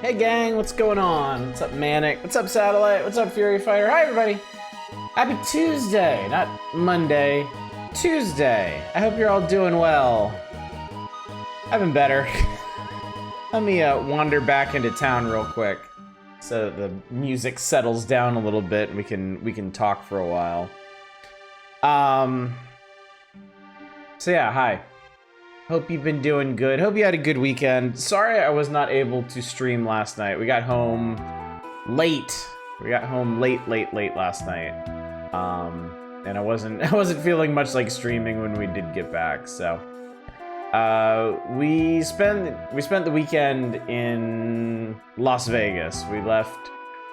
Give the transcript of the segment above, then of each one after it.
Hey gang, what's going on? What's up Manic? What's up Satellite? What's up Fury Fighter? Hi everybody! Happy Tuesday! Not Monday. Tuesday! I hope you're all doing well. I've been better. Let me wander back into town real quick so the music settles down a little bit and we can talk for a while. So yeah, hi. Hope you've been doing good. Hope you had a good weekend. Sorry I was not able to stream last night. We got home late. We got home late last night. And I wasn't feeling much like streaming when we did get back, so we spent the weekend in Las Vegas. We left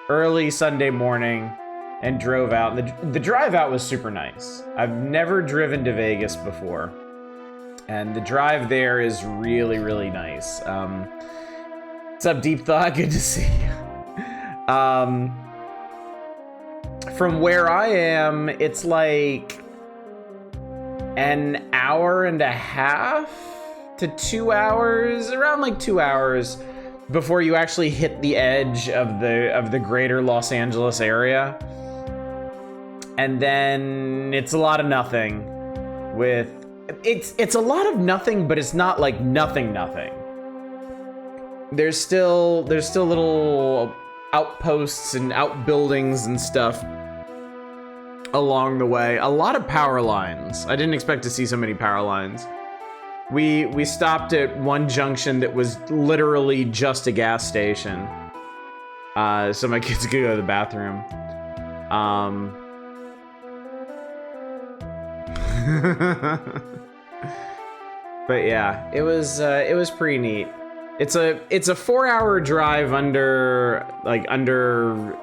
early Sunday morning and drove out. The drive out was super nice. I've never driven to Vegas before. And the drive there is really, really nice. What's up, Deep Thought? Good to see you. From where I am, it's like an hour and a half to 2 hours, around like 2 hours before you actually hit the edge of the greater Los Angeles area. And then it's a lot of nothing with it's a lot of nothing, but it's not like nothing. There's still little outposts and outbuildings and stuff along the way. A lot of power lines. I didn't expect to see so many power lines. We stopped at one junction that was literally just a gas station. So my kids could go to the bathroom. But yeah, it was pretty neat. It's a 4-hour drive under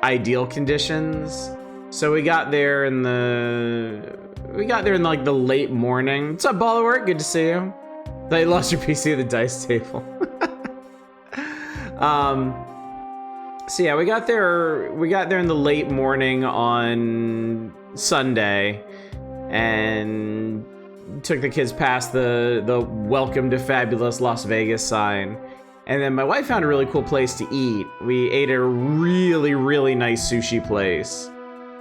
ideal conditions. So we got there in like the late morning. What's up, Bollywood? Good to see you. Thought you lost your PC at the dice table. So yeah, we got there in the late morning on Sunday and took the kids past the welcome to fabulous Las Vegas sign. And then my wife found a really cool place to eat. We ate at a really, really nice sushi place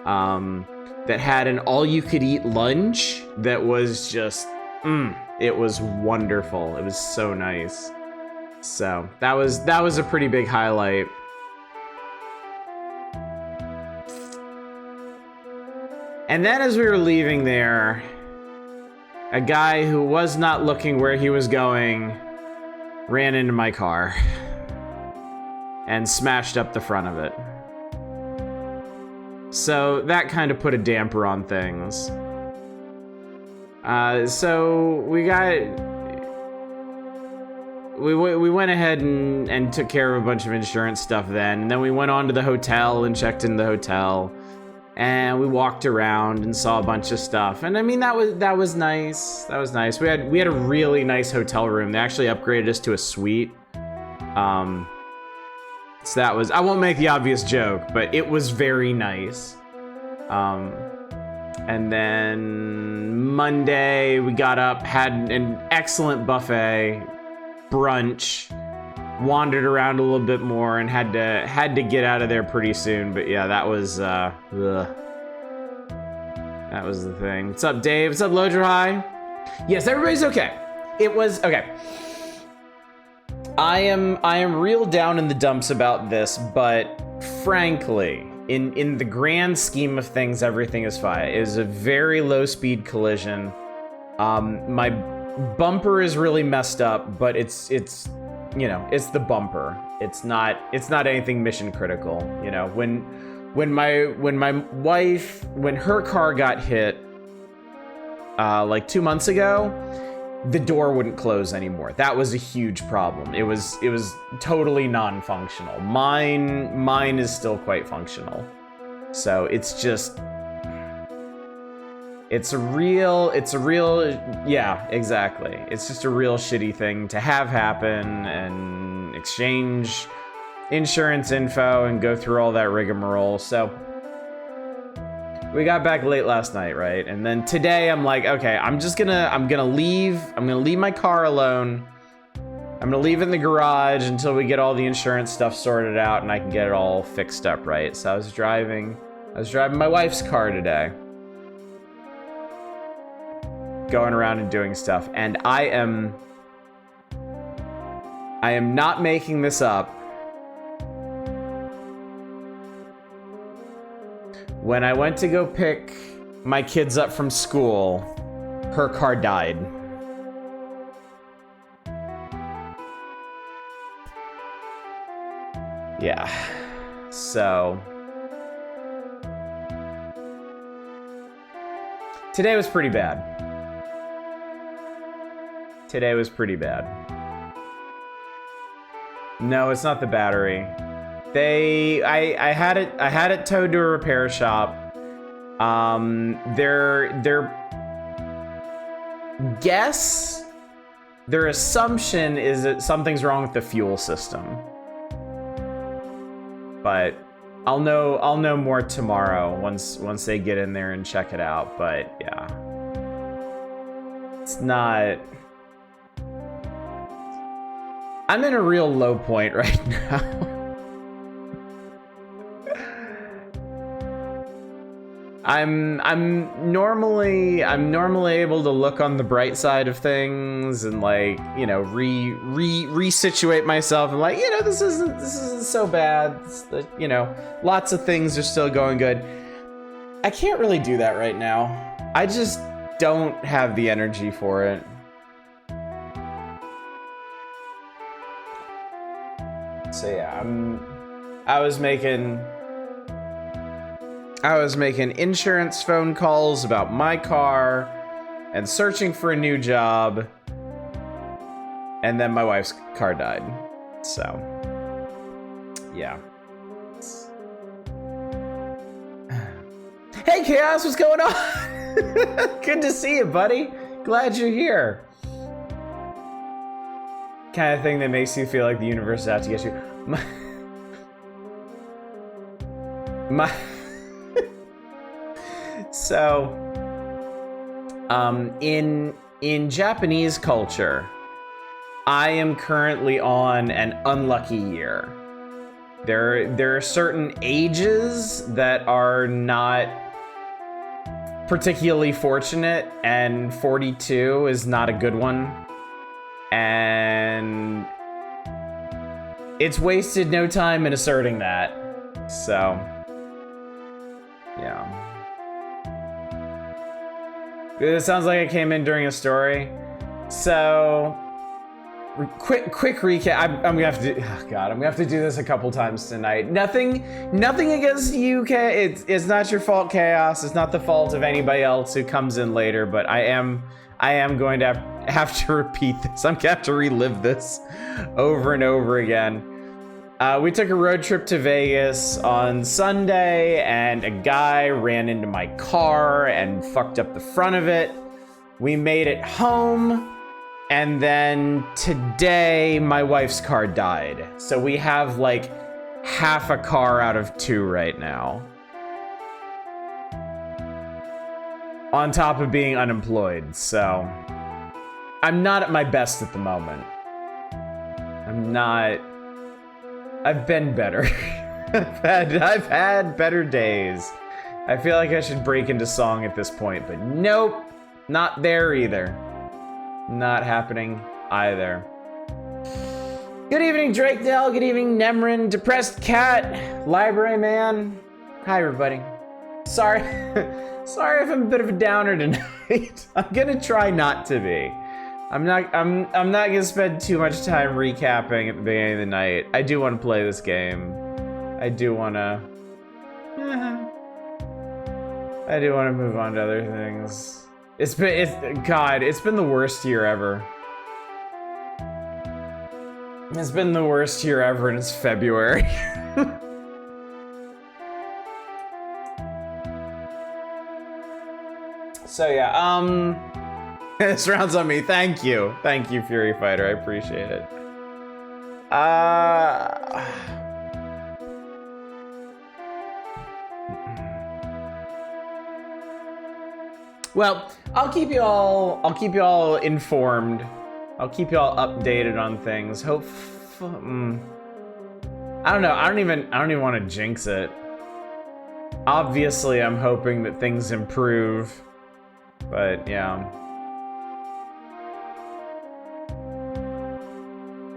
that had an all-you-could-eat lunch that was just, it was wonderful. It was so nice. So that was a pretty big highlight. And then as we were leaving there, a guy who was not looking where he was going ran into my car and smashed up the front of it. So that kind of put a damper on things. So we went ahead and took care of a bunch of insurance stuff then. And then we went on to the hotel and checked in the hotel. And we walked around and saw a bunch of stuff. And I mean, that was nice. That was nice. We had a really nice hotel room. They actually upgraded us to a suite. So that was, I won't make the obvious joke, but it was very nice. And then Monday we got up, had an excellent buffet, brunch, wandered around a little bit more and had to get out of there pretty soon. But yeah, that was that was the thing. What's up, Dave? What's up, Loader High? Yes, everybody's okay. It was okay. I am real down in the dumps about this, but frankly, in the grand scheme of things, everything is fine. It was a very low speed collision. My bumper is really messed up, but it's you know, it's the bumper. It's not anything mission critical. You know, when her car got hit like 2 months ago, the door wouldn't close anymore. That was a huge problem. It was totally non-functional. Mine is still quite functional. So it's just it's a real, yeah, exactly. It's just a real shitty thing to have happen and exchange insurance info and go through all that rigmarole. So we got back late last night, right? And then today I'm like, okay, I'm gonna leave my car alone. I'm gonna leave it in the garage until we get all the insurance stuff sorted out and I can get it all fixed up right. So I was driving my wife's car today. Going around and doing stuff, and I am not making this up. When I went to go pick my kids up from school, her car died. Yeah, so today was pretty bad. Today was pretty bad. No, it's not the battery. I had it towed to a repair shop. Their assumption is that something's wrong with the fuel system. But I'll know more tomorrow once they get in there and check it out. But yeah, it's not. I'm in a real low point right now. I'm normally able to look on the bright side of things and, like, you know, resituate myself and, like, you know, this isn't so bad. You know, lots of things are still going good. I can't really do that right now. I just don't have the energy for it. So yeah, I was making insurance phone calls about my car and searching for a new job, and then my wife's car died. So yeah. Hey Chaos, what's going on? Good to see you, buddy. Glad you're here. Kind of thing that makes you feel like the universe is out to get you. So, in Japanese culture, I am currently on an unlucky year. There are certain ages that are not particularly fortunate, and 42 is not a good one. And it's wasted no time in asserting that. So, yeah. It sounds like I came in during a story. So, quick recap. I'm gonna have to do. Oh God, I'm gonna have to do this a couple times tonight. Nothing against you, it's not your fault, Chaos. It's not the fault of anybody else who comes in later. But I am going to have to repeat this. I'm gonna have to relive this over and over again. We took a road trip to Vegas on Sunday, and a guy ran into my car and fucked up the front of it. We made it home, and then today my wife's car died. So we have like half a car out of 2 right now. On top of being unemployed, so I'm not at my best at the moment. I've been better. I've had better days. I feel like I should break into song at this point, but nope, not there either. Not happening either. Good evening, Drake Dell. Good evening, Nemrin, Depressed Cat, Library Man. Hi, everybody. Sorry if I'm a bit of a downer tonight. I'm gonna try not to be. I'm not gonna spend too much time recapping at the beginning of the night. I do want to play this game. I do want to move on to other things. It's been the worst year ever. It's been the worst year ever, and it's February. So yeah, this round's on me. Thank you, Fury Fighter. I appreciate it. Well, I'll keep you all informed I'll keep y'all updated on things. I don't know. I don't even want to jinx it. Obviously, I'm hoping that things improve, but yeah.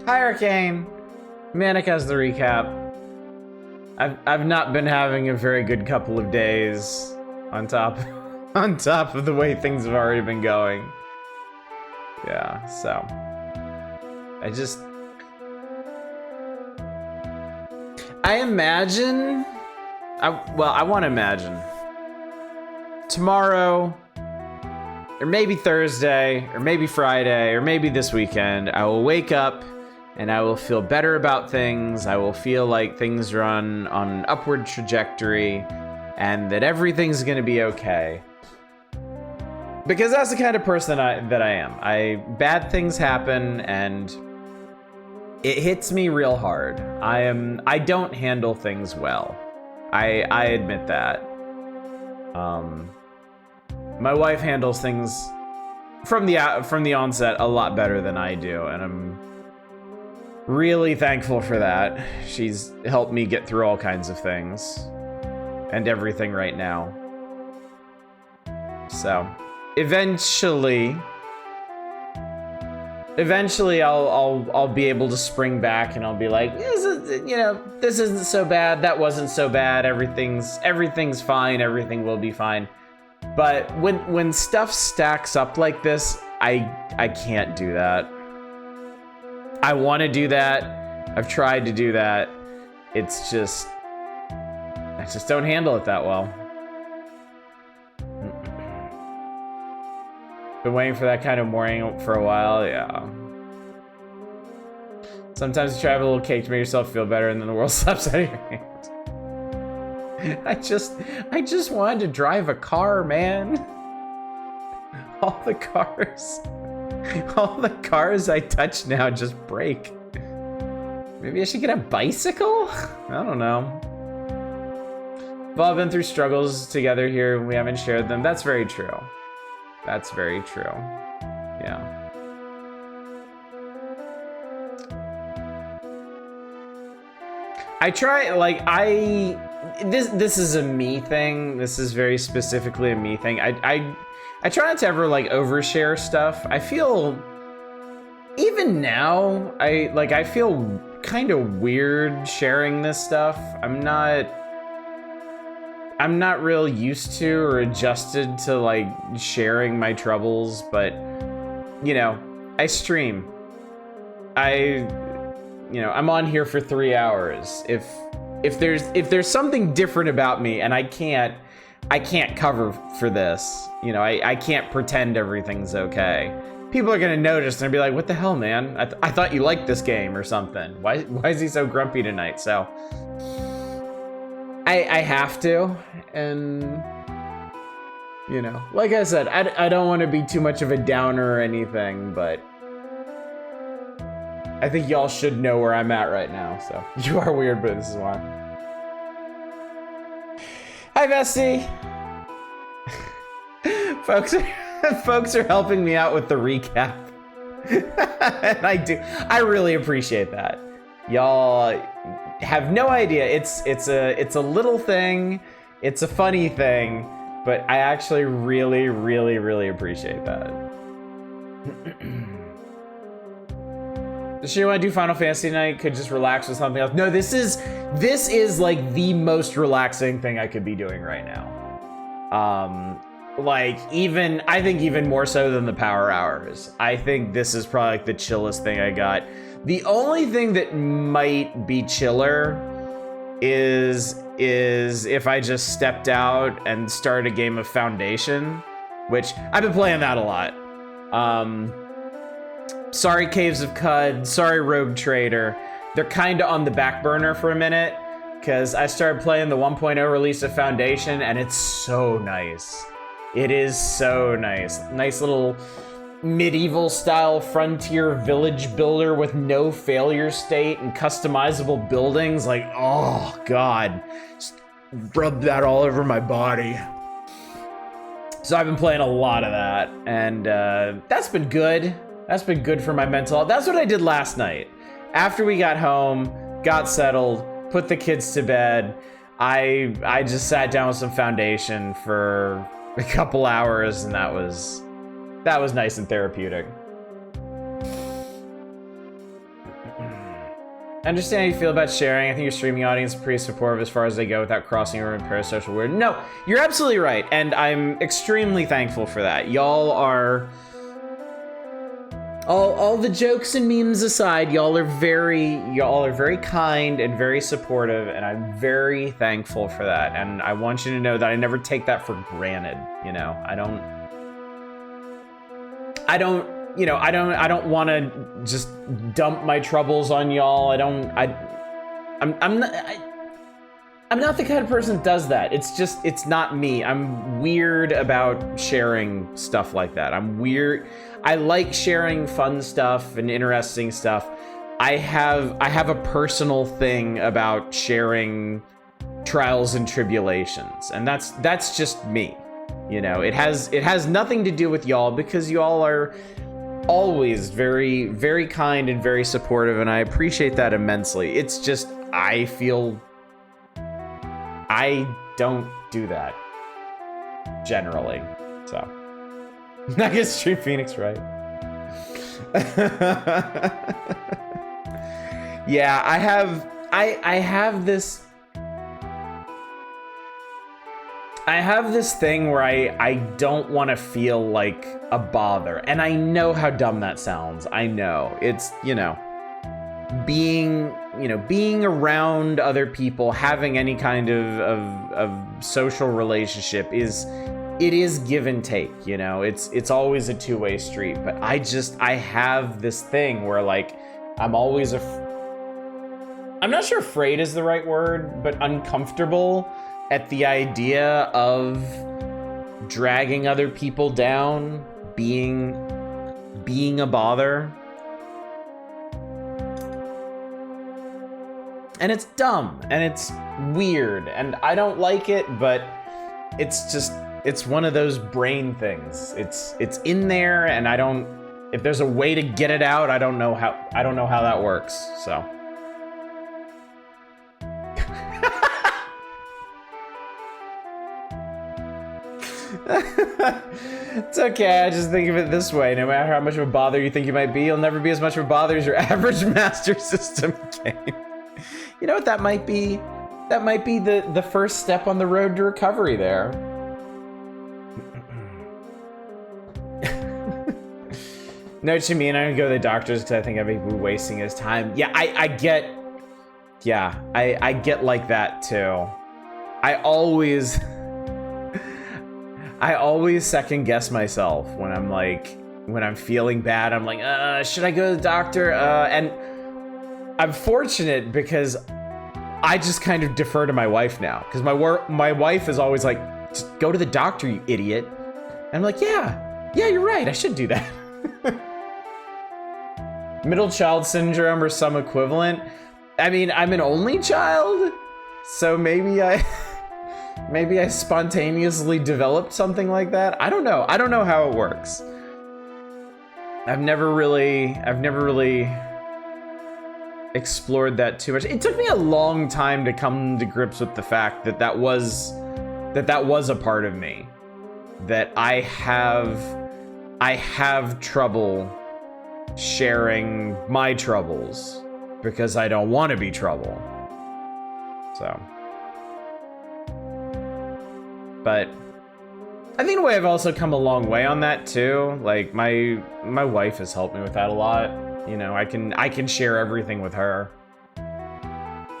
Hi, Arcane. Manic has the recap. I've not been having a very good couple of days on top of the way things have already been going. Yeah, so I imagine I want to imagine tomorrow, or maybe Thursday, or maybe Friday, or maybe this weekend, I will wake up and I will feel better about things. I will feel like things are on an upward trajectory and that everything's gonna be okay. Because that's the kind of person that I am. Bad things happen and it hits me real hard. I don't handle things well. I admit that. My wife handles things from the onset a lot better than I do, and I'm really thankful for that. She's helped me get through all kinds of things and everything right now. So, eventually I'll be able to spring back and I'll be like, this isn't so bad. That wasn't so bad. Everything's fine. Everything will be fine. But when stuff stacks up like this, I can't do that. I want to do that. I've tried to do that. I just don't handle it that well. Been waiting for that kind of morning for a while, yeah. Sometimes you try to have a little cake to make yourself feel better and then the world slaps out of your hand. I just wanted to drive a car, man. All the cars I touch now just break. Maybe I should get a bicycle? I don't know. We've all been through struggles together here and we haven't shared them. That's very true. That's very true. Yeah. I try, this is a me thing. This is very specifically a me thing. I try not to ever overshare stuff. I feel, even now, I feel kind of weird sharing this stuff. I'm not real used to or adjusted to sharing my troubles, but I stream. I'm on here for 3 hours. If there's something different about me and I can't cover for this, I can't pretend everything's okay. People are gonna notice and be like, what the hell, man? I thought you liked this game or something. Why is he so grumpy tonight? So I have to, and like I said, I don't want to be too much of a downer or anything, but I think y'all should know where I'm at right now. So you are weird, but this is why. Hi, Bestie. Folks are helping me out with the recap, and I really appreciate that. Y'all have no idea. It's a little thing. It's a funny thing, but I actually really, really, really appreciate that. Does she want to do Final Fantasy tonight? Could just relax with something else? No, this is the most relaxing thing I could be doing right now. I think even more so than the power hours. I think this is probably the chillest thing I got. The only thing that might be chiller is if I just stepped out and started a game of Foundation, which I've been playing that a lot. Sorry Caves of Cud, sorry Rogue Trader. They're kind of on the back burner for a minute because I started playing the 1.0 release of Foundation and it's so nice. It is so nice. Nice little medieval style frontier village builder with no failure state and customizable buildings. Oh God, just rub that all over my body. So I've been playing a lot of that, and that's been good. That's been good for my mental health. That's what I did last night. After we got home, got settled, put the kids to bed, I just sat down with some foundation for a couple hours, and that was nice and therapeutic. I understand how you feel about sharing. I think your streaming audience is pretty supportive as far as they go without crossing over in parasocial weird. No, you're absolutely right, and I'm extremely thankful for that. Y'all are... All the jokes and memes aside, y'all are very kind and very supportive, and I'm very thankful for that. And I want you to know that I never take that for granted. You know, I don't want to just dump my troubles on y'all. I'm not the kind of person that does that. It's not me. I'm weird about sharing stuff like that. I'm weird. I like sharing fun stuff and interesting stuff. I have a personal thing about sharing trials and tribulations, and that's just me. You know, it has nothing to do with y'all, because y'all are always very, very kind and very supportive, and I appreciate that immensely. It's just I feel I don't do that generally, so I guess Street Phoenix, right? Yeah, I have this thing where I don't want to feel like a bother, and I know how dumb that sounds. I know it's, being around other people, having any kind of social relationship is give and take. It's always a two-way street. But I have this thing where, like, I'm always I'm not sure afraid is the right word, but uncomfortable at the idea of dragging other people down, being a bother. And it's dumb, and it's weird, and I don't like it, but it's one of those brain things. It's in there, and if there's a way to get it out, I don't know how that works, so. It's okay, I just think of it this way. No matter how much of a bother you think you might be, you'll never be as much of a bother as your average Master System game. You know what that might be? That might be the first step on the road to recovery there. Know what you mean? I don't go to the doctors because I think I may be wasting his time. Yeah, I get like that too. I always second guess myself when I'm feeling bad. I'm like, should I go to the doctor? And I'm fortunate because I just kind of defer to my wife now, because my wife is always like, just go to the doctor, you idiot. And I'm like, yeah, you're right, I should do that. Middle child syndrome or some equivalent. I mean, I'm an only child, so maybe I spontaneously developed something like that. I don't know how it works. I've never really explored that too much. It took me a long time to come to grips with the fact that was a part of me, that I have trouble sharing my troubles because I don't want to be trouble. So, but I think in a way I've also come a long way on that too. Like my wife has helped me with that a lot. I can share everything with her,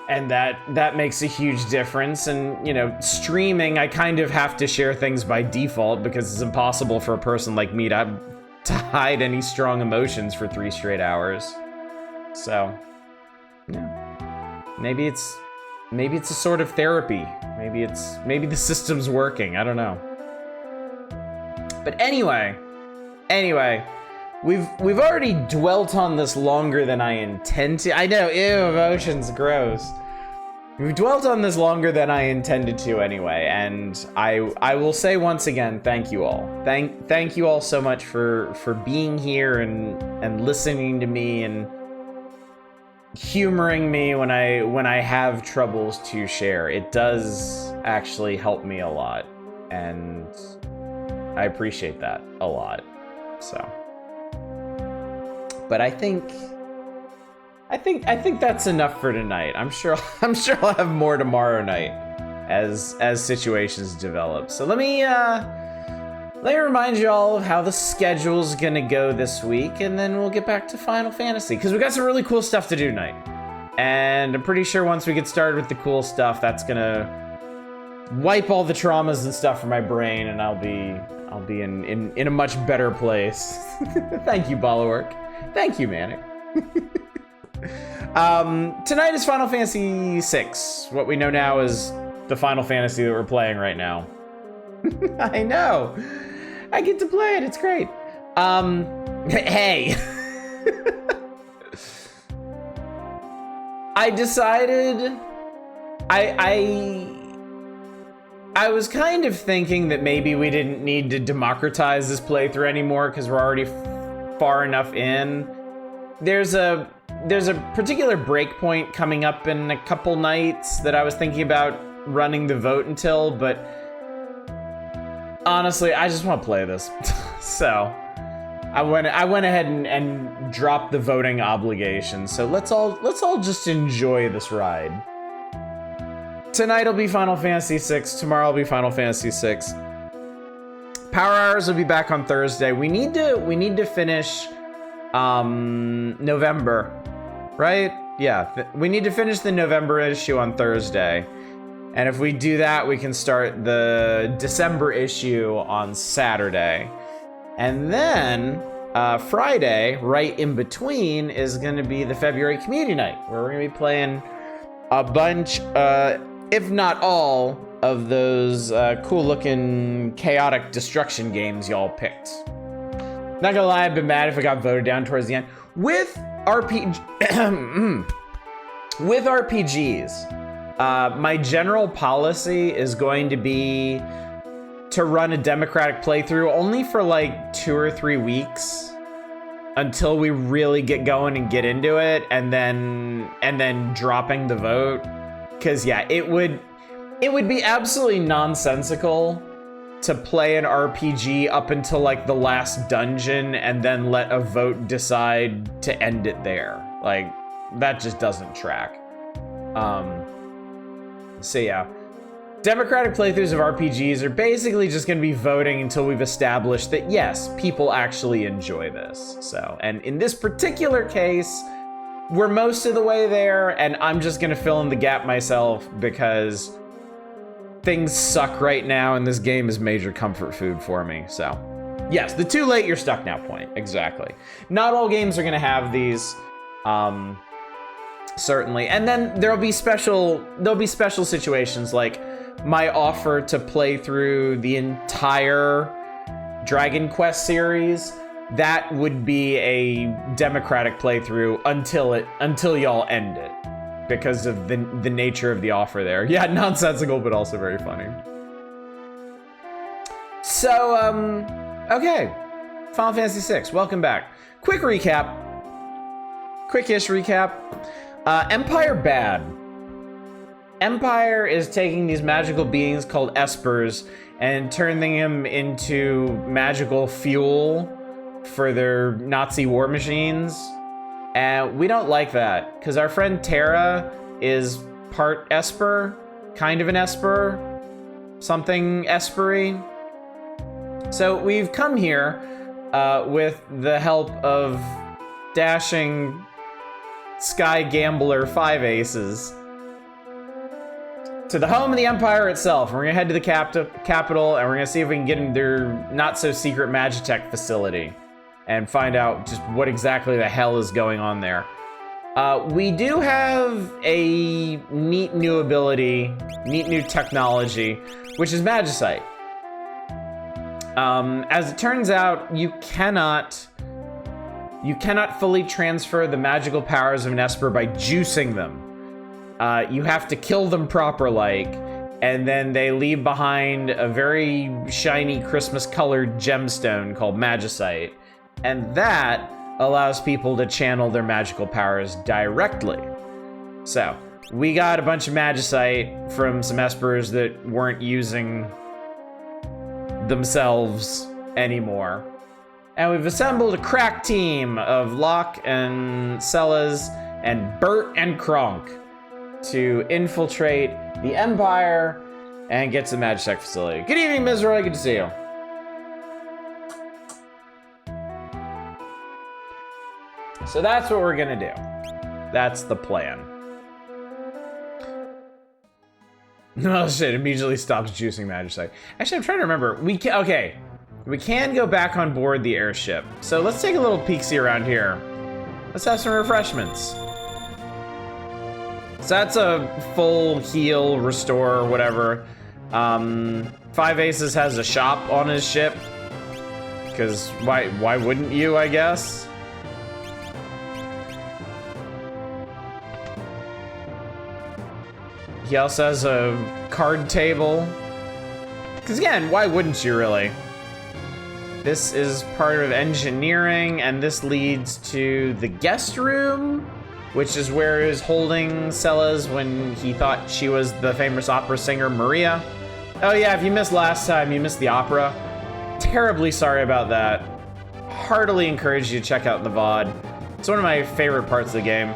and that makes a huge difference. And streaming, I kind of have to share things by default because it's impossible for a person like me to hide any strong emotions for 3 straight hours. So, yeah, maybe it's a sort of therapy. Maybe the system's working. I don't know. But anyway. We've already dwelt on this longer than I intend to. I know, ew, emotions, gross. We've dwelt on this longer than I intended to anyway, and I will say once again, thank you all. Thank you all so much for being here and listening to me and humoring me when I have troubles to share. It does actually help me a lot, and I appreciate that a lot. So, but I think that's enough for tonight. I'm sure I'll have more tomorrow night as situations develop. So let me remind you all of how the schedule's gonna go this week, and then we'll get back to Final Fantasy, because we got some really cool stuff to do tonight. And I'm pretty sure once we get started with the cool stuff, that's gonna wipe all the traumas and stuff from my brain, and I'll be in a much better place. Thank you, Bollowork. Thank you, Manic. Tonight is Final Fantasy VI. What we know now is the Final Fantasy that we're playing right now. I know. I get to play it. It's great. Hey. I decided I was kind of thinking that maybe we didn't need to democratize this playthrough anymore because we're already far enough in. There's a particular breakpoint coming up in a couple nights that I was thinking about running the vote until, but honestly, I just want to play this. So I went ahead and dropped the voting obligation. So let's all just enjoy this ride. Tonight will be Final Fantasy VI. Tomorrow will be Final Fantasy VI. Power Hours will be back on Thursday. We need to finish November, right? Yeah, we need to finish the November issue on Thursday. And if we do that, we can start the December issue on Saturday. And then Friday, right in between, is going to be the February Community Night, where we're going to be playing a bunch, if not all, of those cool-looking chaotic destruction games y'all picked. Not gonna lie, I've been mad if it got voted down towards the end. With RPGs, my general policy is going to be to run a democratic playthrough only for like 2 or 3 weeks until we really get going and get into it, and then dropping the vote. Because yeah, it would be absolutely nonsensical to play an RPG up until like the last dungeon and then let a vote decide to end it there. Like, that just doesn't track. So yeah, democratic playthroughs of RPGs are basically just going to be voting until we've established that yes, people actually enjoy this. So, and in this particular case, we're most of the way there, and I'm just going to fill in the gap myself because things suck right now, and this game is major comfort food for me. So, yes, the too late, you're stuck now point. Exactly. Not all games are going to have these, certainly. And then there'll be special situations like my offer to play through the entire Dragon Quest series. That would be a democratic playthrough until y'all end it, because of the nature of the offer there. Yeah, nonsensical, but also very funny. So, okay. Final Fantasy VI, welcome back. Quickish recap. Empire bad. Empire is taking these magical beings called Espers and turning them into magical fuel for their Nazi war machines. And we don't like that, because our friend Terra is part Esper, kind of an Esper, something Espery. So we've come here with the help of dashing Sky Gambler 5 Aces to the home of the Empire itself. We're gonna head to the capital, and we're gonna see if we can get in their not-so-secret Magitech facility and find out just what exactly the hell is going on there. We do have a neat new ability, neat new technology, which is Magicite. As it turns out, you cannot fully transfer the magical powers of an Esper by juicing them. you have to kill them proper-like, and then they leave behind a very shiny Christmas-colored gemstone called Magicite, and that allows people to channel their magical powers directly. So, we got a bunch of Magicite from some Espers that weren't using themselves anymore. And we've assembled a crack team of Locke and Sellers and Bert and Kronk to infiltrate the Empire and get to the Magitech facility. Good evening, Ms. Roy. Good to see you. So that's what we're gonna do. That's the plan. Oh shit, immediately stops juicing Magicite. Actually, I'm trying to remember. We can go back on board the airship. So let's take a little peek-see around here. Let's have some refreshments. So that's a full heal, restore, whatever. Five Aces has a shop on his ship. Because why wouldn't you, I guess? He also has a card table. Because again, why wouldn't you really? This is part of engineering, and this leads to the guest room, which is where he was holding Sellers when he thought she was the famous opera singer Maria. Oh yeah, if you missed last time, you missed the opera. Terribly sorry about that. Heartily encourage you to check out the VOD. It's one of my favorite parts of the game.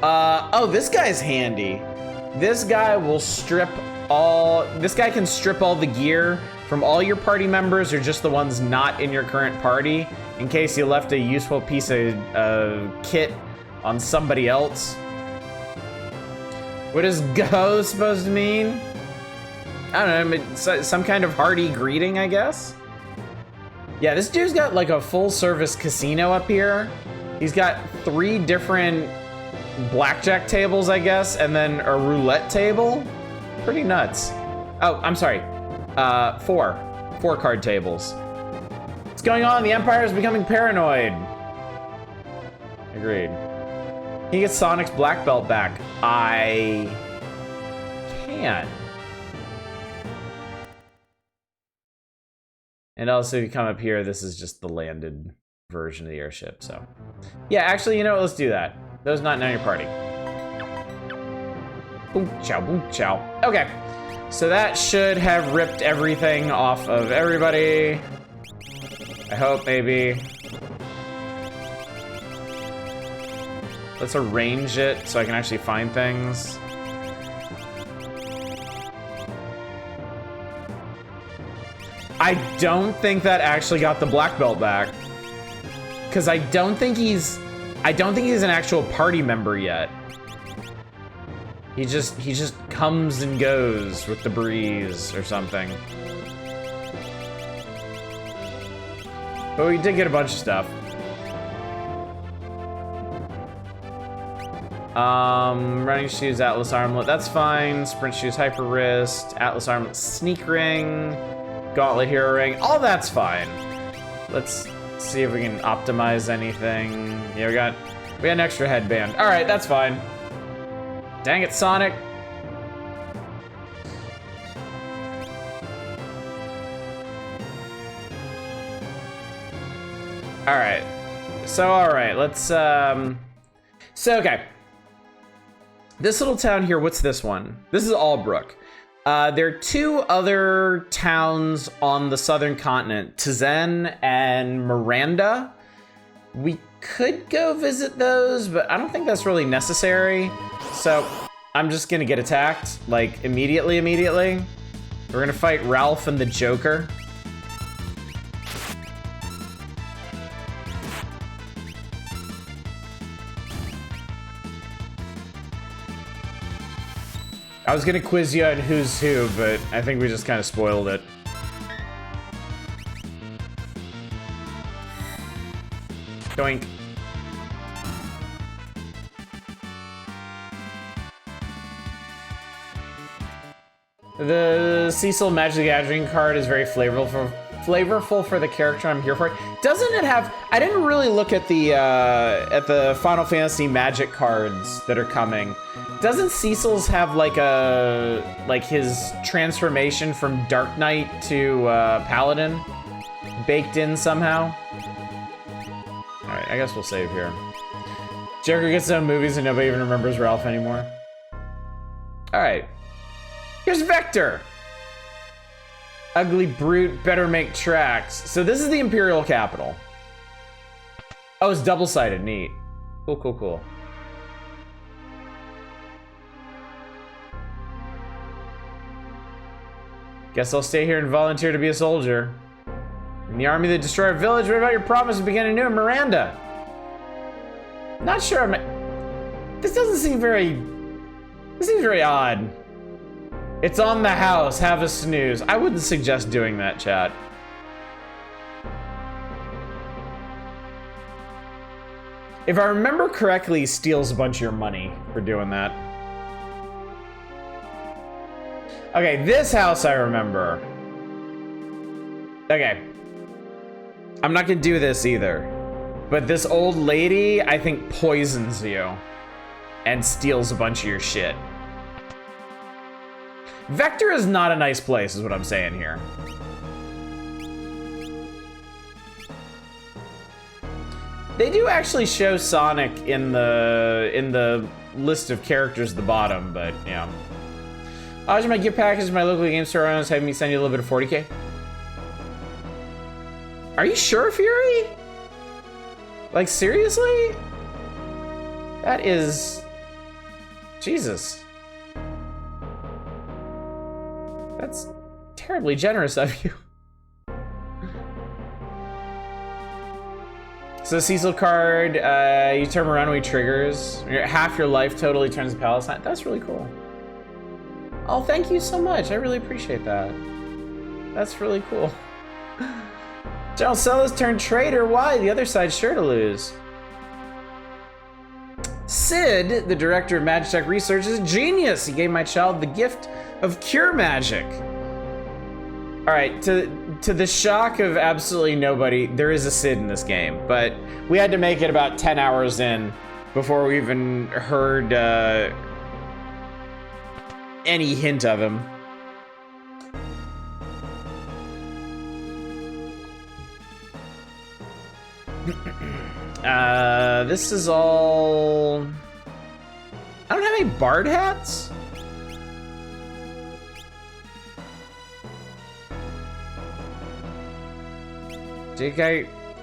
Oh, this guy's handy. This guy will this guy can strip all the gear from all your party members or just the ones not in your current party in case you left a useful piece of kit on somebody else. What is go supposed to mean? I don't know, some kind of hearty greeting, I guess? Yeah, this dude's got like a full-service casino up here. He's got 3 different blackjack tables, I guess, and then a roulette table. Pretty nuts. Oh, I'm sorry. 4 card tables. What's going on? The Empire is becoming paranoid. Agreed. He gets Sonic's black belt back. I can. And also, if you come up here, this is just the landed version of the airship, so. Yeah, actually, you know what? Let's do that. Those not in your party. Boom, chow, boom, chow. Okay. So that should have ripped everything off of everybody. I hope, maybe. Let's arrange it so I can actually find things. I don't think that actually got the black belt back. Because I don't think he's an actual party member yet. He just comes and goes with the breeze or something. But we did get a bunch of stuff. Running shoes, Atlas armlet, that's fine. Sprint shoes, hyper wrist, Atlas armlet, sneak ring, gauntlet hero ring, all that's fine. Let's see if we can optimize anything. Yeah, we got an extra headband. All right, that's fine. Dang it, Sonic. All right. Let's, okay. This little town here, what's this one? This is Albrook. There are 2 other towns on the southern continent, Tizen and Miranda. We could go visit those, but I don't think that's really necessary. So I'm just gonna get attacked, like, immediately. We're gonna fight Ralph and the Joker. I was gonna quiz you on who's who, but I think we just kind of spoiled it. Doink. The Cecil Magic the Gathering card is very flavorful for the character I'm here for. Doesn't it have? I didn't really look at the Final Fantasy Magic cards that are coming. Doesn't Cecil's have like his transformation from Dark Knight to Paladin baked in somehow? All right, I guess we'll save here. Jericho gets his own movies and nobody even remembers Ralph anymore. All right, here's Vector. Ugly brute, better make tracks. So this is the Imperial capital. Oh, it's double-sided, neat. Cool, cool, cool. Guess I'll stay here and volunteer to be a soldier. In the army that destroyed our village, what about your promise to begin anew in Miranda? Not sure this doesn't seem very... This seems very odd. It's on the house, have a snooze. I wouldn't suggest doing that, chat. If I remember correctly, he steals a bunch of your money for doing that. Okay, this house I remember. Okay. I'm not gonna do this either. But this old lady, I think, poisons you and steals a bunch of your shit. Vector is not a nice place, is what I'm saying here. They do actually show Sonic in the list of characters at the bottom, but yeah. I'll my gift package my local game store owners having me send you a little bit of 40K. Are you sure, Fury? Like, seriously? That is... Jesus. That's terribly generous of you. So Cecil card, you turn around when he triggers. Half your life totally turns to Palestine. That's really cool. Oh, thank you so much. I really appreciate that. That's really cool. General Celis turned traitor. Why? The other side's sure to lose. Sid, the director of Magitech Research, is a genius. He gave my child the gift of cure magic. All right, to the shock of absolutely nobody, there is a Sid in this game, but we had to make it about 10 hours in before we even heard any hint of him. This is all... I don't have any bard hats?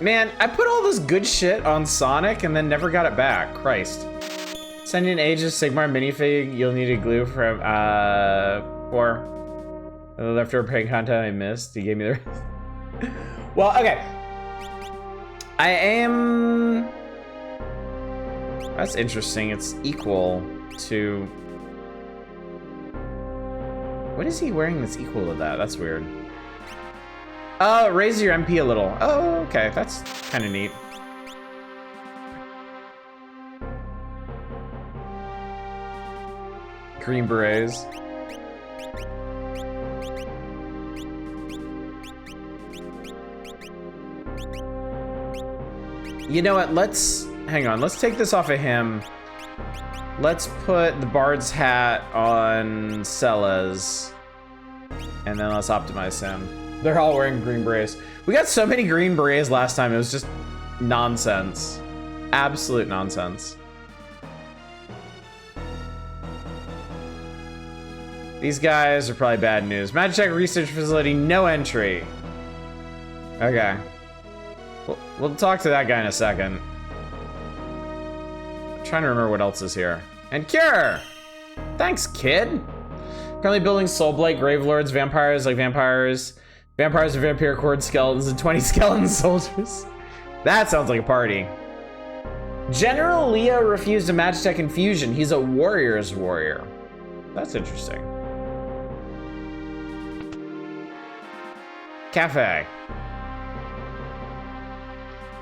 Man, I put all this good shit on Sonic and then never got it back. Christ. Send you an Aegis Sigmar minifig. You'll need a glue from, for the leftover prank content I missed. He gave me the... Well, okay. I am... That's interesting. It's equal to... What is he wearing that's equal to that? That's weird. Oh, it raises your MP a little. Oh, okay. That's kind of neat. Green berets. You know what? Hang on. Let's take this off of him. Let's put the Bard's hat on Celes. And then let's optimize him. They're all wearing green berets. We got so many green berets last time. It was just nonsense. Absolute nonsense. These guys are probably bad news. Magitech Research Facility, no entry. Okay. We'll talk to that guy in a second. I'm trying to remember what else is here. And Cure! Thanks, kid. Currently building Soulblight, Gravelords, vampires like vampires. Vampires and vampire cord skeletons and 20 skeleton soldiers. That sounds like a party. General Leo refused a Magitech infusion. He's a warrior's warrior. That's interesting. Cafe.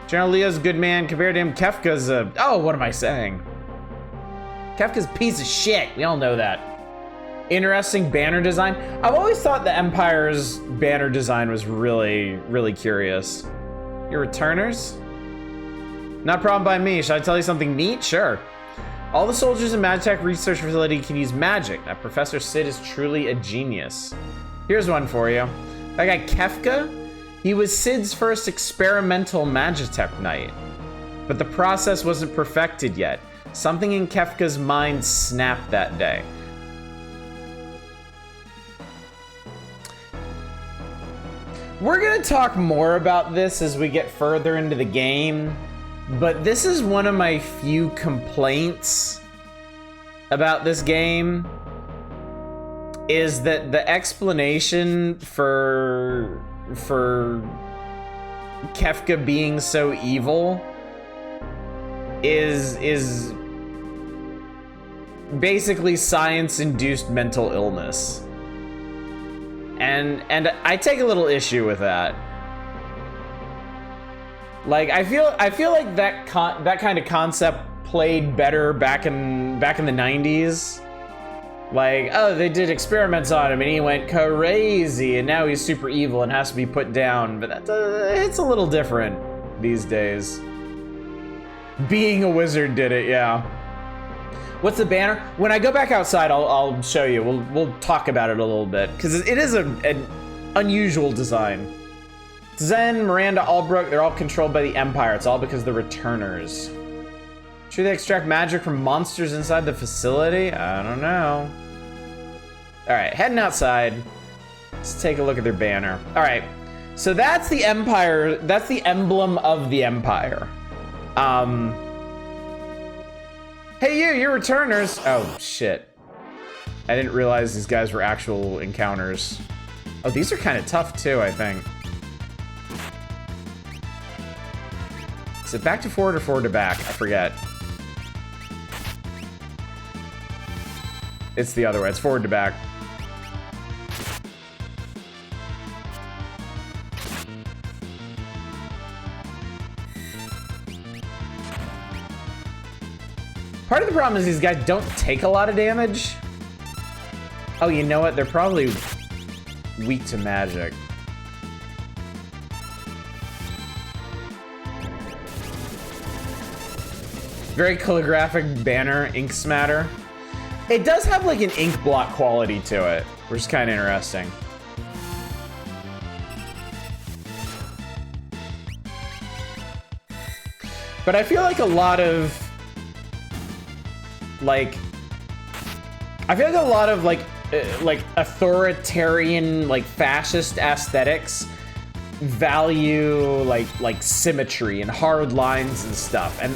General Leo's a good man. Compared to him, Kefka's a... Oh, what am I saying? Kefka's a piece of shit. We all know that. Interesting banner design. I've always thought the Empire's banner design was really, really curious. Your returners? Not a problem by me. Should I tell you something neat? Sure. All the soldiers in Magitech Research Facility can use magic. That Professor Sid is truly a genius. Here's one for you. That guy Kefka, he was Sid's first experimental Magitech Knight. But the process wasn't perfected yet. Something in Kefka's mind snapped that day. We're gonna talk more about this as we get further into the game, but this is one of my few complaints about this game, is that the explanation for Kefka being so evil is basically science-induced mental illness. And I take a little issue with that. Like, I feel like that kind of concept played better back in the 90s. Like, oh, they did experiments on him and he went crazy and now he's super evil and has to be put down. But it's a little different these days. Being a wizard did it, yeah. What's the banner? When I go back outside, I'll show you. We'll talk about it a little bit because it is an unusual design. Zen, Miranda, Albrook, they're all controlled by the Empire. It's all because of the returners. Should they extract magic from monsters inside the facility? I don't know. All right, heading outside. Let's take a look at their banner. All right, so that's the Empire. That's the emblem of the Empire. Hey you're returners. Oh shit. I didn't realize these guys were actual encounters. Oh, these are kind of tough too, I think. Is it back to forward or forward to back? I forget. It's the other way, it's forward to back. Part of the problem is these guys don't take a lot of damage. Oh, you know what? They're probably weak to magic. Very calligraphic banner, ink smatter. It does have like an ink blot quality to it, which is kind of interesting. But I feel like a lot of like authoritarian, like fascist aesthetics value like symmetry and hard lines and stuff. And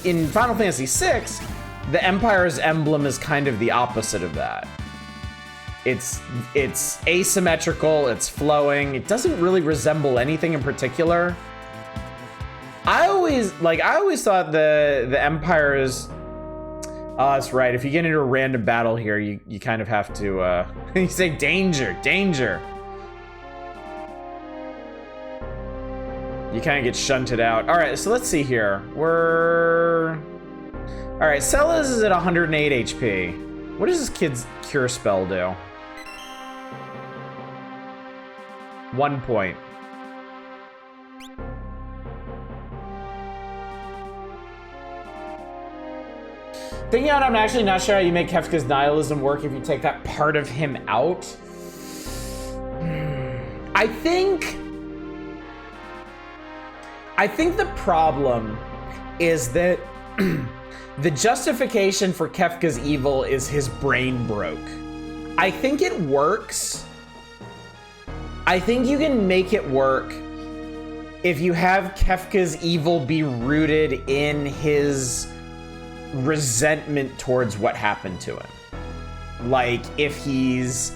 in Final Fantasy VI, the Empire's emblem is kind of the opposite of that. It's asymmetrical, it's flowing, it doesn't really resemble anything in particular. I always thought the Empire's oh, that's right. If you get into a random battle here, you kind of have to, you say danger, danger. You kind of get shunted out. All right, so let's see here. All right, Celes is at 108 HP. What does this kid's cure spell do? 1 point. Thinking out, I'm actually not sure how you make Kefka's nihilism work if you take that part of him out. I think the problem is that the justification for Kefka's evil is his brain broke. I think it works. I think you can make it work if you have Kefka's evil be rooted in his resentment towards what happened to him. Like if he's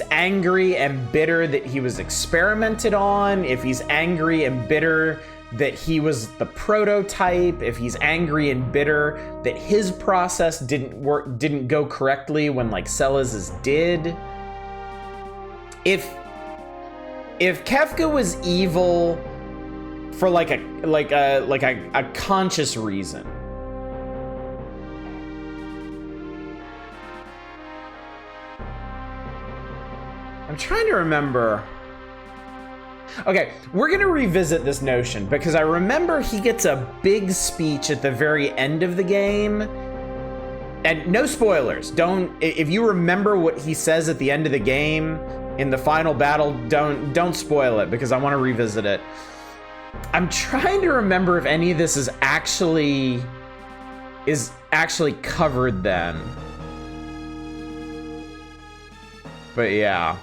angry and bitter that he was experimented on, if he's angry and bitter that he was the prototype, if he's angry and bitter that his process didn't go correctly when like Celes's did. If Kefka was evil for like a conscious reason, I'm trying to remember. Okay, we're gonna revisit this notion because I remember he gets a big speech at the very end of the game. And no spoilers. If you remember what he says at the end of the game in the final battle, don't spoil it because I want to revisit it. I'm trying to remember if any of this is actually covered then. But yeah,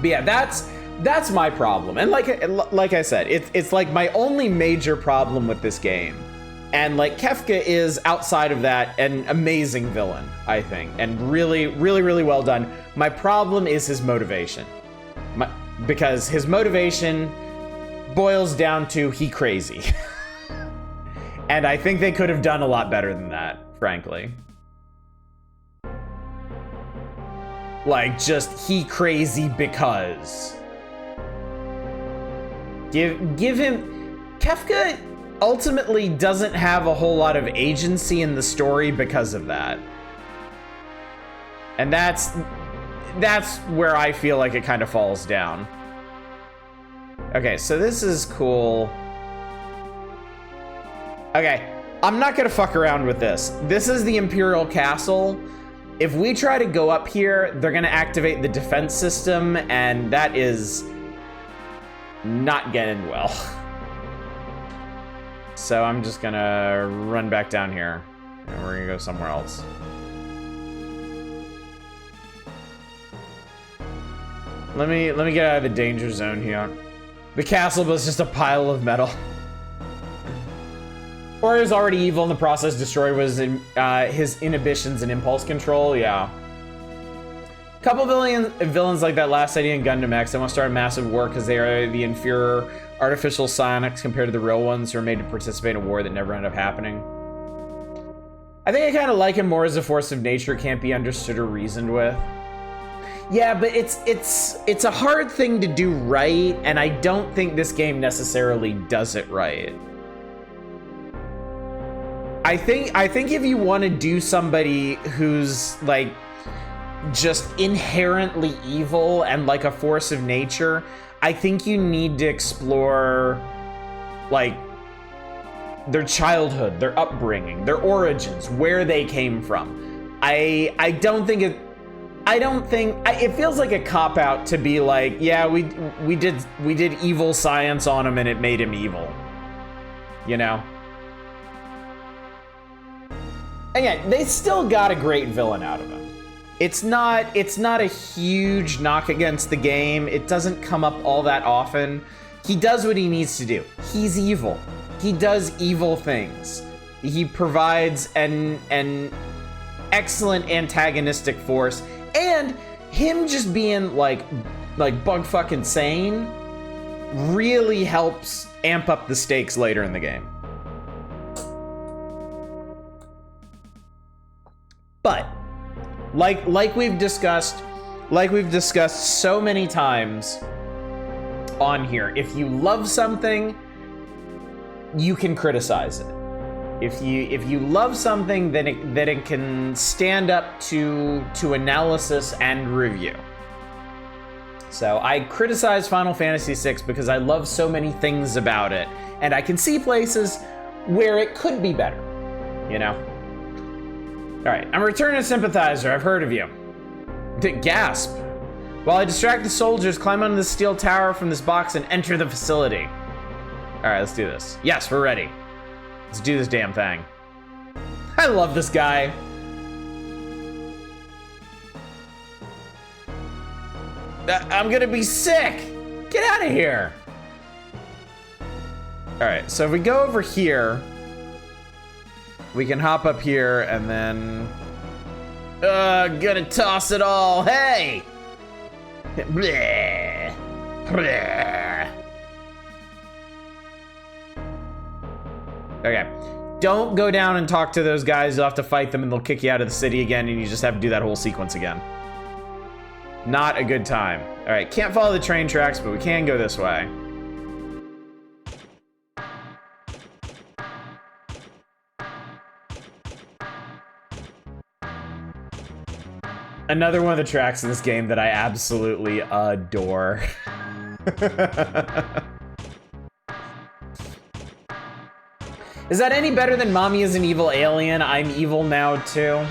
that's my problem. And like I said, it's like my only major problem with this game. And like Kefka is outside of that an amazing villain, I think, and really, really, really well done. My problem is his motivation, because his motivation boils down to he crazy, and I think they could have done a lot better than that, frankly. Like just he crazy because. Give him Kefka. Ultimately doesn't have a whole lot of agency in the story because of that. And that's where I feel like it kind of falls down. Okay, so this is cool. Okay, I'm not gonna fuck around with this. This is the Imperial Castle. If we try to go up here, they're gonna activate the defense system, and that is not getting well. So I'm just gonna run back down here, and we're gonna go somewhere else. Let me get out of the danger zone here. The castle was just a pile of metal. Or he was already evil in the process. Destroyed was his inhibitions and impulse control. Yeah. Couple villains like that last idea in Gundam X. They want to start a massive war because they are the inferior artificial psionics compared to the real ones who are made to participate in a war that never ended up happening. I think I kind of like him more as a force of nature, can't be understood or reasoned with. Yeah, but it's a hard thing to do right, and I don't think this game necessarily does it right. I think if you want to do somebody who's like just inherently evil and like a force of nature, I think you need to explore like their childhood, their upbringing, their origins, where they came from. I don't think it feels like a cop-out to be like, yeah, we did evil science on him and it made him evil. You know? Again, they still got a great villain out of him. It's not a huge knock against the game. It doesn't come up all that often. He does what he needs to do. He's evil. He does evil things. He provides an excellent antagonistic force, and him just being like bug fucking sane really helps amp up the stakes later in the game. But like we've discussed so many times on here, if you love something, you can criticize it. If you love something, then it can stand up to analysis and review. So I criticize Final Fantasy VI because I love so many things about it, and I can see places where it could be better, you know? All right, I'm a returning sympathizer. I've heard of you. Gasp. While I distract the soldiers, climb onto the steel tower from this box and enter the facility. All right, let's do this. Yes, we're ready. Let's do this damn thing. I love this guy. I'm gonna be sick. Get out of here. All right, so if we go over here, we can hop up here and then... gonna toss it all. Hey! Bleh. Bleh. Okay. Don't go down and talk to those guys. You'll have to fight them and they'll kick you out of the city again, and you just have to do that whole sequence again. Not a good time. All right, can't follow the train tracks, but we can go this way. Another one of the tracks in this game that I absolutely adore. Is that any better than Mommy is an evil alien? I'm evil now too.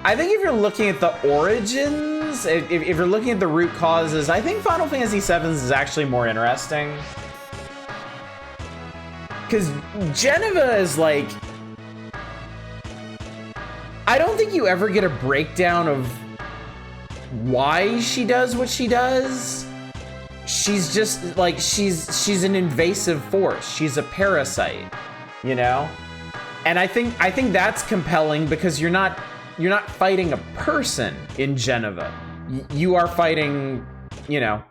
I think if you're looking at the origins, if you're looking at the root causes, I think Final Fantasy VII is actually more interesting. Because Jeneva is like... I don't think you ever get a breakdown of why she does what she does. She's just like, she's an invasive force. She's a parasite, you know? And I think that's compelling because you're not fighting a person in Jeneva. You are fighting, you know,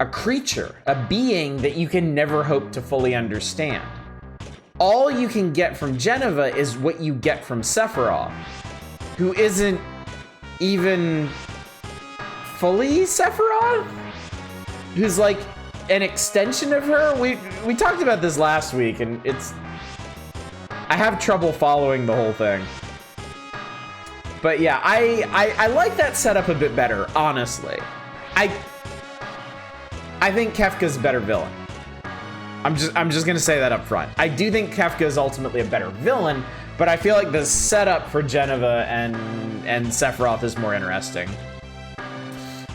a creature, a being that you can never hope to fully understand. All you can get from Jeneva is what you get from Sephiroth, who isn't even fully Sephiroth, who's like an extension of her. We talked about this last week, and I have trouble following the whole thing. But yeah, I like that setup a bit better, honestly. I think Kefka's a better villain. I'm just gonna say that up front. I do think Kefka is ultimately a better villain, but I feel like the setup for Jeneva and Sephiroth is more interesting.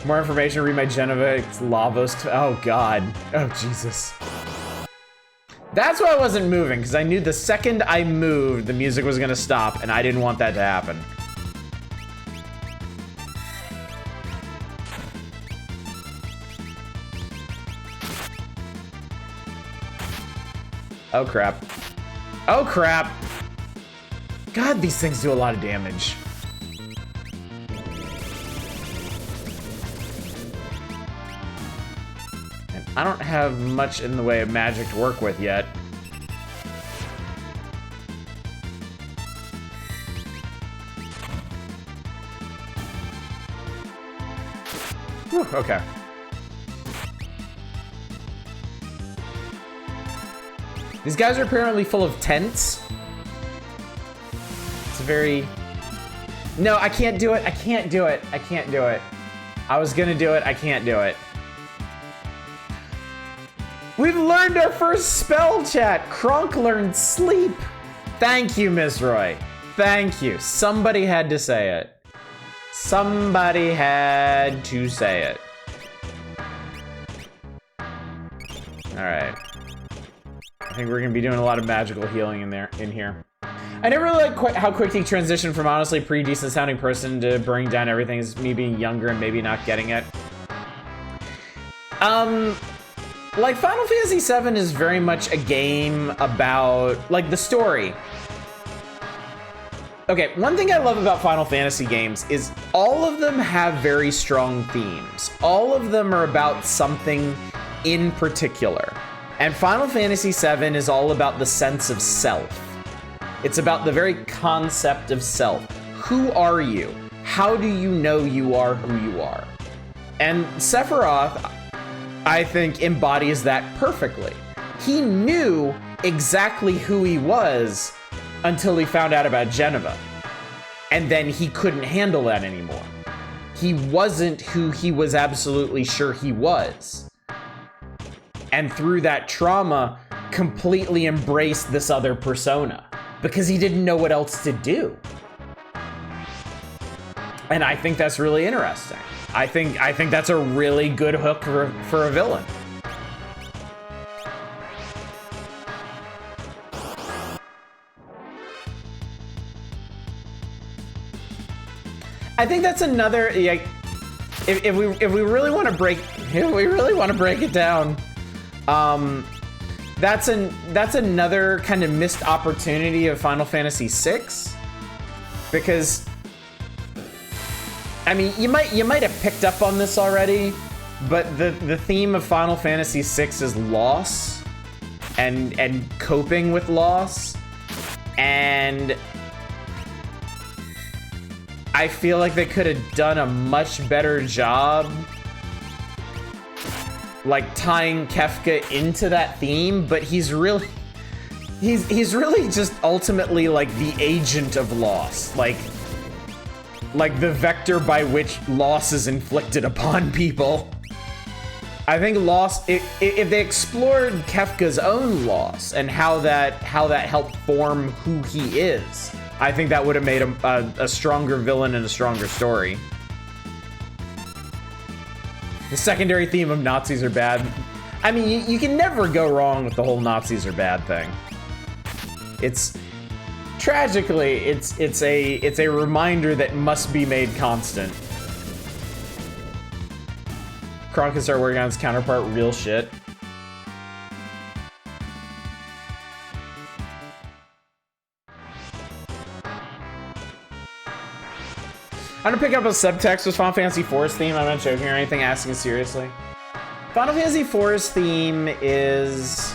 More information, read my Jeneva Lavos. Oh God. Oh Jesus. That's why I wasn't moving, because I knew the second I moved, the music was gonna stop, and I didn't want that to happen. Oh crap. Oh crap. God, these things do a lot of damage. And I don't have much in the way of magic to work with yet. Whew, okay. These guys are apparently full of tents. It's very... No, I can't do it. I can't do it. I can't do it. I was gonna do it. I can't do it. We've learned our first spell, chat. Kronk learned sleep. Thank you, Miss Roy. Thank you. Somebody had to say it. Somebody had to say it. All right. I think we're gonna be doing a lot of magical healing in here. I never really like how quick he transitioned from honestly pretty decent sounding person to bring down everything as me being younger and maybe not getting it. Like Final Fantasy VII is very much a game about like the story. Okay, one thing I love about Final Fantasy games is all of them have very strong themes. All of them are about something in particular. And Final Fantasy VII is all about the sense of self. It's about the very concept of self. Who are you? How do you know you are who you are? And Sephiroth, I think, embodies that perfectly. He knew exactly who he was until he found out about Jeneva. And then he couldn't handle that anymore. He wasn't who he was absolutely sure he was. And through that trauma, completely embraced this other persona because he didn't know what else to do. And I think that's really interesting. I think that's a really good hook for a villain. I think that's another, like, if we really want to break it down, that's another kind of missed opportunity of Final Fantasy VI, because I mean you might have picked up on this already, but the theme of Final Fantasy VI is loss and coping with loss, and I feel like they could have done a much better job like tying Kefka into that theme, but he's really he's really just ultimately like the agent of loss, like the vector by which loss is inflicted upon people. I think loss, if they explored Kefka's own loss and how that helped form who he is, I think that would have made him a stronger villain and a stronger story. The secondary theme of Nazis are bad. I mean, you can never go wrong with the whole Nazis are bad thing. It's tragically, it's a reminder that must be made constant. Kronk can start working on his counterpart, real shit. I'm gonna pick up a subtext with Final Fantasy IV's theme. I'm not joking or anything, asking seriously. Final Fantasy IV's theme is...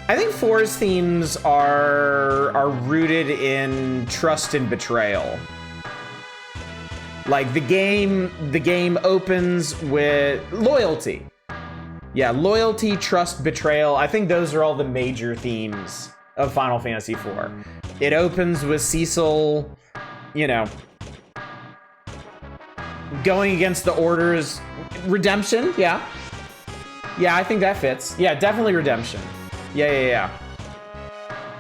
I think 4's themes are rooted in trust and betrayal. Like the game opens with loyalty. Yeah, loyalty, trust, betrayal. I think those are all the major themes of Final Fantasy IV. It opens with Cecil, you know, going against the orders. Redemption, yeah. Yeah, I think that fits. Yeah, definitely redemption. Yeah.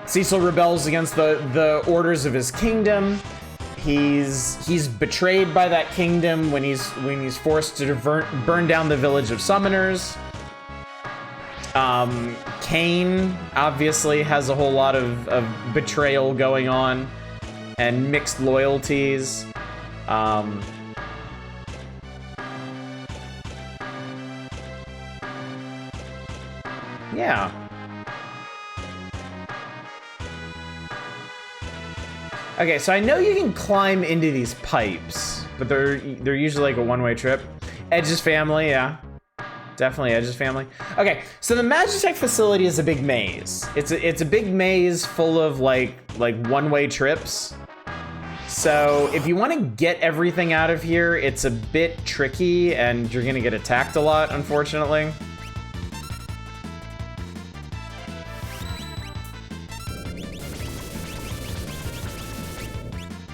Cecil rebels against the orders of his kingdom. He's betrayed by that kingdom when he's forced to burn down the village of summoners. Kain obviously has a whole lot of betrayal going on and mixed loyalties. Yeah. Okay, so I know you can climb into these pipes, but they're usually like a one-way trip. Edge's family, yeah. Definitely Edge's family. Okay, so the Magitech facility is a big maze. It's a big maze full of like one-way trips. So if you want to get everything out of here, it's a bit tricky and you're gonna get attacked a lot, unfortunately.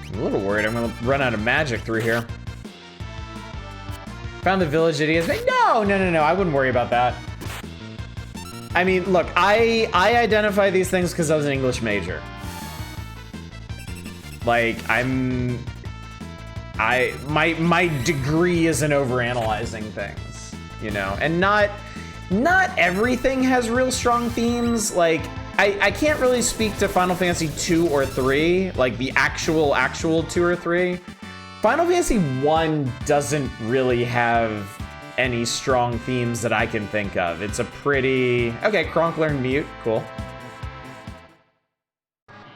I'm a little worried I'm gonna run out of magic through here. Found the village idiots. No, I wouldn't worry about that. I mean, look, I identify these things because I was an English major. Like, my degree isn't overanalyzing things, you know? And not everything has real strong themes. Like, I can't really speak to Final Fantasy 2 or 3, like the actual 2 or 3. Final Fantasy 1 doesn't really have any strong themes that I can think of. It's a pretty... Okay, Kronk learned Mute, cool.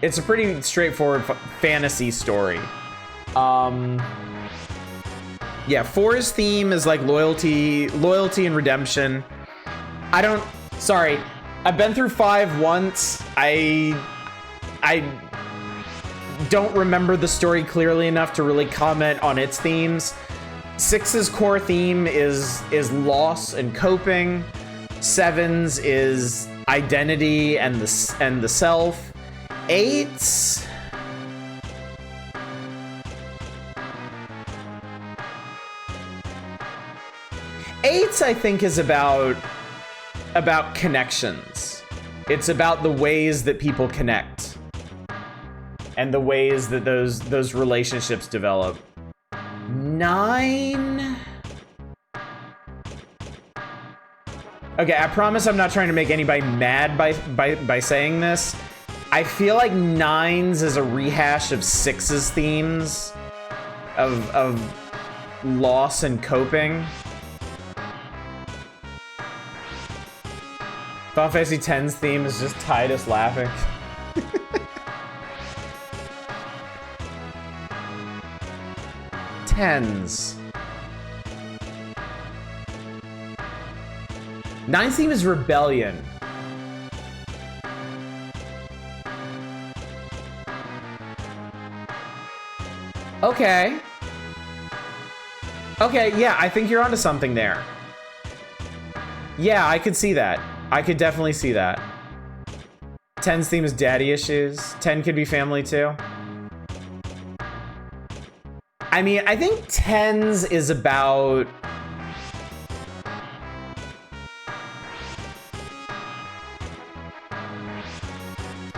It's a pretty straightforward fantasy story. Yeah, 4's theme is like loyalty and redemption. Sorry, I've been through 5 once. I don't remember the story clearly enough to really comment on its themes. 6's core theme is loss and coping. 7's is identity and the self. 8's... I think is about connections. It's about the ways that people connect and the ways that those relationships develop. 9... Okay, I promise I'm not trying to make anybody mad by saying this. I feel like 9's is a rehash of 6's themes of loss and coping. Final Fantasy X's theme is just Tidus laughing. 10's. 9's theme is rebellion. Okay. Okay, yeah, I think you're onto something there. Yeah, I could see that. I could definitely see that. 10's theme is daddy issues. 10 could be family too. I mean, I think 10's is about...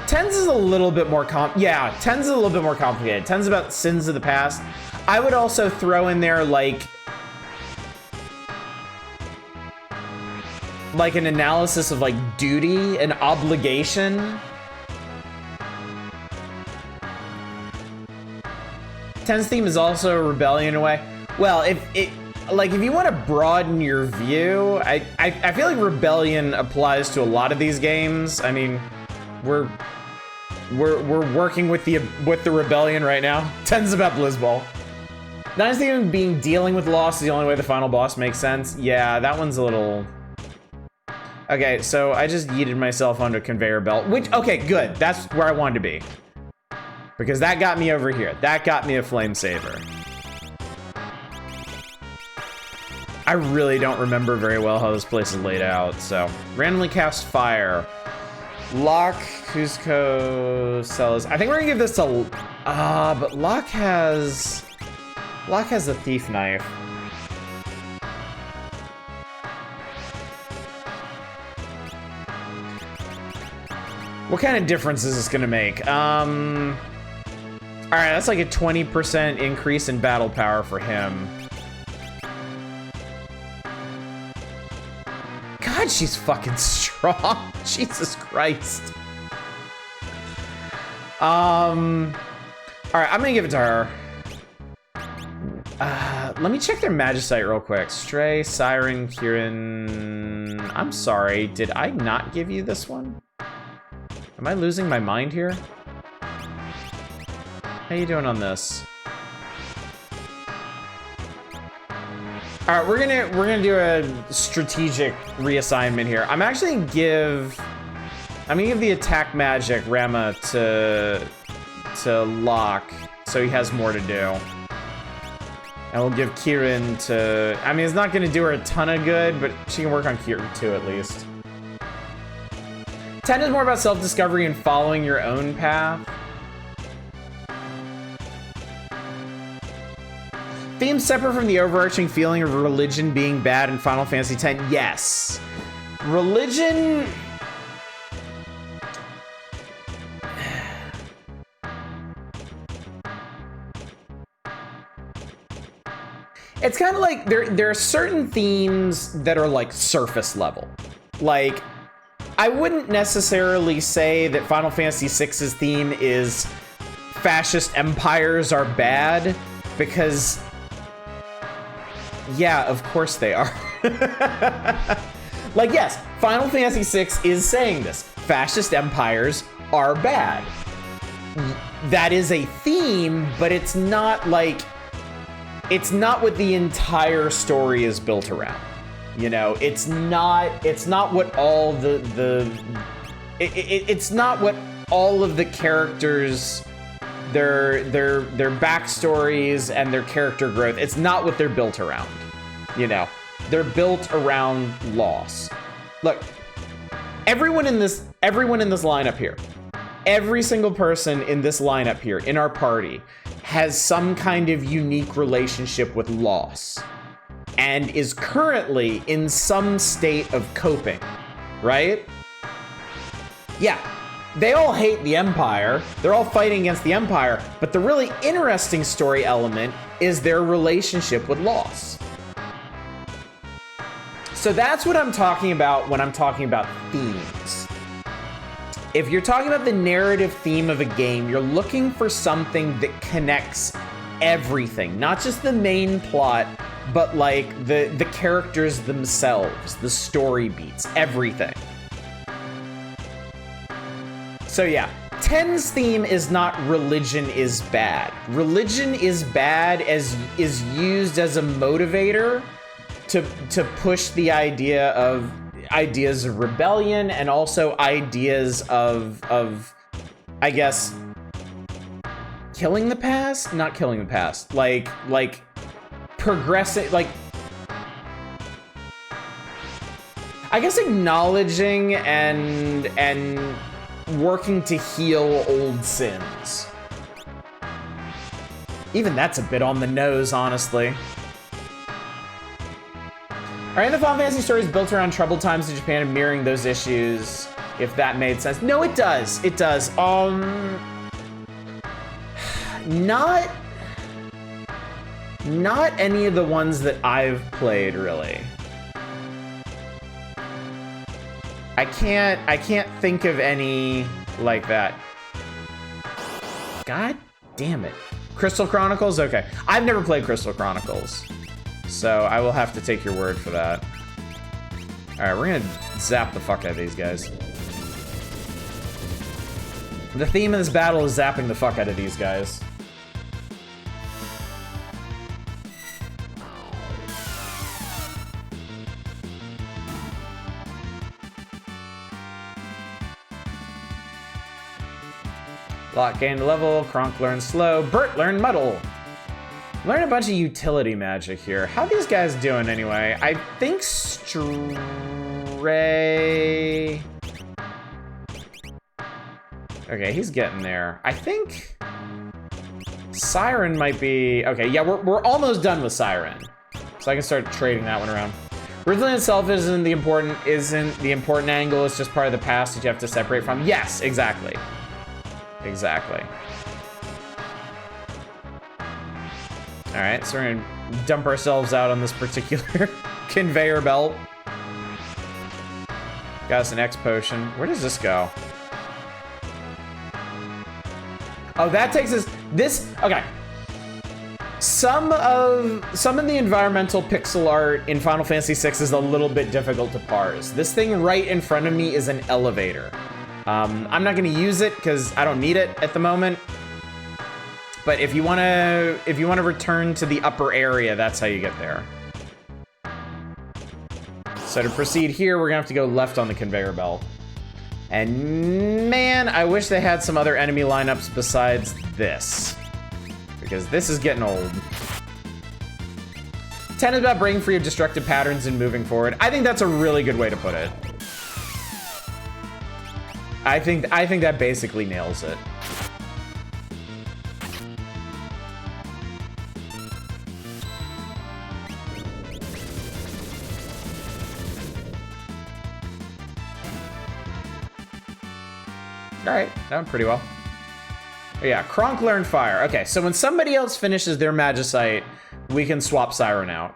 Tens is a little bit more Tens is a little bit more complicated. Tens is about sins of the past. I would also throw in there like an analysis of like duty and obligation. Ten's theme is also a rebellion in a way. Well, if you want to broaden your view, I feel like rebellion applies to a lot of these games. I mean, we're working with the rebellion right now. 10's about Blizzball. 9's theme being dealing with loss is the only way the final boss makes sense. Yeah, that one's a little... Okay, so I just yeeted myself onto a conveyor belt, which, okay, good. That's where I wanted to be. Because that got me over here. That got me a flame saver. I really don't remember very well how this place is laid out, so. Randomly cast fire. Locke, Cusco, Celis. I think we're gonna give this to, but Locke has a thief knife. What kind of difference is this gonna make? All right, that's like a 20% increase in battle power for him. God, she's fucking strong. Jesus Christ. All right, I'm gonna give it to her. Let me check their Magicite real quick. Stray, Siren, Kieran. I'm sorry, did I not give you this one? Am I losing my mind here? How you doing on this? All right, we're gonna do a strategic reassignment here. I'm gonna give the attack magic Rama to Locke, so he has more to do. And we'll give Kieran to... I mean, it's not gonna do her a ton of good, but she can work on Kieran too, at least. 10 is more about self-discovery and following your own path. Theme separate from the overarching feeling of religion being bad in Final Fantasy X. Yes. Religion... It's kind of like there are certain themes that are like surface level. Like, I wouldn't necessarily say that Final Fantasy VI's theme is fascist empires are bad, because yeah, of course they are. Like, yes, Final Fantasy VI is saying this. Fascist empires are bad. That is a theme, but it's not like... It's not what the entire story is built around. You know, it's not what all it's not what all of the characters, their backstories and their character growth, it's not what they're built around. You know, they're built around loss. Look, everyone in this lineup here, every single person in this lineup here, in our party, has some kind of unique relationship with loss and is currently in some state of coping, right? Yeah, they all hate the Empire. They're all fighting against the Empire, but the really interesting story element is their relationship with loss. So that's what I'm talking about when I'm talking about themes. If you're talking about the narrative theme of a game, you're looking for something that connects everything, not just the main plot, but like the characters themselves, the story beats, everything. So yeah, 10's theme is not religion is bad. Religion is bad is used as a motivator to push the ideas of rebellion and also ideas of I guess killing the past? Not killing the past. Like progressing, like, I guess acknowledging and working to heal old sins. Even that's a bit on the nose, honestly. Alright, the Final Fantasy story is built around troubled times in Japan and mirroring those issues, if that made sense. No, it does. It does. Not any of the ones that I've played, really. I can't think of any like that. God damn it. Crystal Chronicles? Okay. I've never played Crystal Chronicles, so I will have to take your word for that. Alright, we're gonna zap the fuck out of these guys. The theme of this battle is zapping the fuck out of these guys. Locke gained level, Kronk learned slow, Bert learned muddle. Learn a bunch of utility magic here. How are these guys doing anyway? I think Stray... Okay, he's getting there. I think Siren might be... Okay, yeah, we're almost done with Siren. So I can start trading that one around. Originally itself isn't the important angle, it's just part of the past that you have to separate from. Yes, exactly. Exactly. All right, so we're gonna dump ourselves out on this particular conveyor belt. Got us an X potion. Where does this go? Oh, that takes us, okay. Some of the environmental pixel art in Final Fantasy VI is a little bit difficult to parse. This thing right in front of me is an elevator. I'm not gonna use it because I don't need it at the moment. But if you wanna return to the upper area, that's how you get there. So to proceed here, we're gonna have to go left on the conveyor belt. And man, I wish they had some other enemy lineups besides this, because this is getting old. 10 is about breaking free of destructive patterns and moving forward. I think that's a really good way to put it. I think that basically nails it. All right, that went pretty well. Oh, yeah, Kronk learned fire. Okay, so when somebody else finishes their Magicite, we can swap Siren out.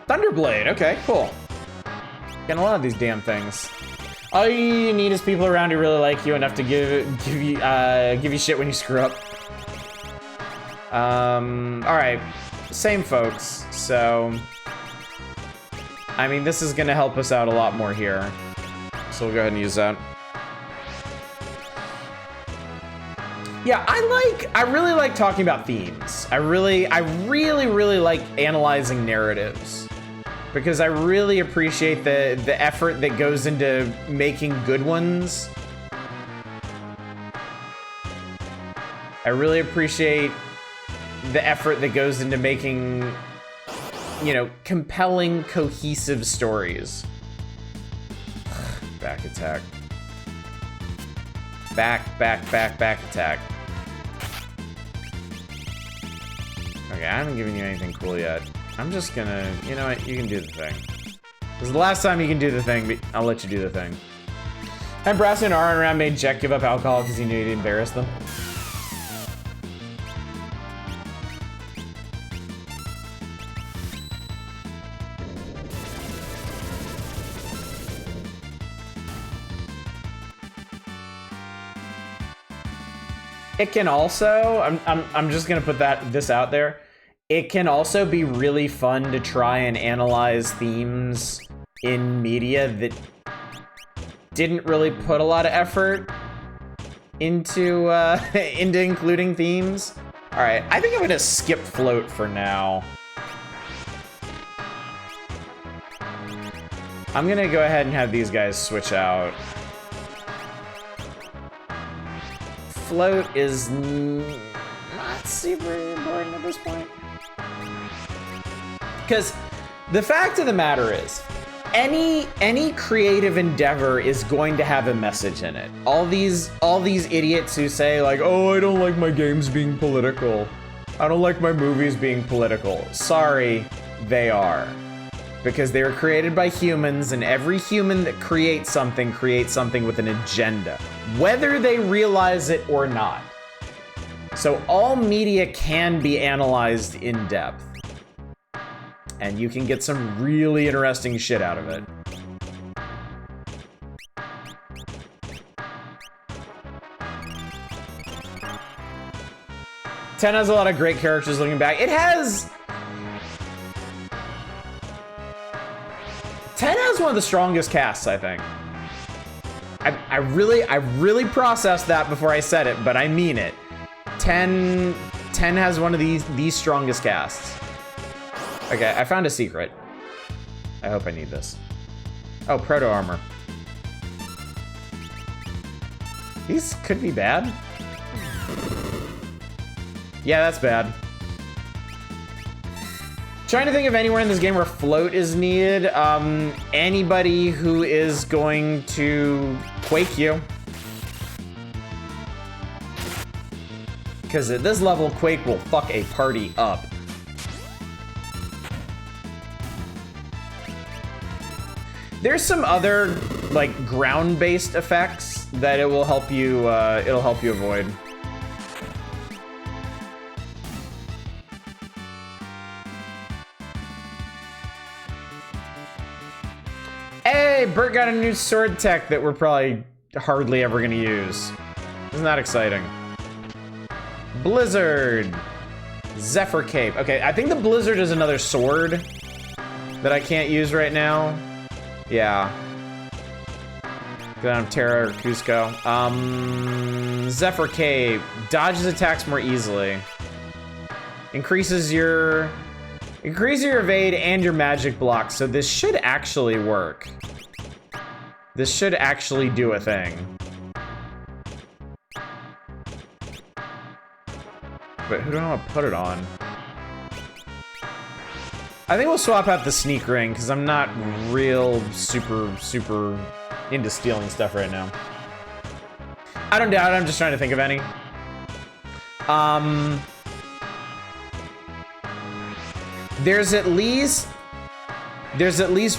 Thunderblade, okay, cool. Getting a lot of these damn things. All you need is people around who really like you enough to give you shit when you screw up. All right, same folks. So, I mean, this is gonna help us out a lot more here. So we'll go ahead and use that. Yeah, I really like talking about themes. I really like analyzing narratives, because I really appreciate the effort that goes into making good ones. I really appreciate the effort that goes into making, you know, compelling, cohesive stories. Back attack. Back attack. Okay, I haven't given you anything cool yet. I'm just gonna, you know what, you can do the thing. This is the last time you can do the thing, but I'll let you do the thing. And Brass and Aron around made Jet give up alcohol because he knew he'd embarrass them. It can also, I'm just gonna put this out there. It can also be really fun to try and analyze themes in media that didn't really put a lot of effort into including themes. All right, I think I'm gonna skip float for now. I'm gonna go ahead and have these guys switch out. float is not super important at this point. Because the fact of the matter is, any creative endeavor is going to have a message in it. All these idiots who say like, oh, I don't like my games being political. I don't like my movies being political. Sorry, they are. Because they were created by humans, and every human that creates something with an agenda, whether they realize it or not. So all media can be analyzed in depth. And you can get some really interesting shit out of it. Ten has a lot of great characters looking back. It has... 10 has one of the strongest casts, I think. I really processed that before I said it, but I mean it. 10 has one of the strongest casts. Okay, I found a secret. I hope I need this. Oh, proto armor. These could be bad. Yeah, that's bad. Trying to think of anywhere in this game where float is needed. Anybody who is going to quake you. Because at this level, Quake will fuck a party up. There's some other, like, ground-based effects that it will help you, avoid. Hey, Bert got a new sword tech that we're probably hardly ever gonna use. Isn't that exciting? Blizzard. Zephyr Cape. Okay, I think the Blizzard is another sword that I can't use right now. Yeah. Go down Terra or Cusco. Zephyr Cape. Dodges attacks more easily. Increases your evade and your magic block, so this should actually work. This should actually do a thing. But who do I want to put it on? I think we'll swap out the sneak ring, because I'm not real super into stealing stuff right now. I don't doubt it, I'm just trying to think of any. There's at least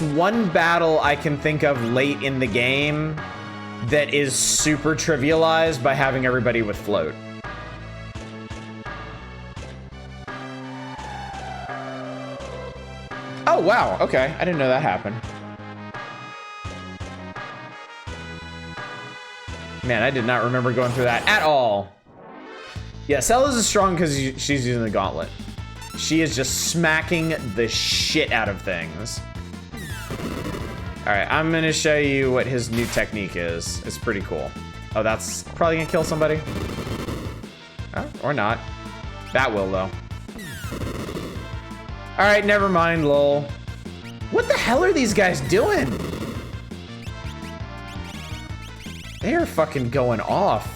one battle I can think of late in the game that is super trivialized by having everybody with float. Oh, wow, okay. I didn't know that happened. Man, I did not remember going through that at all. Yeah, Cella's is strong because she's using the gauntlet. She is just smacking the shit out of things. All right, I'm gonna show you what his new technique is. It's pretty cool. Oh, that's probably gonna kill somebody. Oh, or not. That will, though. All right, never mind, lol. What the hell are these guys doing? They are fucking going off.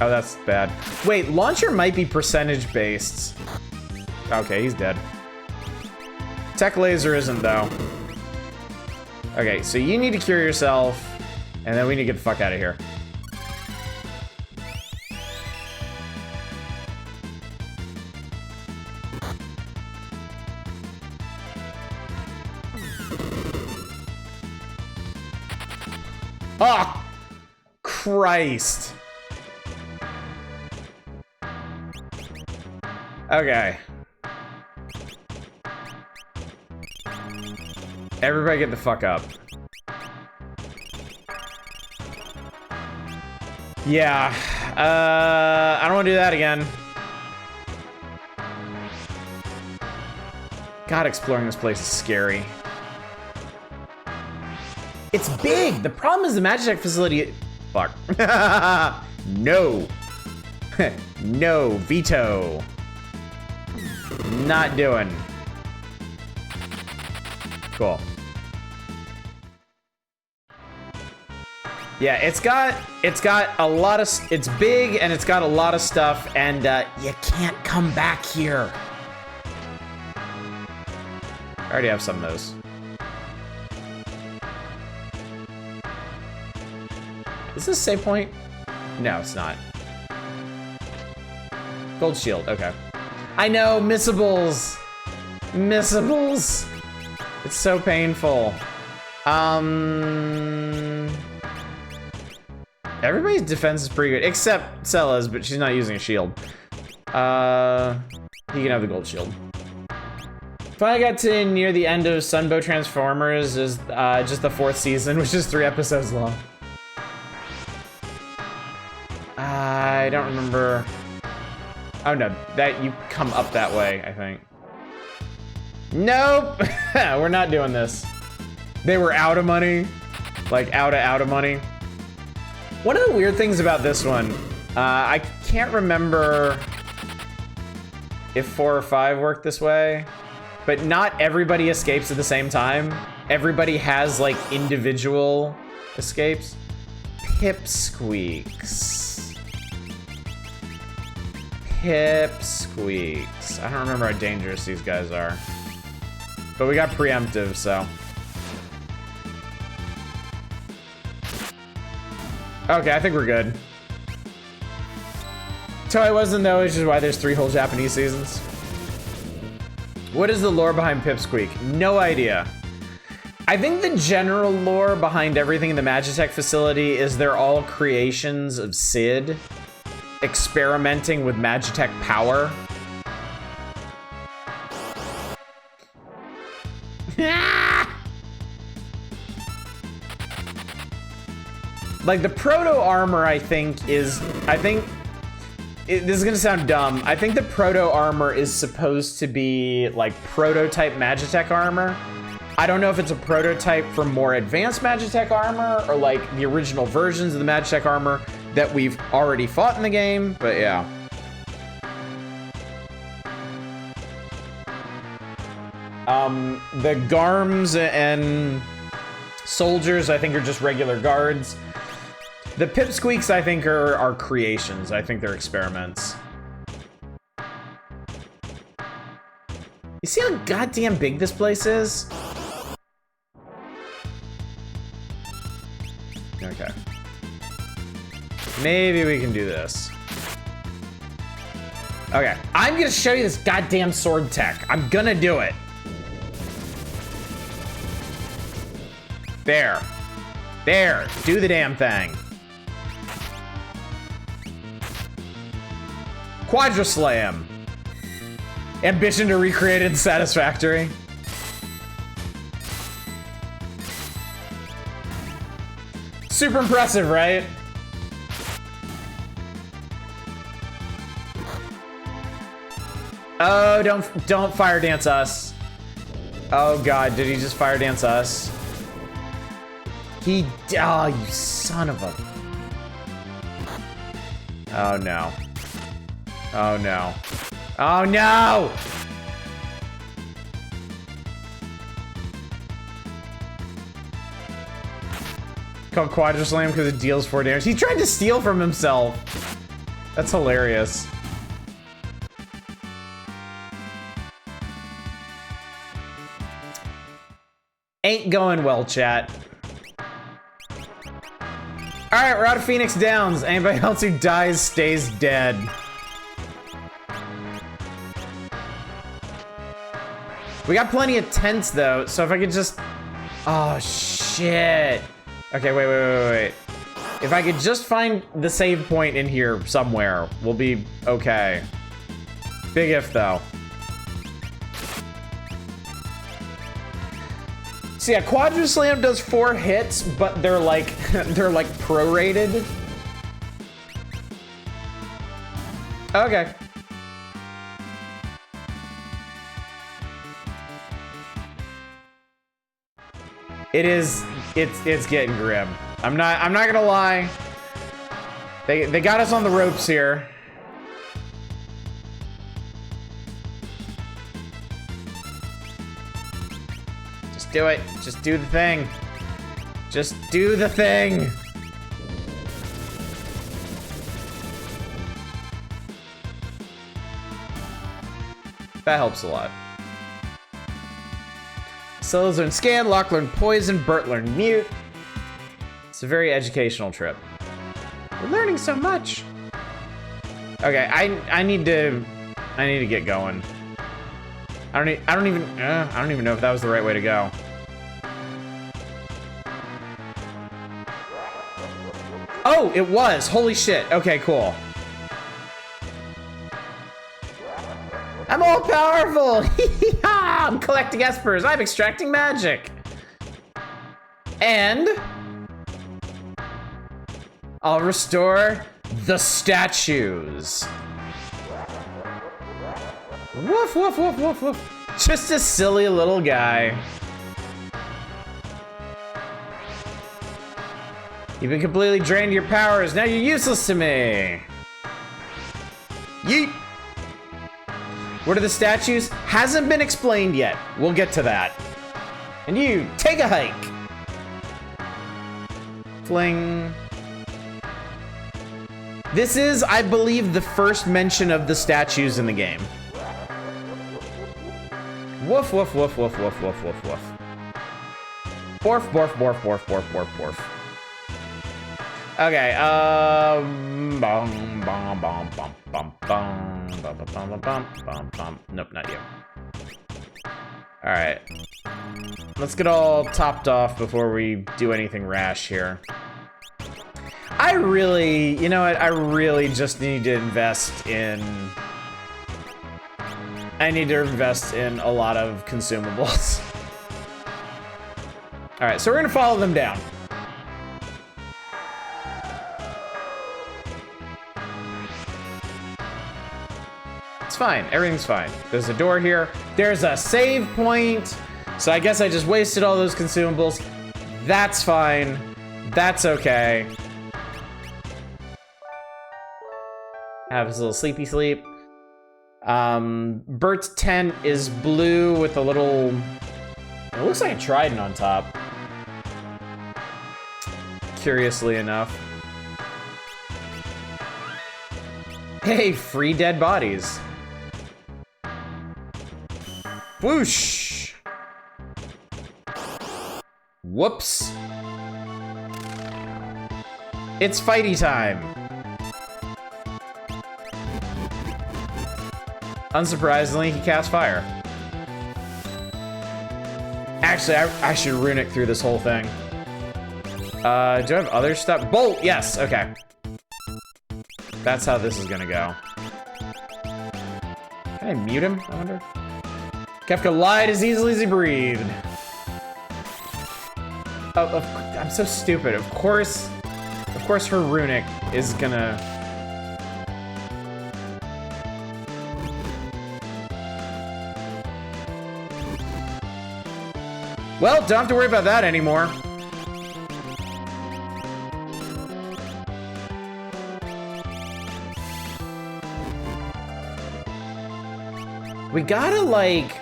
Oh, that's bad. Wait, launcher might be percentage based. Okay, he's dead. Tech laser isn't, though. Okay, so you need to cure yourself, and then we need to get the fuck out of here. Oh, Christ. Okay. Everybody get the fuck up. Yeah, I don't want to do that again. God, exploring this place is scary. It's big. The problem is the Magitech facility. Fuck. No. No, veto. Not doing. Cool. Yeah, it's got a lot of, it's big and it's got a lot of stuff, and you can't come back here. I already have some of those. Is this a save point? No, it's not. Gold shield, okay. I know, missables. Missables. It's so painful. Everybody's defense is pretty good, except Cella's, but she's not using a shield. He can have the gold shield. Finally got to near the end of Sunbow Transformers, is just the 4th season, which is 3 episodes long. I don't remember. Oh no, that you come up that way, I think. Nope, we're not doing this. They were out of money, like out of money. One of the weird things about this one, I can't remember if 4 or 5 worked this way, but not everybody escapes at the same time. Everybody has like individual escapes. Pipsqueaks. Pipsqueaks. I don't remember how dangerous these guys are. But we got preemptive, so. Okay, I think we're good. Toei wasn't though, which is why there's 3 whole Japanese seasons. What is the lore behind Pipsqueak? No idea. I think the general lore behind everything in the Magitech facility is they're all creations of Sid experimenting with Magitech power. Like the proto armor, this is gonna sound dumb. I think the proto armor is supposed to be like prototype Magitech armor. I don't know if it's a prototype for more advanced Magitech armor or like the original versions of the Magitech armor that we've already fought in the game, but yeah. The Garms and soldiers, I think, are just regular guards. The Pipsqueaks, I think, are creations. I think they're experiments. You see how goddamn big this place is? Okay. Maybe we can do this. Okay, I'm gonna show you this goddamn sword tech. I'm gonna do it. There. There, do the damn thing. Quadraslam. Ambition to recreate it satisfactory. Super impressive, right? Oh, don't fire dance us. Oh god, did he just fire dance us? Oh, you son of a. Oh no. Oh no. Oh no! Called Quadraslam because it deals 4 damage. He tried to steal from himself. That's hilarious. Ain't going well, chat. Alright, we're out of Phoenix Downs. Anybody else who dies stays dead. We got plenty of tents though, so if I could just... Oh, shit. Okay, wait. If I could just find the save point in here somewhere, we'll be okay. Big if though. So yeah, Quadraslam does 4 hits, but they're like prorated. Okay. It's getting grim. I'm not gonna lie. They got us on the ropes here. Just do it. Just do the thing. Just do the thing. That helps a lot. Scylla learned Scan, Locke learned Poison, Bert learned Mute. It's a very educational trip. We're learning so much. Okay, I need to get going. I don't even know if that was the right way to go. Oh, it was. Holy shit. Okay, cool. I'm all powerful. I'm collecting espers. I'm extracting magic. And I'll restore the statues. Woof, woof, woof, woof, woof. Just a silly little guy. You've been completely drained of your powers. Now you're useless to me. Yeet. What are the statues? Hasn't been explained yet. We'll get to that. And you, take a hike. Fling. This is, I believe, the first mention of the statues in the game. Woof, woof, woof, woof, woof, woof, woof, woof. Borf, borf, borf, borf, borf, borf, borf. Okay, nope, not you. Alright. Let's get all topped off before we do anything rash here. I really, you know what, I really just need to invest in... I need to invest in a lot of consumables. Alright, so we're gonna follow them down. It's fine, everything's fine. There's a door here. There's a save point. So I guess I just wasted all those consumables. That's fine. That's okay. Have his little sleepy sleep. Bert's tent is blue with a little... It looks like a trident on top. Curiously enough. Hey, free dead bodies. Whoosh! Whoops. It's fighty time. Unsurprisingly, he cast fire. Actually, I should runic through this whole thing. Do I have other stuff? Bolt! Yes, okay. That's how this is gonna go. Can I mute him, I wonder? Kefka lied as easily as he breathed. Oh, I'm so stupid. Of course her runic is gonna... Well, don't have to worry about that anymore. We gotta, like...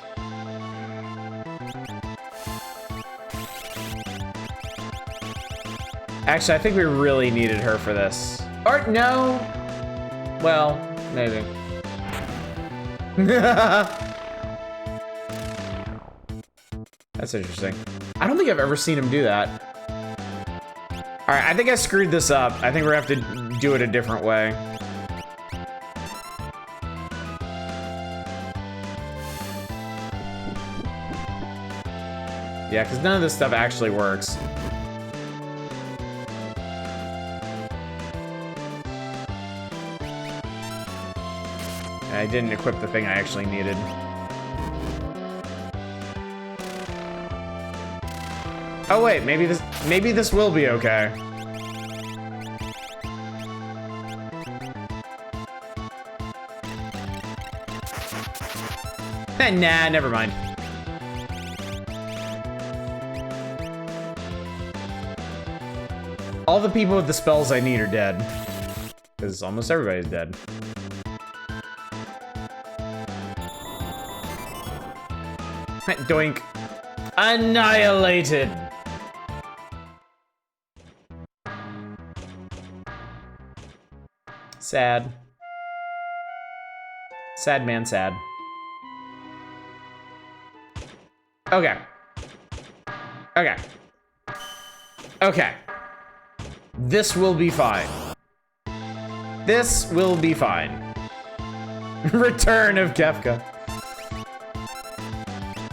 Actually, I think we really needed her for this. Or, no. Well, maybe. That's interesting. I don't think I've ever seen him do that. All right, I think I screwed this up. I think we're gonna have to do it a different way. Yeah, because none of this stuff actually works. I didn't equip the thing I actually needed. Oh wait, maybe this will be okay. Nah, never mind. All the people with the spells I need are dead. Because almost everybody's dead. Doink. Annihilated. Sad. Sad man, sad. Okay. Okay. Okay. This will be fine. This will be fine. Return of Kefka.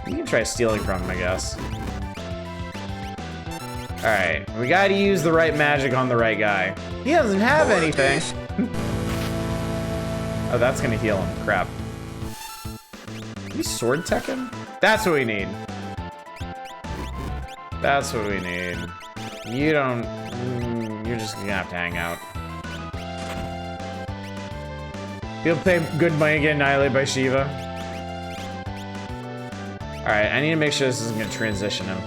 You can try stealing from him, I guess. Alright, we gotta use the right magic on the right guy. He doesn't have anything. Oh, that's gonna heal him. Crap. Can we sword tech him? That's what we need. That's what we need. You don't... You're just gonna have to hang out. He'll pay good money to get annihilated by Shiva. Alright, I need to make sure this isn't gonna transition him.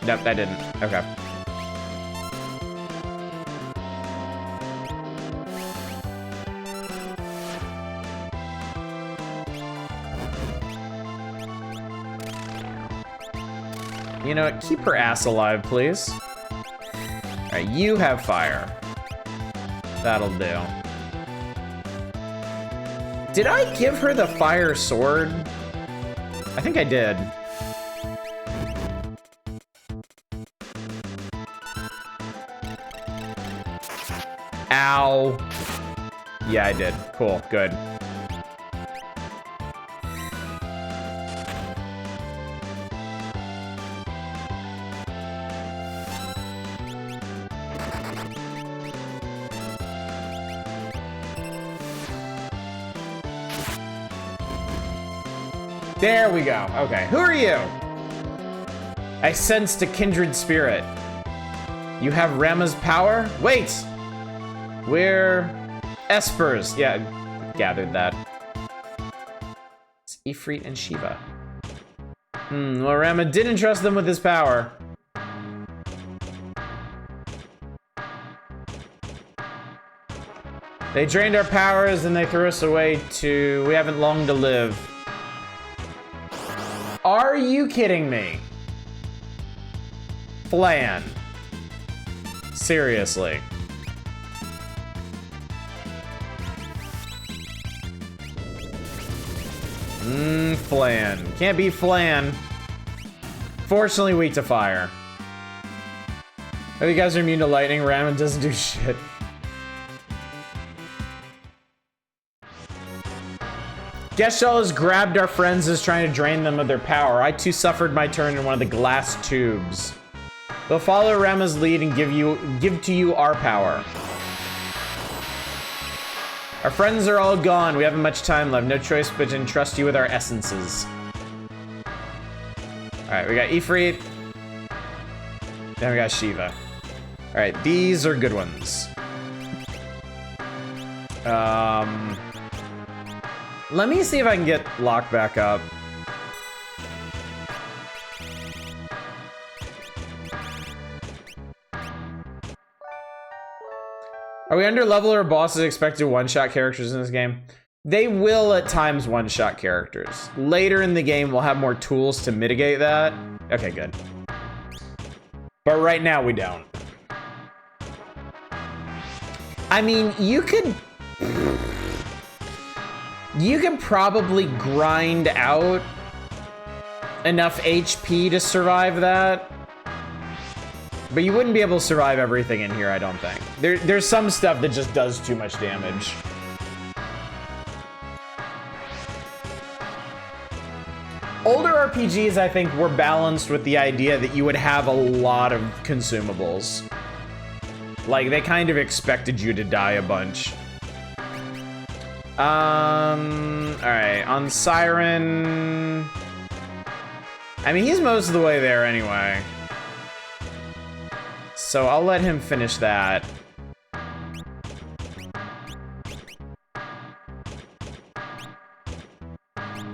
Nope, that didn't. Okay. You know what? Keep her ass alive, please. Alright, you have fire. That'll do. Did I give her the fire sword? I think I did. Ow. Yeah, I did. Cool, good. There we go. Okay, who are you? I sensed a kindred spirit. You have Rama's power? Wait! We're Espers. Yeah, gathered that. It's Ifrit and Shiva. Well, Rama did entrust them with his power. They drained our powers and they threw us away to... We haven't long to live. Are you kidding me? Flan. Seriously. Flan. Can't be Flan. Fortunately weak to fire. Oh, you guys are immune to lightning. Ramen doesn't do shit. Geshel has grabbed our friends as trying to drain them of their power. I too suffered my turn in one of the glass tubes. They'll follow Rama's lead and give to you our power. Our friends are all gone. We haven't much time left. No choice but to entrust you with our essences. Alright, we got Ifrit. Then we got Shiva. Alright, these are good ones. Let me see if I can get Locke back up. Are we under level or bosses expected one-shot characters in this game? They will at times one-shot characters. Later in the game, we'll have more tools to mitigate that. Okay, good. But right now, we don't. I mean, you could probably grind out enough HP to survive that. But you wouldn't be able to survive everything in here, I don't think. There's some stuff that just does too much damage. Older RPGs, I think, were balanced with the idea that you would have a lot of consumables. Like, they kind of expected you to die a bunch. Alright, on Siren... I mean, he's most of the way there anyway. So I'll let him finish that.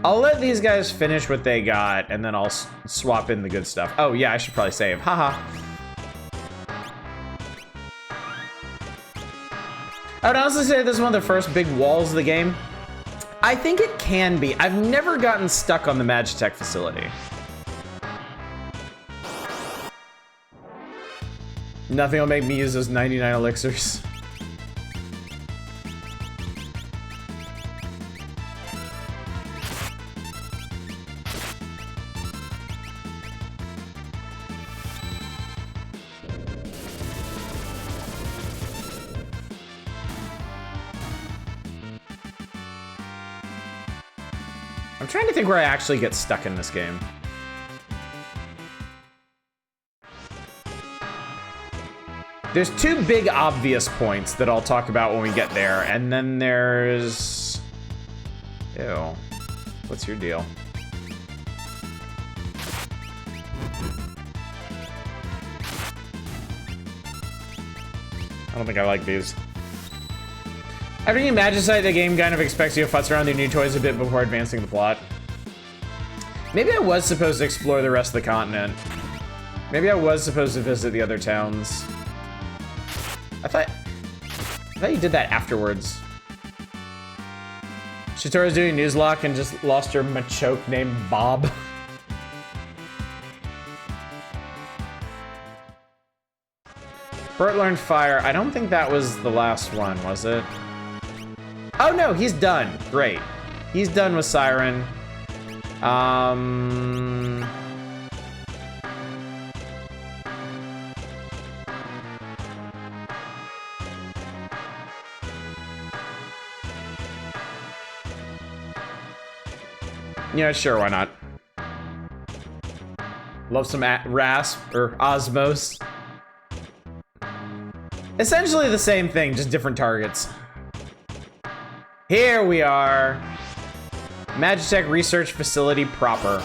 I'll let these guys finish what they got, and then I'll swap in the good stuff. Oh yeah, I should probably save. Haha. I would honestly say this is one of the first big walls of the game. I think it can be. I've never gotten stuck on the Magitech facility. Nothing will make me use those 99 elixirs. I'm trying to think where I actually get stuck in this game. There's two big obvious points that I'll talk about when we get there, and then there's... Ew. What's your deal? I don't think I like these. After you Magicite, the game kind of expects you to futz around your new toys a bit before advancing the plot. Maybe I was supposed to explore the rest of the continent. Maybe I was supposed to visit the other towns. I thought you did that afterwards. Shitora's doing Nuzlocke and just lost her Machoke named Bob. Bert learned fire. I don't think that was the last one, was it? Oh no, he's done. Great. He's done with Siren. Yeah, sure, why not? Love some Rasp or Osmos. Essentially the same thing, just different targets. Here we are. Magitech Research Facility proper.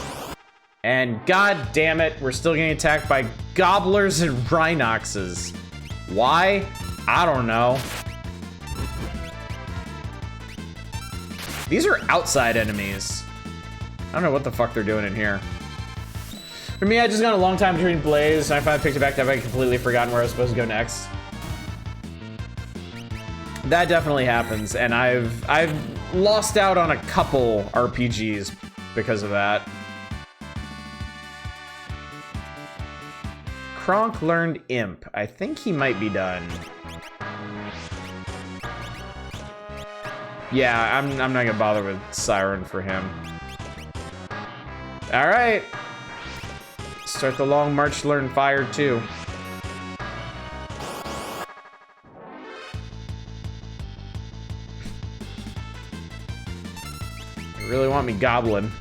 And god damn it, we're still getting attacked by gobblers and rhinoxes. Why? I don't know. These are outside enemies. I don't know what the fuck they're doing in here. For me, I just got a long time between Blaze, and I finally picked it back up. I completely forgotten where I was supposed to go next. That definitely happens, and I've lost out on a couple RPGs because of that. Kronk learned Imp. I think he might be done. Yeah, I'm not gonna bother with Siren for him. All right. Start the long march to learn fire too. You really want me gobbling?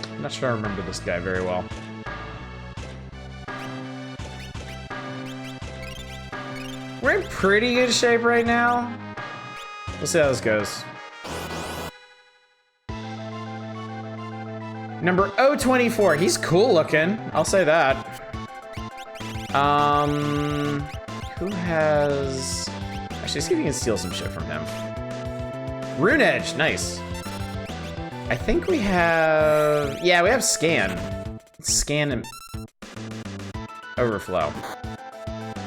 I'm not sure I remember this guy very well. We're in pretty good shape right now. We'll see how this goes. Number 024. He's cool looking. I'll say that. Who has... Actually, see if we can steal some shit from him. Rune Edge. Nice. I think we have... Yeah, we have Scan. Scan and... Overflow.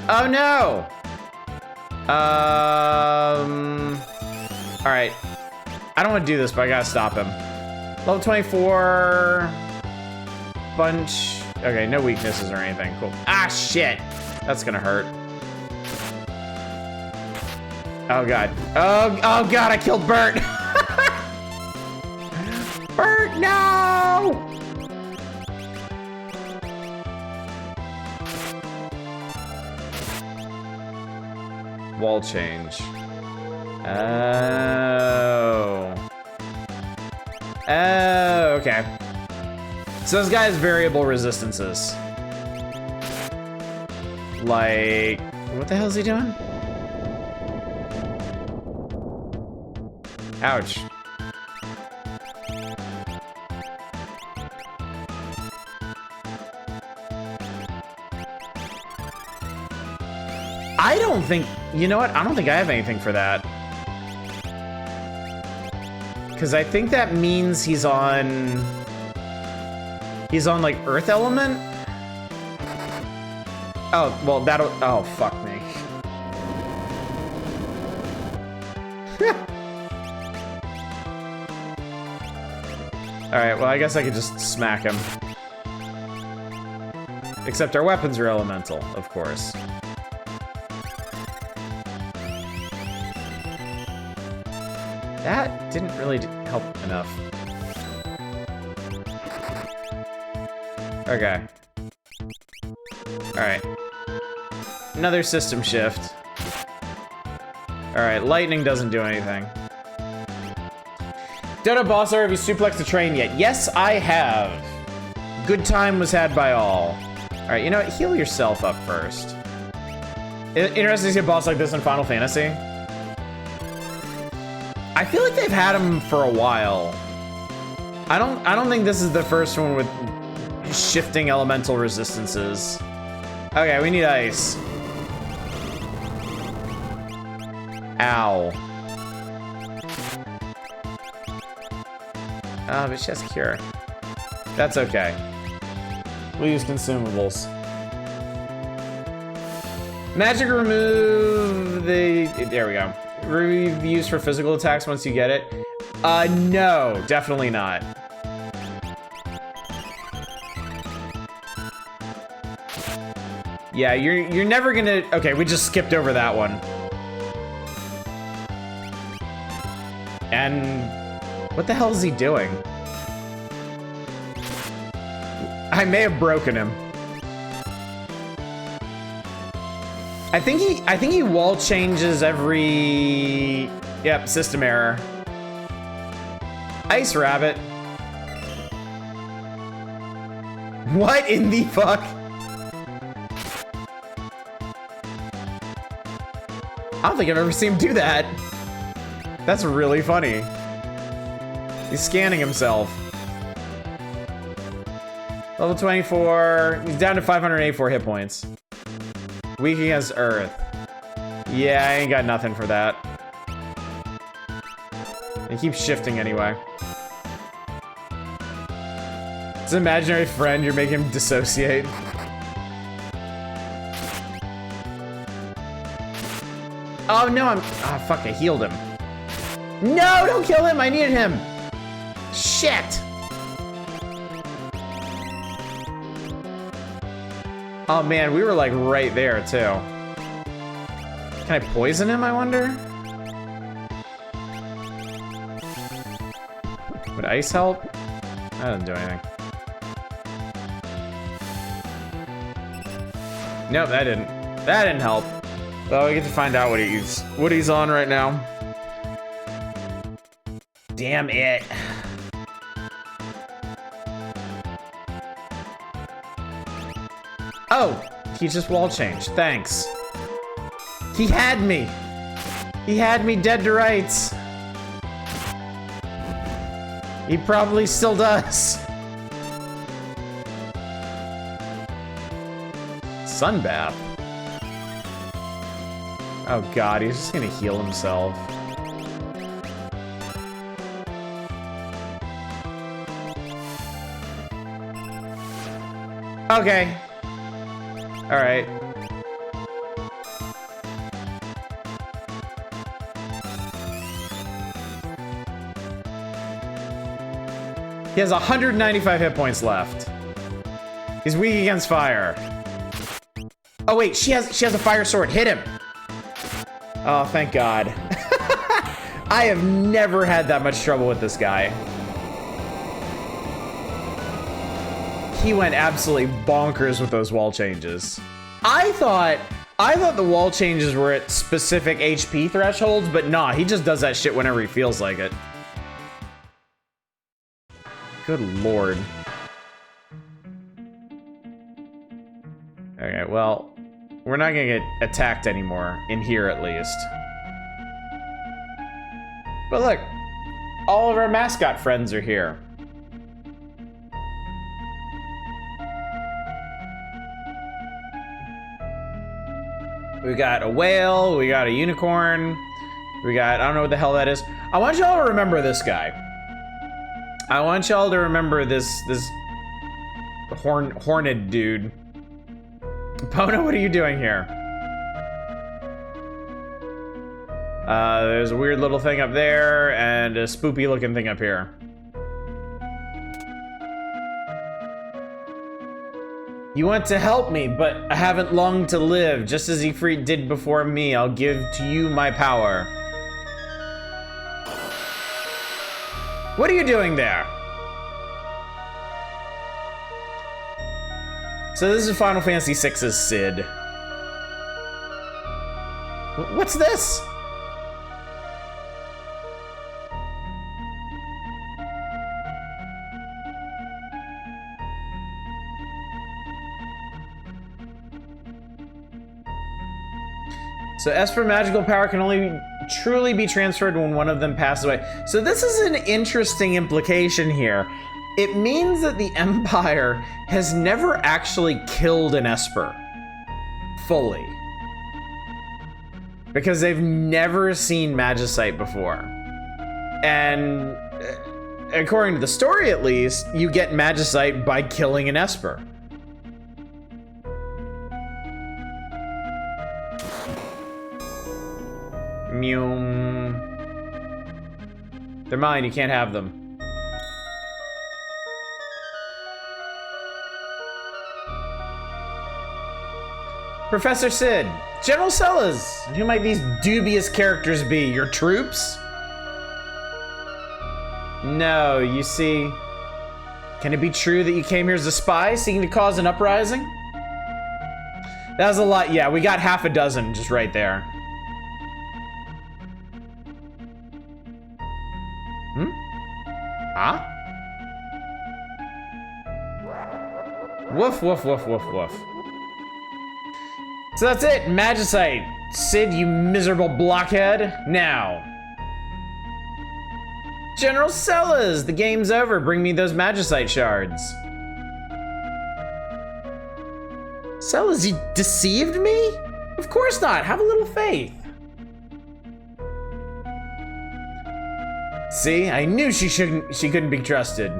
Oh, no! Alright. I don't want to do this, but I gotta stop him. Level 24... Bunch... Okay, no weaknesses or anything. Cool. Ah, shit! That's gonna hurt. Oh, God. Oh, God, I killed Bert! Bert, no! Wall change. Oh. Oh, okay. So this guy has variable resistances. Like, what the hell is he doing? Ouch. I don't think, you know what? I don't think I have anything for that. Because I think that means he's on like Earth Element? Oh, well that'll, oh fuck me. Alright, well I guess I could just smack him. Except our weapons are elemental, of course. That didn't really help enough. Okay. Alright. Another system shift. Alright, lightning doesn't do anything. Dodo boss, have you suplexed the train yet? Yes, I have. Good time was had by all. Alright, you know what? Heal yourself up first. Interesting to see a boss like this in Final Fantasy. I feel like they've had him for a while. I don't think this is the first one with shifting elemental resistances. Okay, we need ice. Ow. Oh, but she has cure. That's okay. We'll use consumables. Magic remove the... There we go. Reviews for physical attacks once you get it. No, definitely not. Yeah, you're never gonna... Okay, we just skipped over that one. And... What the hell is he doing? I may have broken him. I think he wall changes every... Yep, system error. Ice rabbit. What in the fuck? I don't think I've ever seen him do that. That's really funny. He's scanning himself. Level 24. He's down to 584 hit points. Weak against Earth. Yeah, I ain't got nothing for that. He keeps shifting anyway. It's an imaginary friend, you're making him dissociate. Oh no, oh fuck, I healed him. No, don't kill him, I needed him. Shit. Oh man, we were like right there too. Can I poison him, I wonder? Would ice help? That doesn't do anything. Nope, that didn't help. Well, we get to find out what he's on right now. Damn it. Oh, he just wall changed. Thanks. He had me. He had me dead to rights. He probably still does. Sunbath. Oh god, he's just gonna heal himself. Okay. Alright. He has 195 hit points left. He's weak against fire. Oh wait, she has a fire sword. Hit him. Oh, thank God. I have never had that much trouble with this guy. He went absolutely bonkers with those wall changes. I thought the wall changes were at specific HP thresholds, but nah, he just does that shit whenever he feels like it. Good lord. Okay, well, we're not gonna get attacked anymore, in here at least. But look, all of our mascot friends are here. We got a whale, we got a unicorn, we got, I don't know what the hell that is. I want y'all to remember this guy. I want y'all to remember this horned dude. Pono, what are you doing here? There's a weird little thing up there and a spoopy looking thing up here. You want to help me, but I haven't long to live. Just as Ifrit did before me, I'll give to you my power. What are you doing there? So this is Final Fantasy VI's Cid. What's this? So Esper magical power can only truly be transferred when one of them passes away. So this is an interesting implication here. It means that the Empire has never actually killed an Esper fully, because they've never seen Magicite before. And according to the story at least, you get Magicite by killing an Esper. Mew. They're mine, you can't have them. Professor Cid, General Sellers, who might these dubious characters be? Your troops? No, you see, can it be true that you came here as a spy, seeking to cause an uprising? That was a lot, yeah, we got half a dozen just right there. Huh? Woof, woof, woof, woof, woof. So that's it, Magicite. Cid, you miserable blockhead. Now. General Sellers, the game's over. Bring me those Magicite shards. Sellers, you deceived me? Of course not. Have a little faith. See, I knew she couldn't be trusted.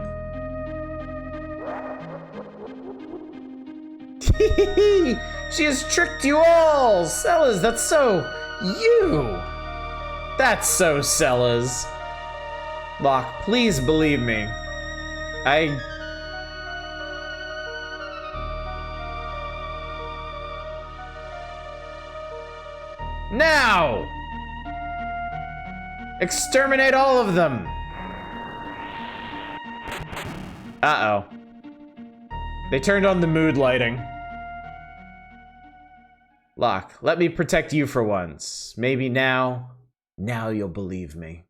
She has tricked you all! Sellers, that's so you! That's so Sellers. Locke, please believe me. Now! Exterminate all of them! Uh-oh. They turned on the mood lighting. Locke, let me protect you for once. Maybe now you'll believe me.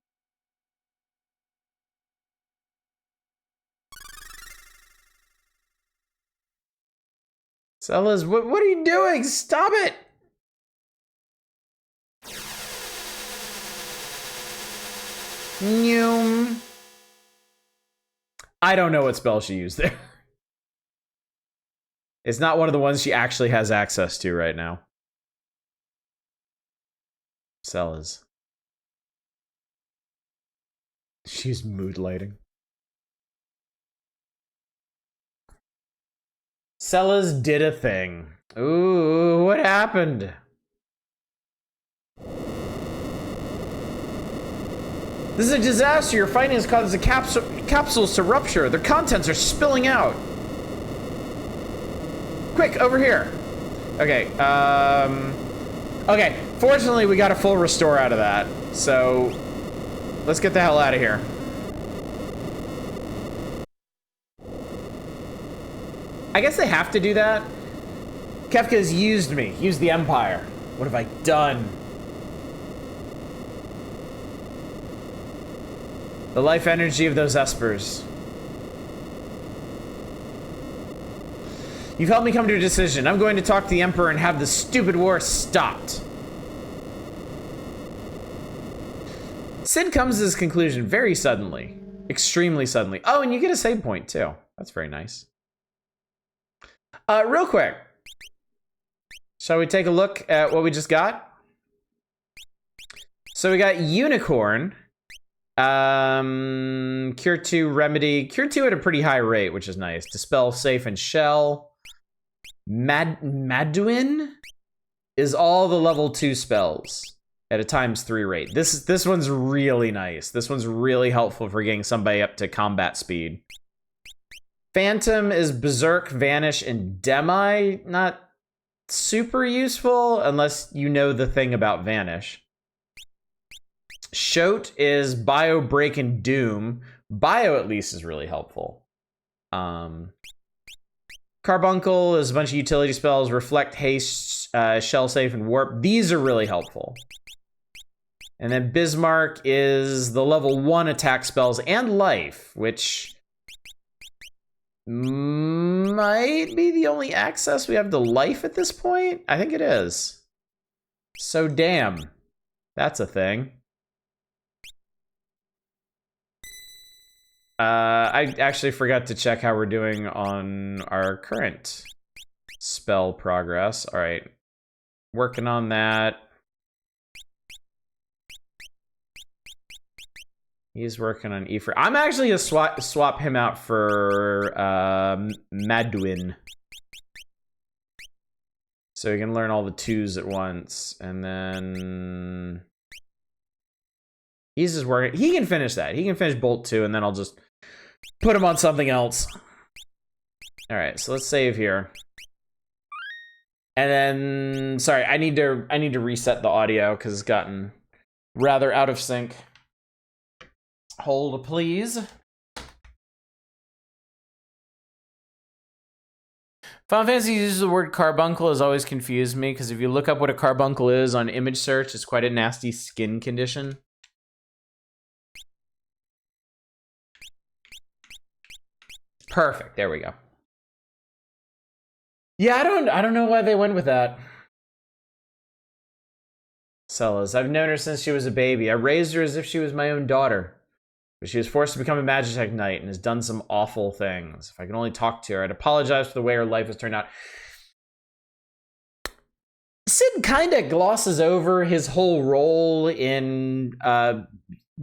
Sellers, what are you doing? Stop it! Noom. I don't know what spell she used there. It's not one of the ones she actually has access to right now. Sellers. She's mood lighting. Sellers did a thing. Ooh, what happened? This is a disaster. Your findings caused the capsules to rupture. Their contents are spilling out. Quick, over here. Okay, okay, fortunately we got a full restore out of that. So, let's get the hell out of here. I guess they have to do that. Kefka's used me, used the Empire. What have I done? The life energy of those Espers. You've helped me come to a decision. I'm going to talk to the Emperor and have the stupid war stopped. Sid comes to this conclusion very suddenly. Extremely suddenly. Oh, and you get a save point, too. That's very nice. Real quick. Shall we take a look at what we just got? So we got Unicorn. Cure 2, Remedy. Cure 2 at a pretty high rate, which is nice. Dispel, Safe, and Shell. Maduin is all the level 2 spells at a ×3 rate. This one's really nice. This one's really helpful for getting somebody up to combat speed. Phantom is Berserk, Vanish, and Demi. Not super useful unless you know the thing about Vanish. Shote is Bio, Break, and Doom. Bio at least is really helpful. Carbuncle is a bunch of utility spells. Reflect, Haste, Shell Safe, and Warp. These are really helpful. And then Bismarck is the level 1 attack spells and life, which might be the only access we have to life at this point. I think it is. So damn, that's a thing. I actually forgot to check how we're doing on our current spell progress. All right, working on that. He's working on Ephraim. I'm actually gonna swap him out for Maduin, so he can learn all the 2s at once, and then he's just working. He can finish that. He can finish Bolt 2, and then I'll just put him on something else. All right, so let's save here. And then, sorry, I need to reset the audio because it's gotten rather out of sync. Hold, please. Final Fantasy uses the word carbuncle has always confused me because if you look up what a carbuncle is on image search, it's quite a nasty skin condition. Perfect. There we go. Yeah, I don't know why they went with that. Celas. I've known her since she was a baby. I raised her as if she was my own daughter. But she was forced to become a Magitech Knight and has done some awful things. If I could only talk to her, I'd apologize for the way her life has turned out. Sid kind of glosses over his whole role in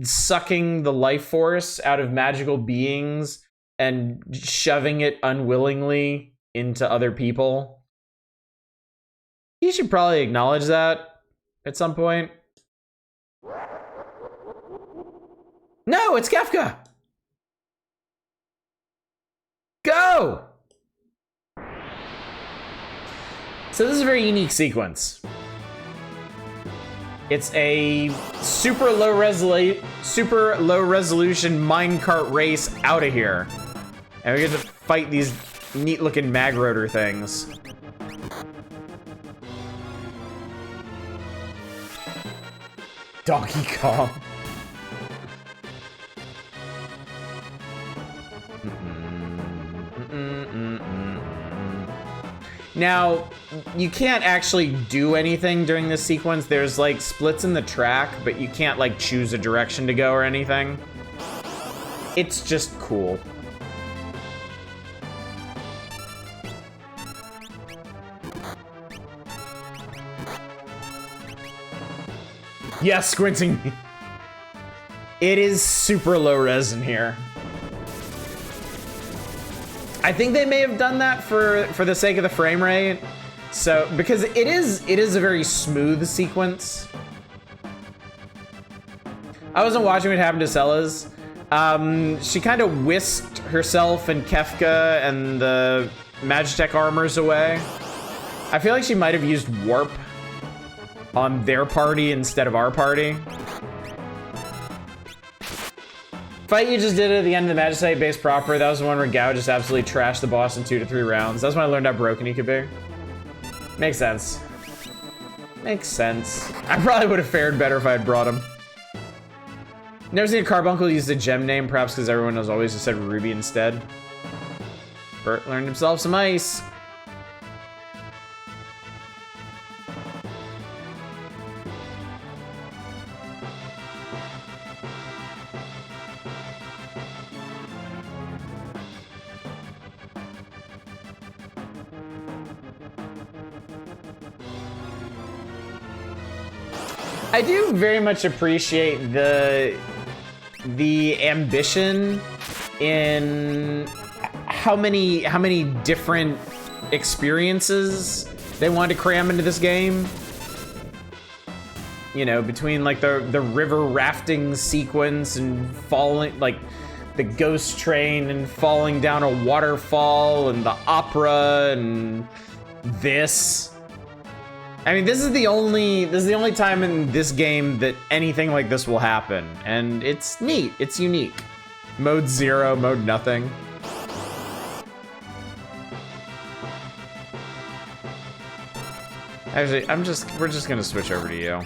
sucking the life force out of magical beings and shoving it unwillingly into other people. He should probably acknowledge that at some point. No, it's Kefka! Go! So this is a very unique sequence. It's a super low resolution minecart race out of here. And we get to fight these neat looking mag rotor things. Donkey Kong. Now, you can't actually do anything during this sequence. There's like splits in the track, but you can't like choose a direction to go or anything. It's just cool. Yeah, squinting me. It is super low res in here. I think they may have done that for the sake of the frame rate. So, because it is a very smooth sequence. I wasn't watching what happened to Celas. She kind of whisked herself and Kefka and the Magitech armors away. I feel like she might have used Warp on their party instead of our party. Fight you just did at the end of the Magicite base proper, that was the one where Gao just absolutely trashed the boss in 2 to 3 rounds. That's when I learned how broken he could be. Makes sense. Makes sense. I probably would have fared better if I had brought him. Never seen a carbuncle use a gem name, perhaps because everyone has always just said Ruby instead. Bert learned himself some ice. I do very much appreciate the ambition in how many different experiences they wanted to cram into this game. You know, between like the river rafting sequence and falling, like the ghost train and falling down a waterfall and the opera and this. I mean, this is the only time in this game that anything like this will happen, and it's neat. It's unique. Mode 0, mode nothing. Actually, we're just gonna switch over to you,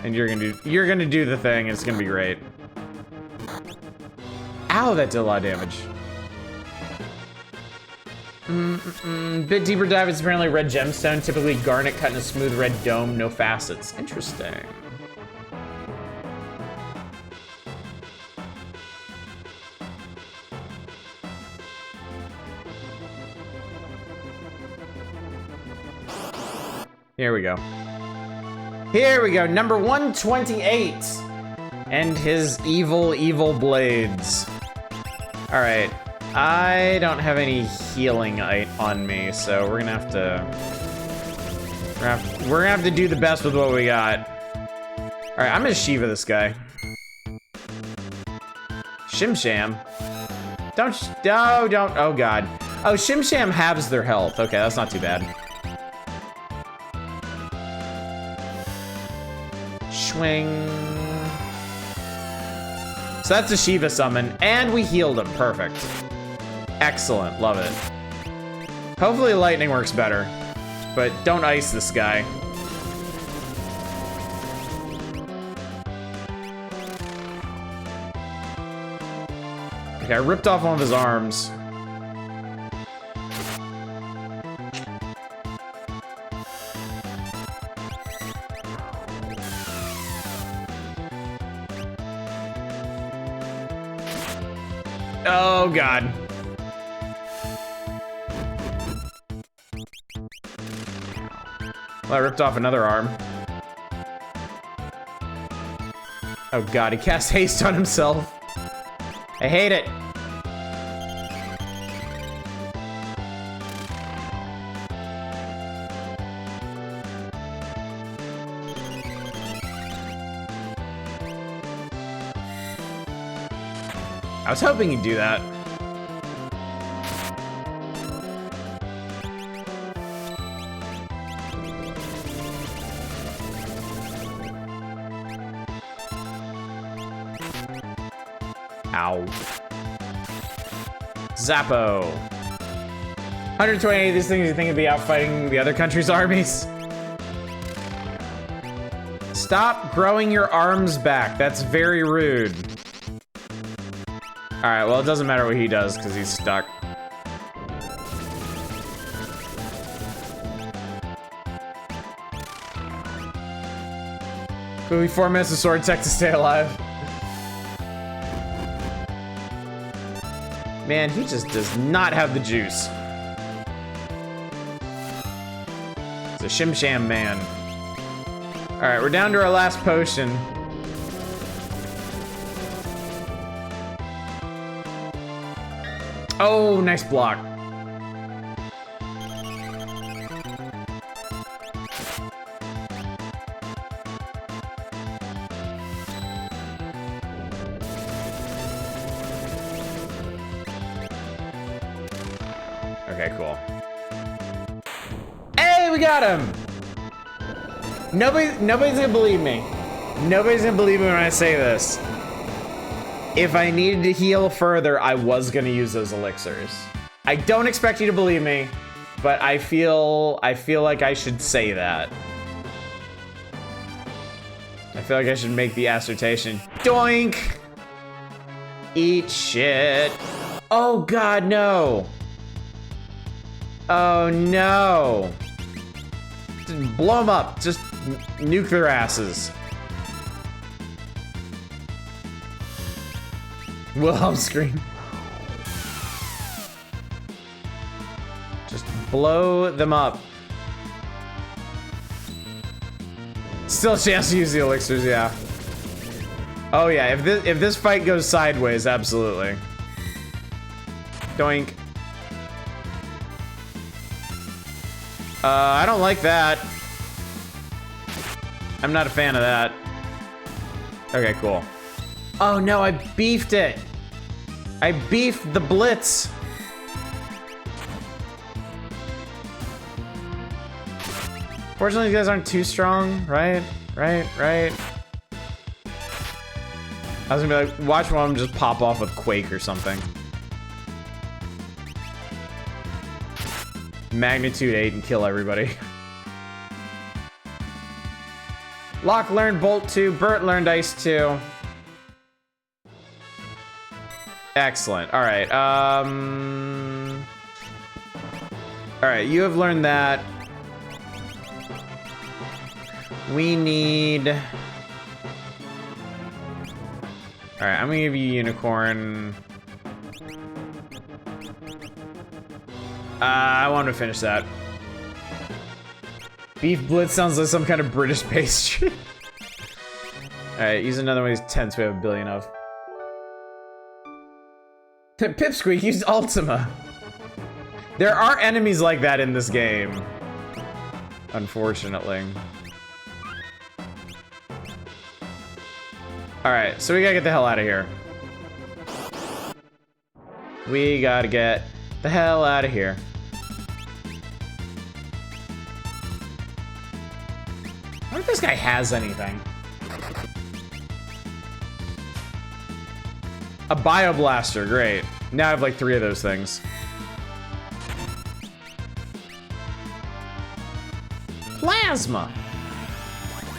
and you're gonna do the thing. And it's gonna be great. Ow, that did a lot of damage. Bit deeper dive is apparently red gemstone, typically garnet cut in a smooth red dome, no facets. Interesting. Here we go. Here we go, number 128. And his evil, evil blades. All right. I don't have any healing on me, so we're gonna have to do the best with what we got. All right, I'm gonna Shiva this guy. Shim Sham. Don't. Oh god. Oh, Shim Sham halves their health. Okay, that's not too bad. Swing. So that's a Shiva summon, and we healed him. Perfect. Excellent, love it. Hopefully lightning works better, but don't ice this guy. Okay, I ripped off one of his arms. Oh god. Well, I ripped off another arm. Oh god, he cast haste on himself. I hate it. I was hoping he'd do that. Ow. Zappo. 128 of these things you think would be out fighting the other country's armies? Stop growing your arms back. That's very rude. Alright, well, it doesn't matter what he does because he's stuck. Could be 4 minutes of sword tech to stay alive. Man, he just does not have the juice. It's a Shim Sham man. Alright, we're down to our last potion. Oh, nice block. Okay, cool. Hey, we got him! Nobody's gonna believe me. Nobody's gonna believe me when I say this. If I needed to heal further, I was gonna use those elixirs. I don't expect you to believe me, but I feel like I should say that. I feel like I should make the assertion. Doink! Eat shit. Oh god, no. Oh no. Just blow them up. Just nuke their asses. Wilhelm scream. Just blow them up. still a chance to use the elixirs, yeah. Oh yeah, if this fight goes sideways, absolutely. Doink. I don't like that. I'm not a fan of that. Okay, cool. Oh no, I beefed it. I beefed the blitz. Fortunately, these guys aren't too strong, right? Right. I was gonna be like, watch one of them just pop off with Quake or something. Magnitude 8 and kill everybody. Locke learned Bolt 2, Bert learned Ice 2. Excellent. Alright, alright, you have learned that. We need... Alright, I'm gonna give you Unicorn. I want to finish that. Beef Blitz sounds like some kind of British pastry. Alright, use another one of these tents we have a billion of. Pipsqueak used Ultima. There are enemies like that in this game. Unfortunately. Alright, so we gotta get the hell out of here. We gotta get the hell out of here. I wonder if this guy has anything. A Bioblaster, great. Now I have like 3 of those things. Plasma.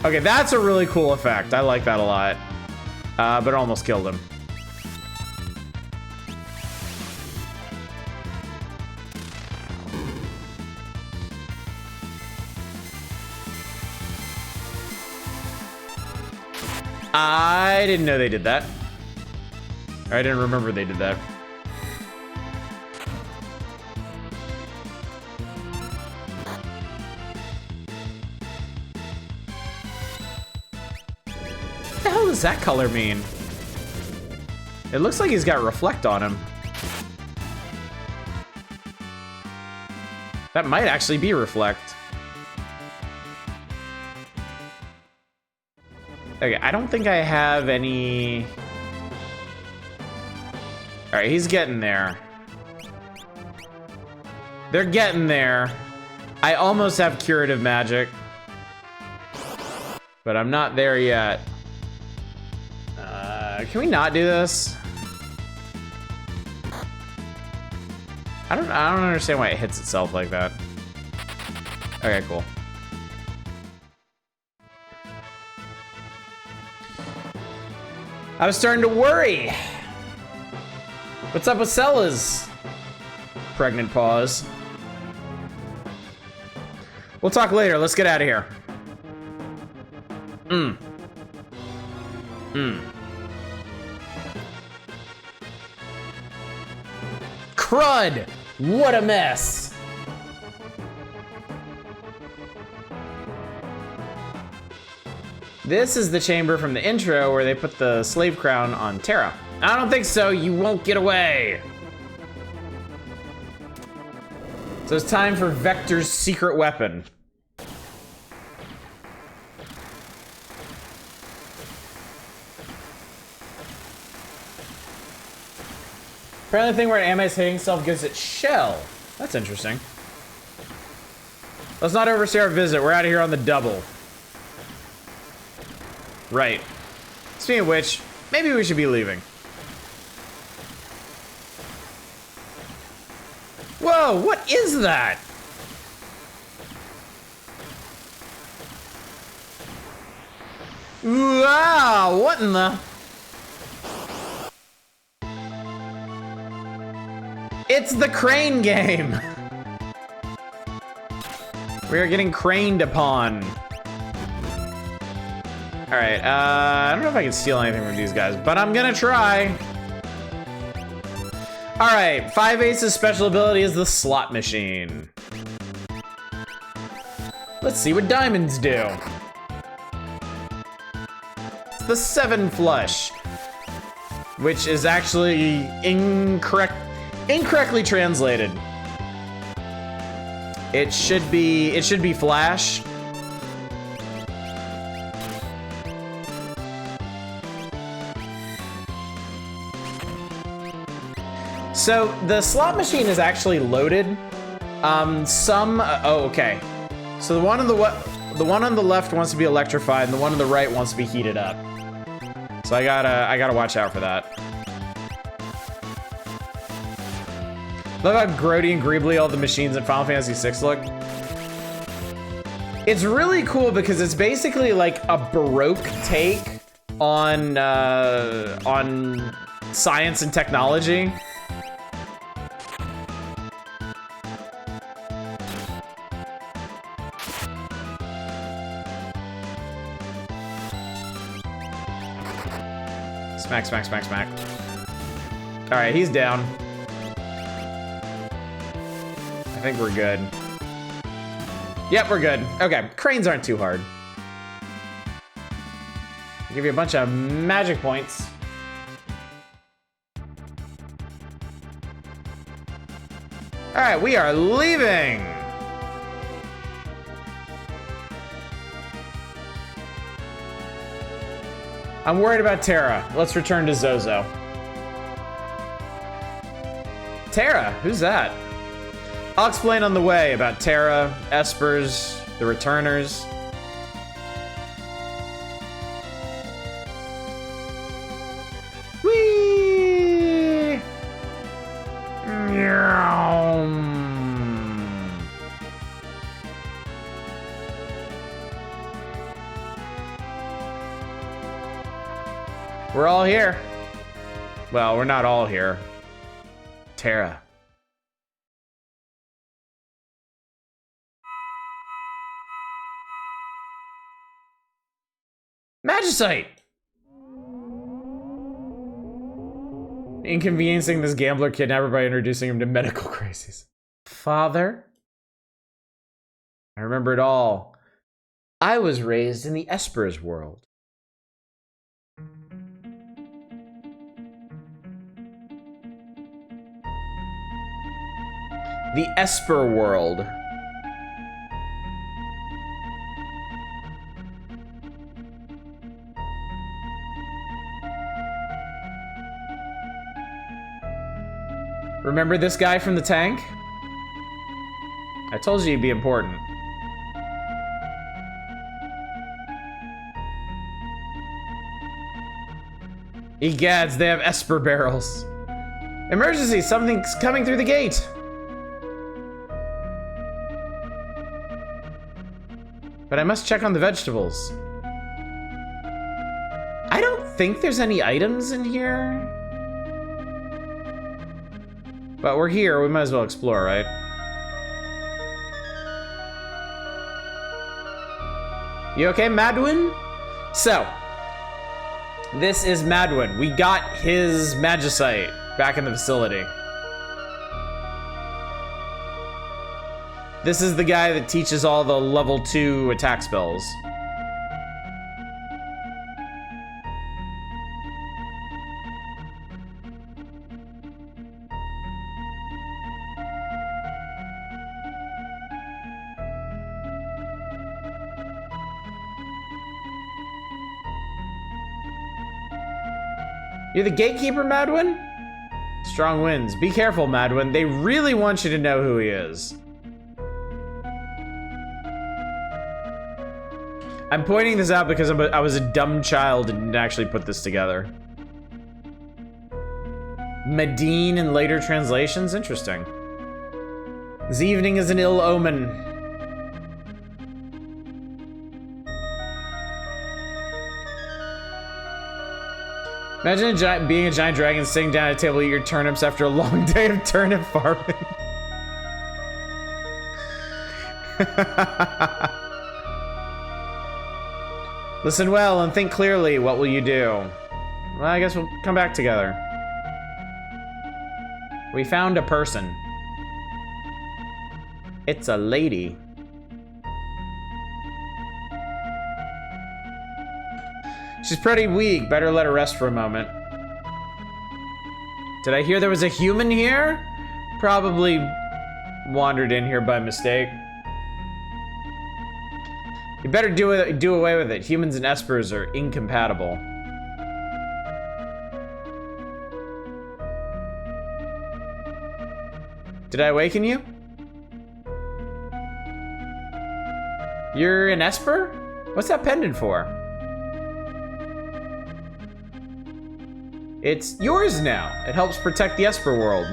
Okay, that's a really cool effect. I like that a lot. But it almost killed him. I didn't know they did that. I didn't remember they did that. What the hell does that color mean? It looks like he's got reflect on him. That might actually be reflect. Okay, I don't think I have any... Alright, he's getting there. They're getting there. I almost have curative magic. But I'm not there yet. Can we not do this? I don't understand why it hits itself like that. Okay, cool. I was starting to worry. What's up with Cella's pregnant pause? We'll talk later. Let's get out of here. Crud! What a mess! This is the chamber from the intro where they put the slave crown on Terra. I don't think so, you won't get away. So it's time for Vector's secret weapon. Apparently the thing where an anime is hitting itself gives it shell. That's interesting. Let's not overstay our visit. We're out of here on the double. Right. Speaking of which, maybe we should be leaving. Whoa, what is that? Wow, what in the... It's the crane game! We are getting craned upon. Alright, I don't know if I can steal anything from these guys, but I'm gonna try. Alright, 5 Ace's special ability is the slot machine. Let's see what diamonds do. the 7 flush, which is actually incorrectly translated. It should be flash. So the slot machine is actually loaded. Oh, okay. So the one on the left wants to be electrified, and the one on the right wants to be heated up. So I gotta watch out for that. Look how grody and greebly all the machines in Final Fantasy VI look. It's really cool because it's basically like a Baroque take on science and technology. Smack, smack, smack, smack. All right, he's down. I think we're good. Yep, we're good. Okay, cranes aren't too hard. I'll give you a bunch of magic points. All right, we are leaving. I'm worried about Terra. Let's return to Zozo. Terra, who's that? I'll explain on the way about Terra, Espers, the returners. Whee! Meow. We're all here. Well, we're not all here. Terra. Magicite! Inconveniencing this gambler kidnapper by introducing him to medical crises. Father? I remember it all. I was raised in the Espers world. The Esper world. Remember this guy from the tank? I told you he'd be important. Egads, they have Esper barrels. Emergency, something's coming through the gate. But I must check on the vegetables. I don't think there's any items in here. But we're here, we might as well explore, right? You okay, Madwin? So, this is Madwin. We got his Magicite back in the facility. This is the guy that teaches all the level 2 attack spells. You're the gatekeeper, Madwin? Strong winds. Be careful, Madwin. They really want you to know who he is. I'm pointing this out because I was a dumb child and didn't actually put this together. Medine in later translations? Interesting. This evening is an ill omen. Imagine being a giant dragon sitting down at a table to eat your turnips after a long day of turnip farming. Listen well and think clearly. What will you do? Well, I guess we'll come back together. We found a person. It's a lady. She's pretty weak. Better let her rest for a moment. Did I hear there was a human here? Probably wandered in here by mistake. You better do away with it. Humans and Espers are incompatible. Did I awaken you? You're an Esper? What's that pendant for? It's yours now. It helps protect the Esper world.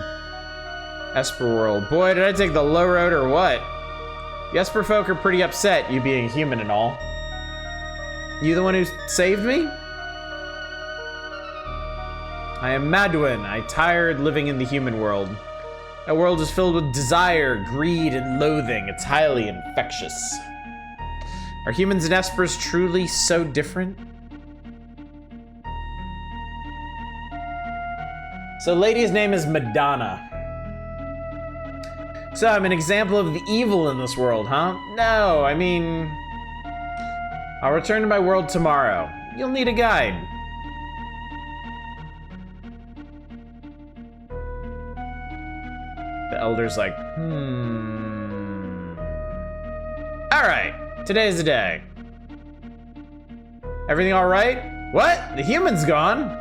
Esper world. Boy, did I take the low road or what? The Esper folk are pretty upset, you being human and all. You the one who saved me? I am Madwin. I tired living in the human world. That world is filled with desire, greed, and loathing. It's highly infectious. Are humans and Espers truly so different? So lady's name is Madonna. So I'm an example of the evil in this world, huh? No, I mean... I'll return to my world tomorrow. You'll need a guide. The elder's like, Alright, today's the day. Everything alright? What? The human's gone?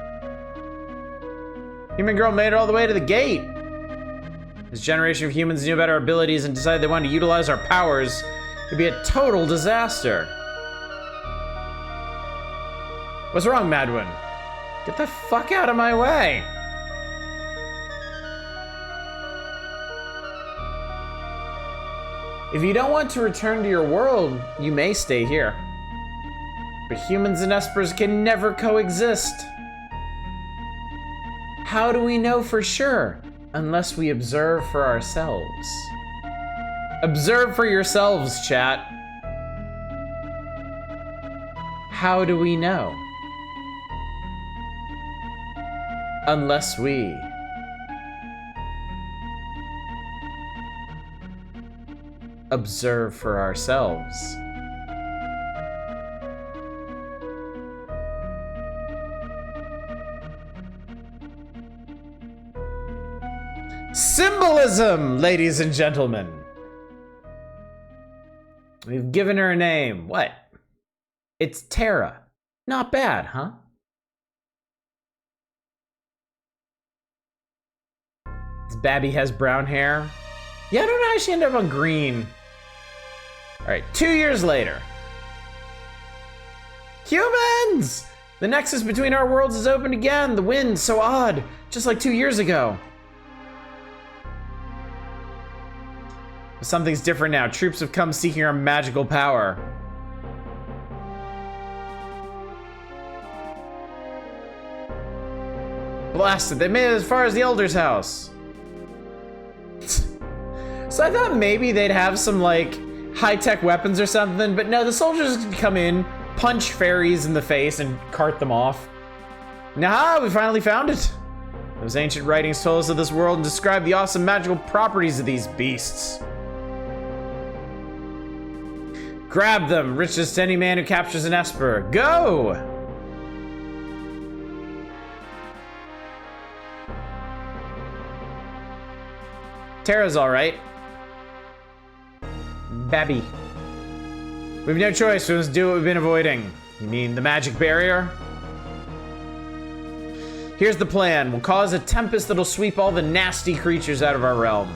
Human girl made it all the way to the gate. This generation of humans knew about our abilities and decided they wanted to utilize our powers. It'd be a total disaster. What's wrong, Madwin? Get the fuck out of my way. If you don't want to return to your world, you may stay here. But humans and Espers can never coexist. How do we know for sure? Unless we observe for ourselves. Observe for yourselves, chat. How do we know? Unless we observe for ourselves. Symbolism, ladies and gentlemen. We've given her a name. What? It's Tara. Not bad, huh? This Babby has brown hair. Yeah, I don't know how she ended up on green. All right, 2 years later. Humans! The nexus between our worlds is opened again. The wind's so odd, just like 2 years ago. But something's different now. Troops have come seeking our magical power. Blasted, they made it as far as the Elder's house. So I thought maybe they'd have some, like, high-tech weapons or something, but no, the soldiers can come in, punch fairies in the face, and cart them off. Nah, we finally found it. Those ancient writings told us of this world and described the awesome magical properties of these beasts. Grab them, richest to any man who captures an Esper. Go! Tara's all right. Babby. We have no choice. We must do what we've been avoiding. You mean the magic barrier? Here's the plan. We'll cause a tempest that'll sweep all the nasty creatures out of our realm.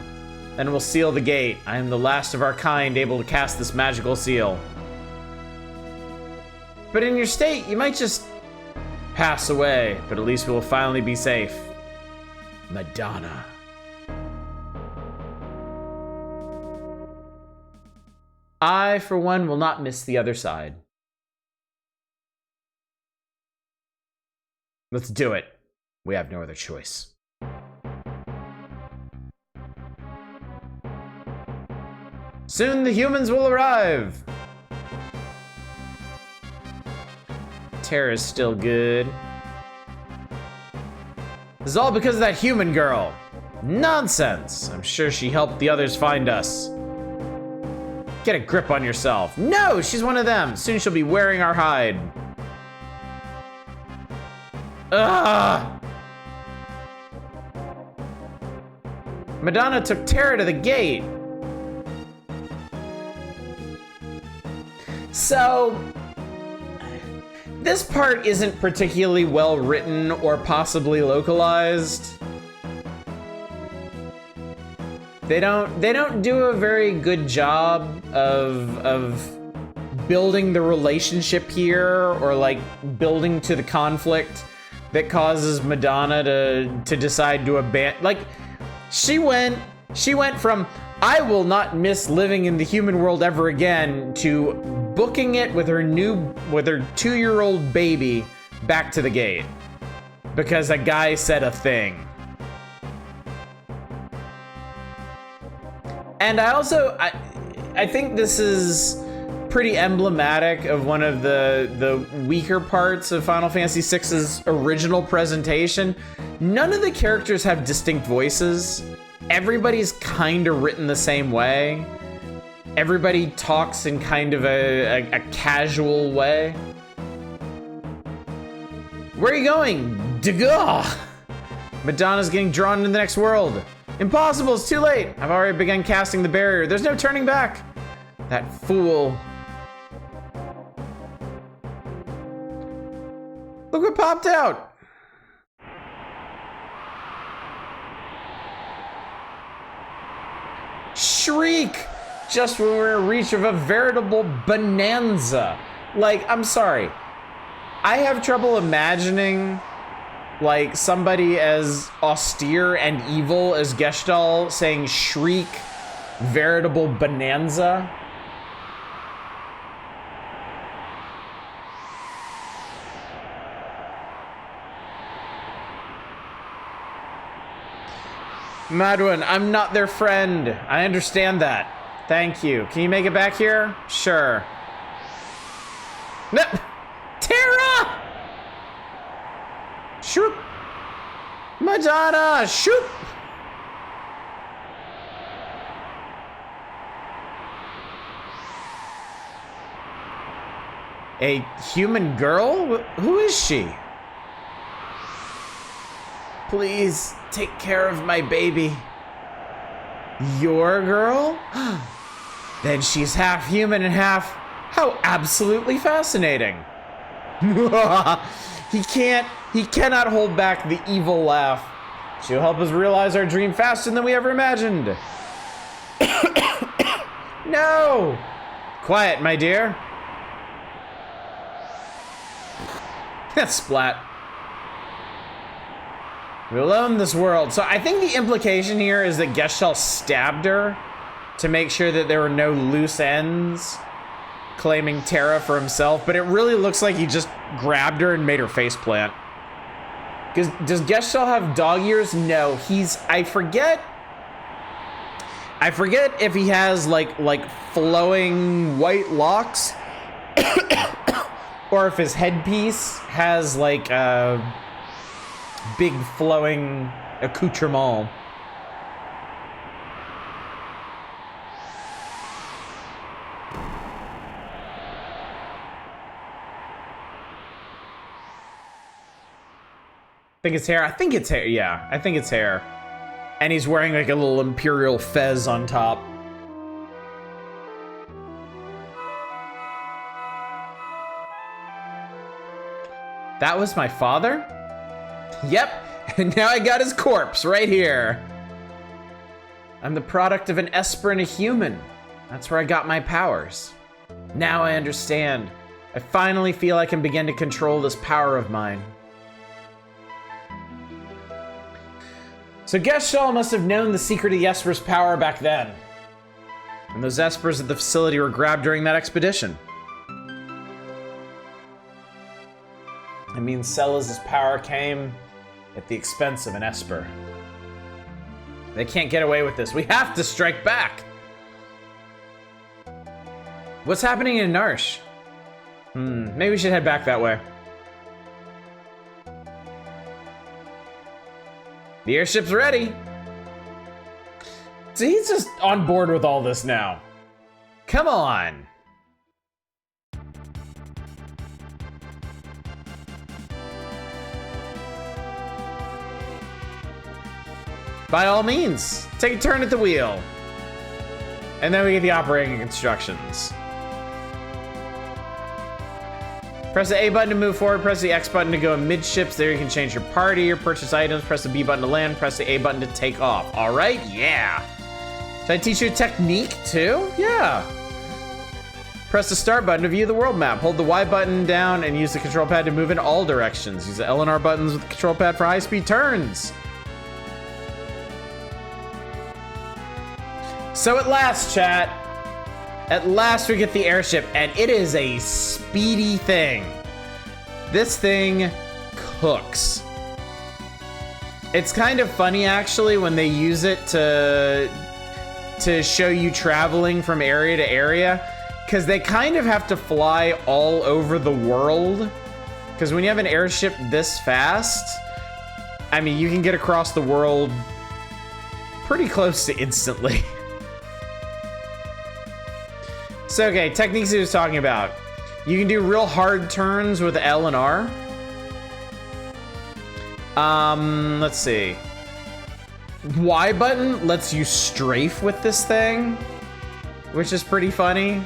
Then we'll seal the gate. I am the last of our kind able to cast this magical seal. But in your state, you might just pass away. But at least we'll finally be safe. Madonna. I, for one, will not miss the other side. Let's do it. We have no other choice. Soon the humans will arrive. Tara's still good. This is all because of that human girl. Nonsense. I'm sure she helped the others find us. Get a grip on yourself. No, she's one of them. Soon she'll be wearing our hide. Ugh! Madonna took Terra to the gate. So, this part isn't particularly well written or possibly localized. They don't do a very good job of building the relationship here, or like building to the conflict that causes Madonna to decide to abandon. Like, she went from I will not miss living in the human world ever again to booking it with her 2-year-old baby back to the gate because a guy said a thing. And I think this is pretty emblematic of one of the weaker parts of Final Fantasy VI's original presentation. None of the characters have distinct voices. Everybody's kind of written the same way. Everybody talks in kind of a casual way. Where are you going? Dagah! Madonna's getting drawn into the next world. Impossible, it's too late. I've already begun casting the barrier. There's no turning back. That fool. Look what popped out. Shriek! Just when we're in reach of a veritable bonanza. Like, I'm sorry. I have trouble imagining like somebody as austere and evil as Gestalt saying shriek, veritable bonanza. Madwin, I'm not their friend. I understand that. Thank you. Can you make it back here? Sure. No! Terra! Shoot! Madonna! Shoot! A human girl? Who is she? Please take care of my baby. Your girl? Then she's half human and half... How absolutely fascinating. He cannot hold back the evil laugh. She'll help us realize our dream faster than we ever imagined. No! Quiet, my dear. Splat. We'll own this world. So I think the implication here is that Gestalt stabbed her to make sure that there were no loose ends claiming Terra for himself, but it really looks like he just grabbed her and made her faceplant. Does Gestalt have dog ears? No, I forget if he has like flowing white locks or if his headpiece has like a big flowing accoutrement. Think it's hair? I think it's hair, yeah. I think it's hair. And he's wearing like a little imperial fez on top. That was my father? Yep, and now I got his corpse right here. I'm the product of an Esper and a human. That's where I got my powers. Now I understand. I finally feel I can begin to control this power of mine. So Gestalt must have known the secret of the Esper's power back then. And those Espers at the facility were grabbed during that expedition. I mean, Celes' power came at the expense of an Esper. They can't get away with this. We have to strike back. What's happening in Narsh? Maybe we should head back that way. The airship's ready. So he's just on board with all this now. Come on. by all means, take a turn at the wheel. And then we get the operating instructions. Press the A button to move forward, press the X button to go midships. There you can change your party or purchase items. Press the B button to land, press the A button to take off. All right, yeah. Should I teach you a technique too? Yeah. Press the start button to view the world map. Hold the Y button down and use the control pad to move in all directions. Use the L and R buttons with the control pad for high-speed turns. So at last, chat, at last we get the airship, and it is a speedy thing. This thing cooks. It's kind of funny, actually, when they use it to show you traveling from area to area, because they kind of have to fly all over the world. Because when you have an airship this fast, I mean, you can get across the world pretty close to instantly. So, okay, techniques he was talking about. You can do real hard turns with L and R. Let's see. Y button lets you strafe with this thing, which is pretty funny.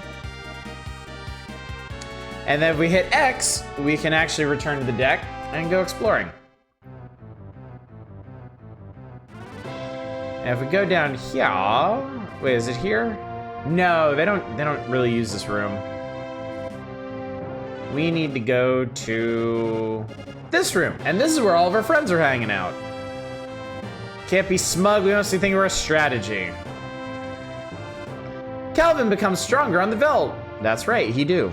And then if we hit X, we can actually return to the deck and go exploring. And if we go down here, wait, is it here? No, they don't really use this room. We need to go to this room, and this is where all of our friends are hanging out. Can't be smug, we mostly think of our strategy. Calvin becomes stronger on the veldt. That's right, he do.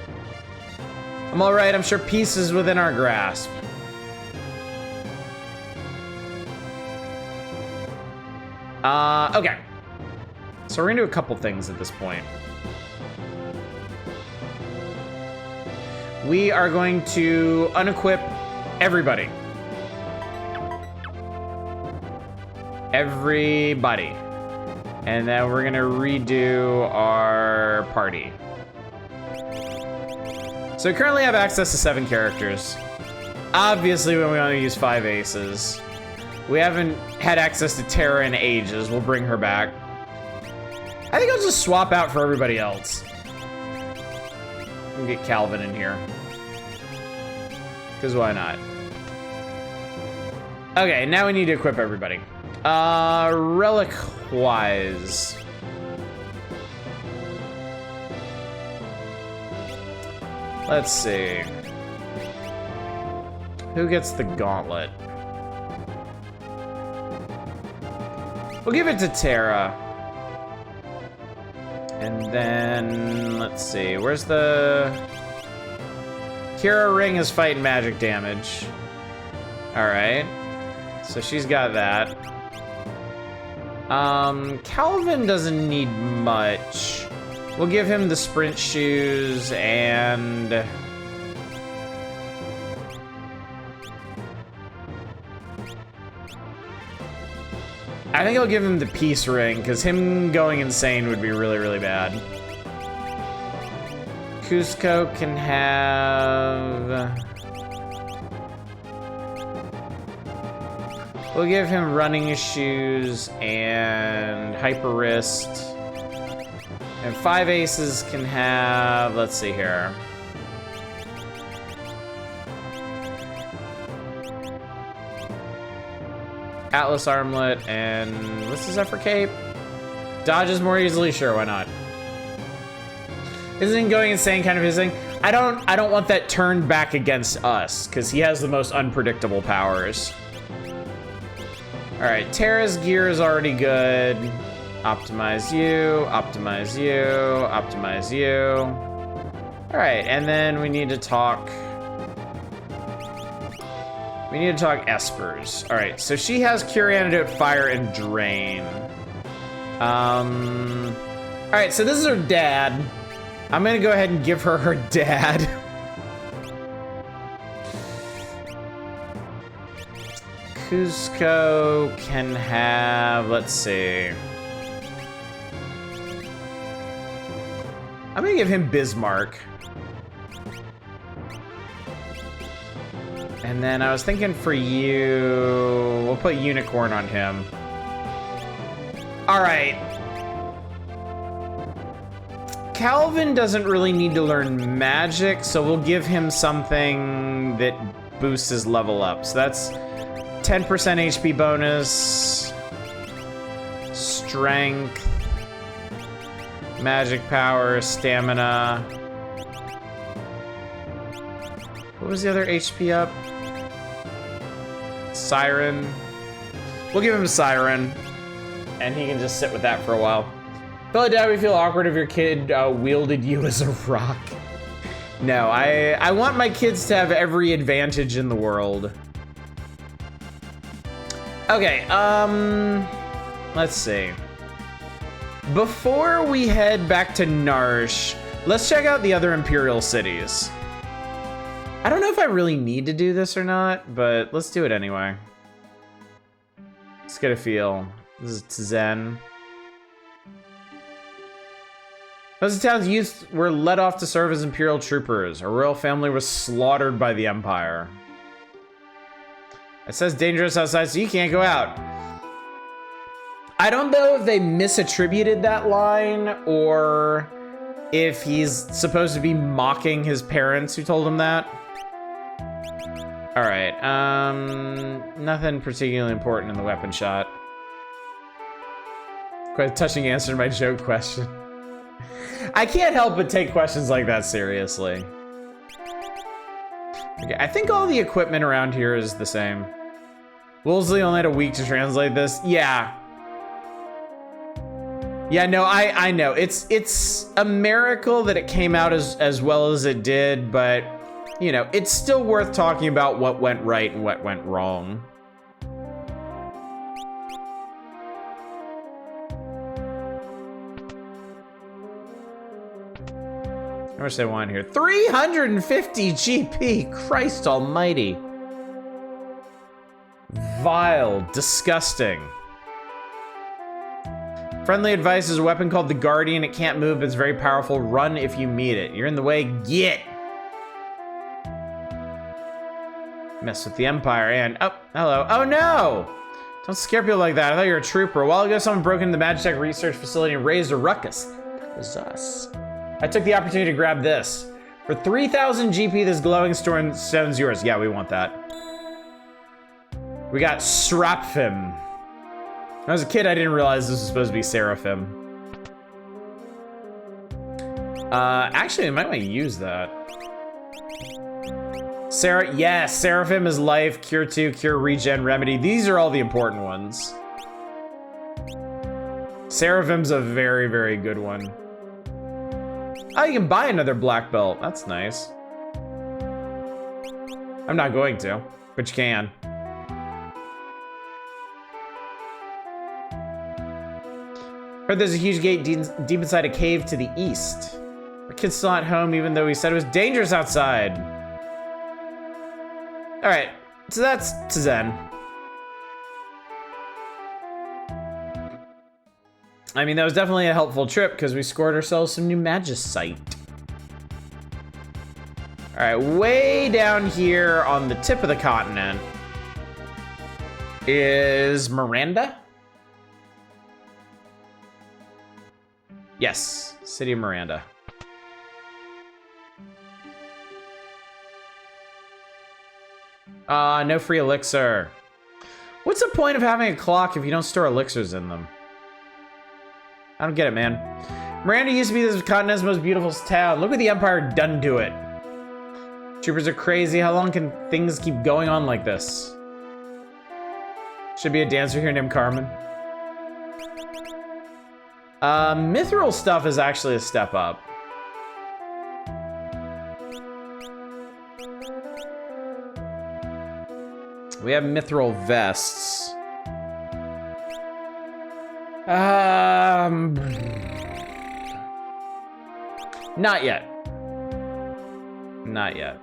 I'm all right, I'm sure peace is within our grasp. Okay. So we're gonna do a couple things at this point. We are going to unequip everybody. Everybody. And then we're gonna redo our party. So we currently have access to 7 characters. Obviously, we only use 5 aces. We haven't had access to Tara in ages. We'll bring her back. I think I'll just swap out for everybody else. We'll get Calvin in here. Because why not? Okay, now we need to equip everybody. Relic-wise. Let's see. Who gets the gauntlet? We'll give it to Tara. And then, let's see, where's the... Kira Ring is fighting magic damage. Alright. So she's got that. Calvin doesn't need much. We'll give him the sprint shoes and... I think I'll give him the peace ring, because him going insane would be really, really bad. Cusco can have... We'll give him running shoes and hyper wrist. And 5 aces can have, let's see here. Atlas armlet and what's the Zephyr cape? Dodges more easily, sure, why not? Isn't going insane kind of his thing? I don't want that turned back against us, because he has the most unpredictable powers. Alright, Tara's gear is already good. Optimize you, optimize you, optimize you. Alright, and then we need to talk... We need to talk Espers. Alright, so she has Cure Antidote, Fire, and Drain. Alright, so this is her dad. I'm gonna go ahead and give her her dad. Cusco can have, let's see. I'm gonna give him Bismarck. And then I was thinking for you, we'll put Unicorn on him. All right. Calvin doesn't really need to learn magic, so we'll give him something that boosts his level up. So that's 10% HP bonus, strength, magic power, stamina. What was the other HP up? Siren. We'll give him Siren, and he can just sit with that for a while. Fellow Dad, we feel awkward if your kid wielded you as a rock. No, I want my kids to have every advantage in the world. Okay, let's see. Before we head back to Narsh, let's check out the other Imperial cities. I don't know if I really need to do this or not, but let's do it anyway. Let's get a feel. This is Tzen. Most of the town's youth were let off to serve as Imperial troopers. A royal family was slaughtered by the Empire. It says dangerous outside, so you can't go out. I don't know if they misattributed that line or if he's supposed to be mocking his parents who told him that. All right, nothing particularly important in the weapon shot. Quite a touching answer to my joke question. I can't help but take questions like that seriously. Okay, I think all the equipment around here is the same. Woolsey only had a week to translate this. Yeah. Yeah, no, I know. It's a miracle that it came out as well as it did, but, you know, it's still worth talking about what went right and what went wrong. How much they want here? 350 GP! Christ almighty. Vile. Disgusting. Friendly advice is a weapon called the Guardian. It can't move, but it's very powerful. Run if you meet it. You're in the way. Get! Mess with the Empire and... Oh, hello. Oh, no! Don't scare people like that. I thought you were a trooper. A while ago, someone broke into the Magitech research facility and raised a ruckus. That was us. I took the opportunity to grab this. For 3,000 GP, this glowing stone's yours. Yeah, we want that. We got Seraphim. When I was a kid, I didn't realize this was supposed to be Seraphim. Actually, I might want to use that. Yes, Seraphim is life, cure 2, cure, regen, remedy. These are all the important ones. Seraphim's a very, very good one. Oh, you can buy another black belt. That's nice. I'm not going to, but you can. Heard there's a huge gate deep inside a cave to the east. Our kid's still not home, even though he said it was dangerous outside. All right, so that's Tzen. I mean, that was definitely a helpful trip because we scored ourselves some new Magicite. All right, way down here on the tip of the continent is Miranda. Yes, City of Miranda. No free elixir. What's the point of having a clock if you don't store elixirs in them? I don't get it, man. Miranda used to be this continent's most beautiful town. Look what the Empire done to it. Troopers are crazy. How long can things keep going on like this? Should be a dancer here named Carmen. Mithril stuff is actually a step up. We have mithril vests. Not yet. Not yet.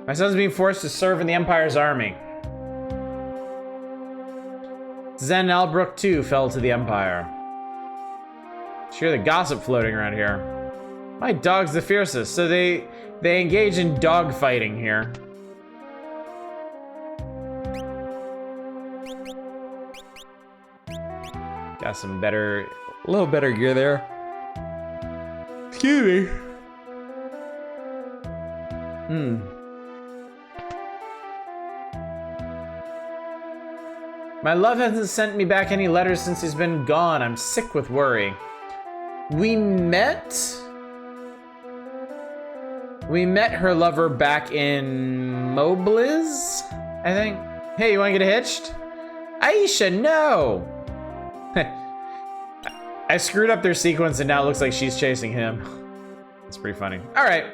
My son's being forced to serve in the Empire's army. Zen Albrook too fell to the Empire. Sure, the gossip floating around here. My dog's the fiercest, so they engage in dog fighting here. Got some better, a little better gear there. Excuse me. My love hasn't sent me back any letters since he's been gone. I'm sick with worry. We met her lover back in Mobliz, I think. Hey, you wanna get hitched? Aisha, no! I screwed up their sequence and now it looks like she's chasing him. It's pretty funny. All right.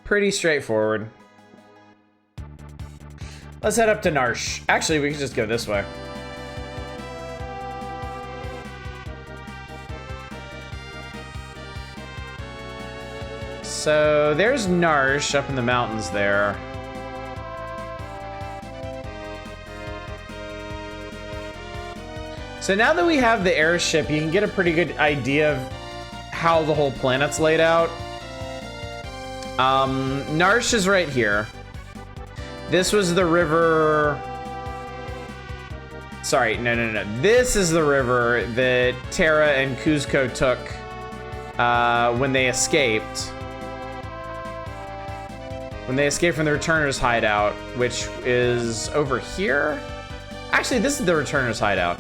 Pretty straightforward. Let's head up to Narsh. Actually, we can just go this way. So there's Narsh up in the mountains there. So now that we have the airship, you can get a pretty good idea of how the whole planet's laid out. Narsh is right here. This was the river... Sorry, no. This is the river that Terra and Kuzco took when they escaped. When they escaped from the Returners hideout, which is over here. Actually, this is the Returners hideout.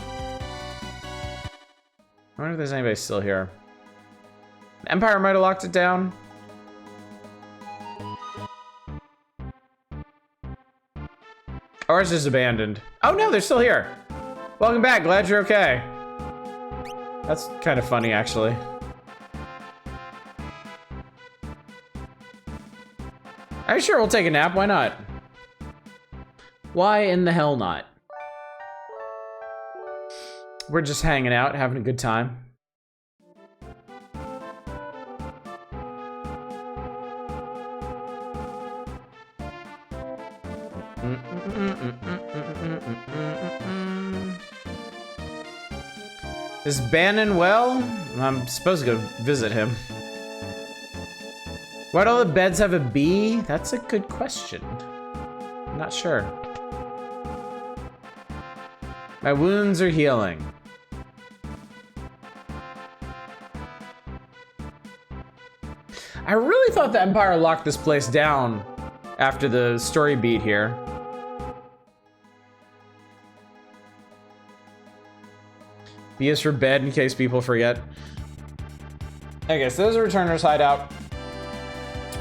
I wonder if there's anybody still here. Empire might have locked it down. Or it's just abandoned. Oh no, they're still here. Welcome back, glad you're okay. That's kind of funny, actually. Are you sure we'll take a nap? Why not? Why in the hell not? We're just hanging out, having a good time. Is Bannon well? I'm supposed to go visit him. Why'd all the beds have a B? That's a good question. I'm not sure. My wounds are healing. I really thought the Empire locked this place down after the story beat here. B is for bed in case people forget. Okay, so there's a Returner's hideout.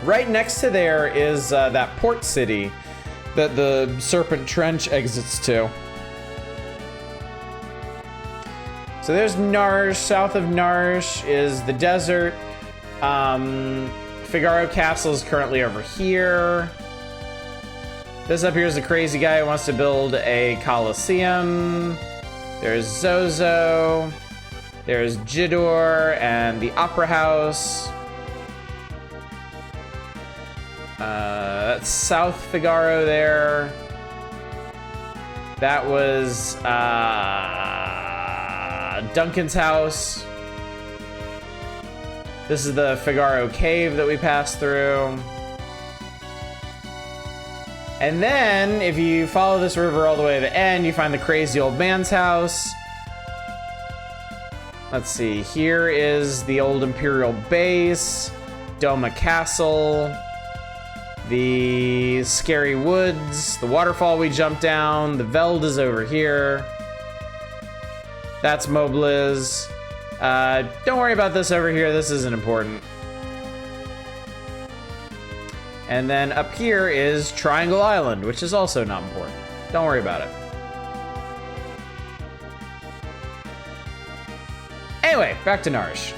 Right next to there is that port city that the Serpent Trench exits to. So there's Narsh. South of Narsh is the desert. Figaro Castle is currently over here. This up here is the crazy guy who wants to build a Colosseum. There's Zozo. There's Jidor and the Opera House. That's South Figaro there. That was Duncan's house. This is the Figaro Cave that we passed through. And then, if you follow this river all the way to the end, you find the crazy old man's house. Let's see, here is the old Imperial base, Doma Castle, the Scary Woods, the waterfall we jumped down, the Veld is over here. That's Mobliz. Don't worry about this over here, this isn't important. And then up here is Triangle Island, which is also not important. Don't worry about it. Anyway, back to Narsh.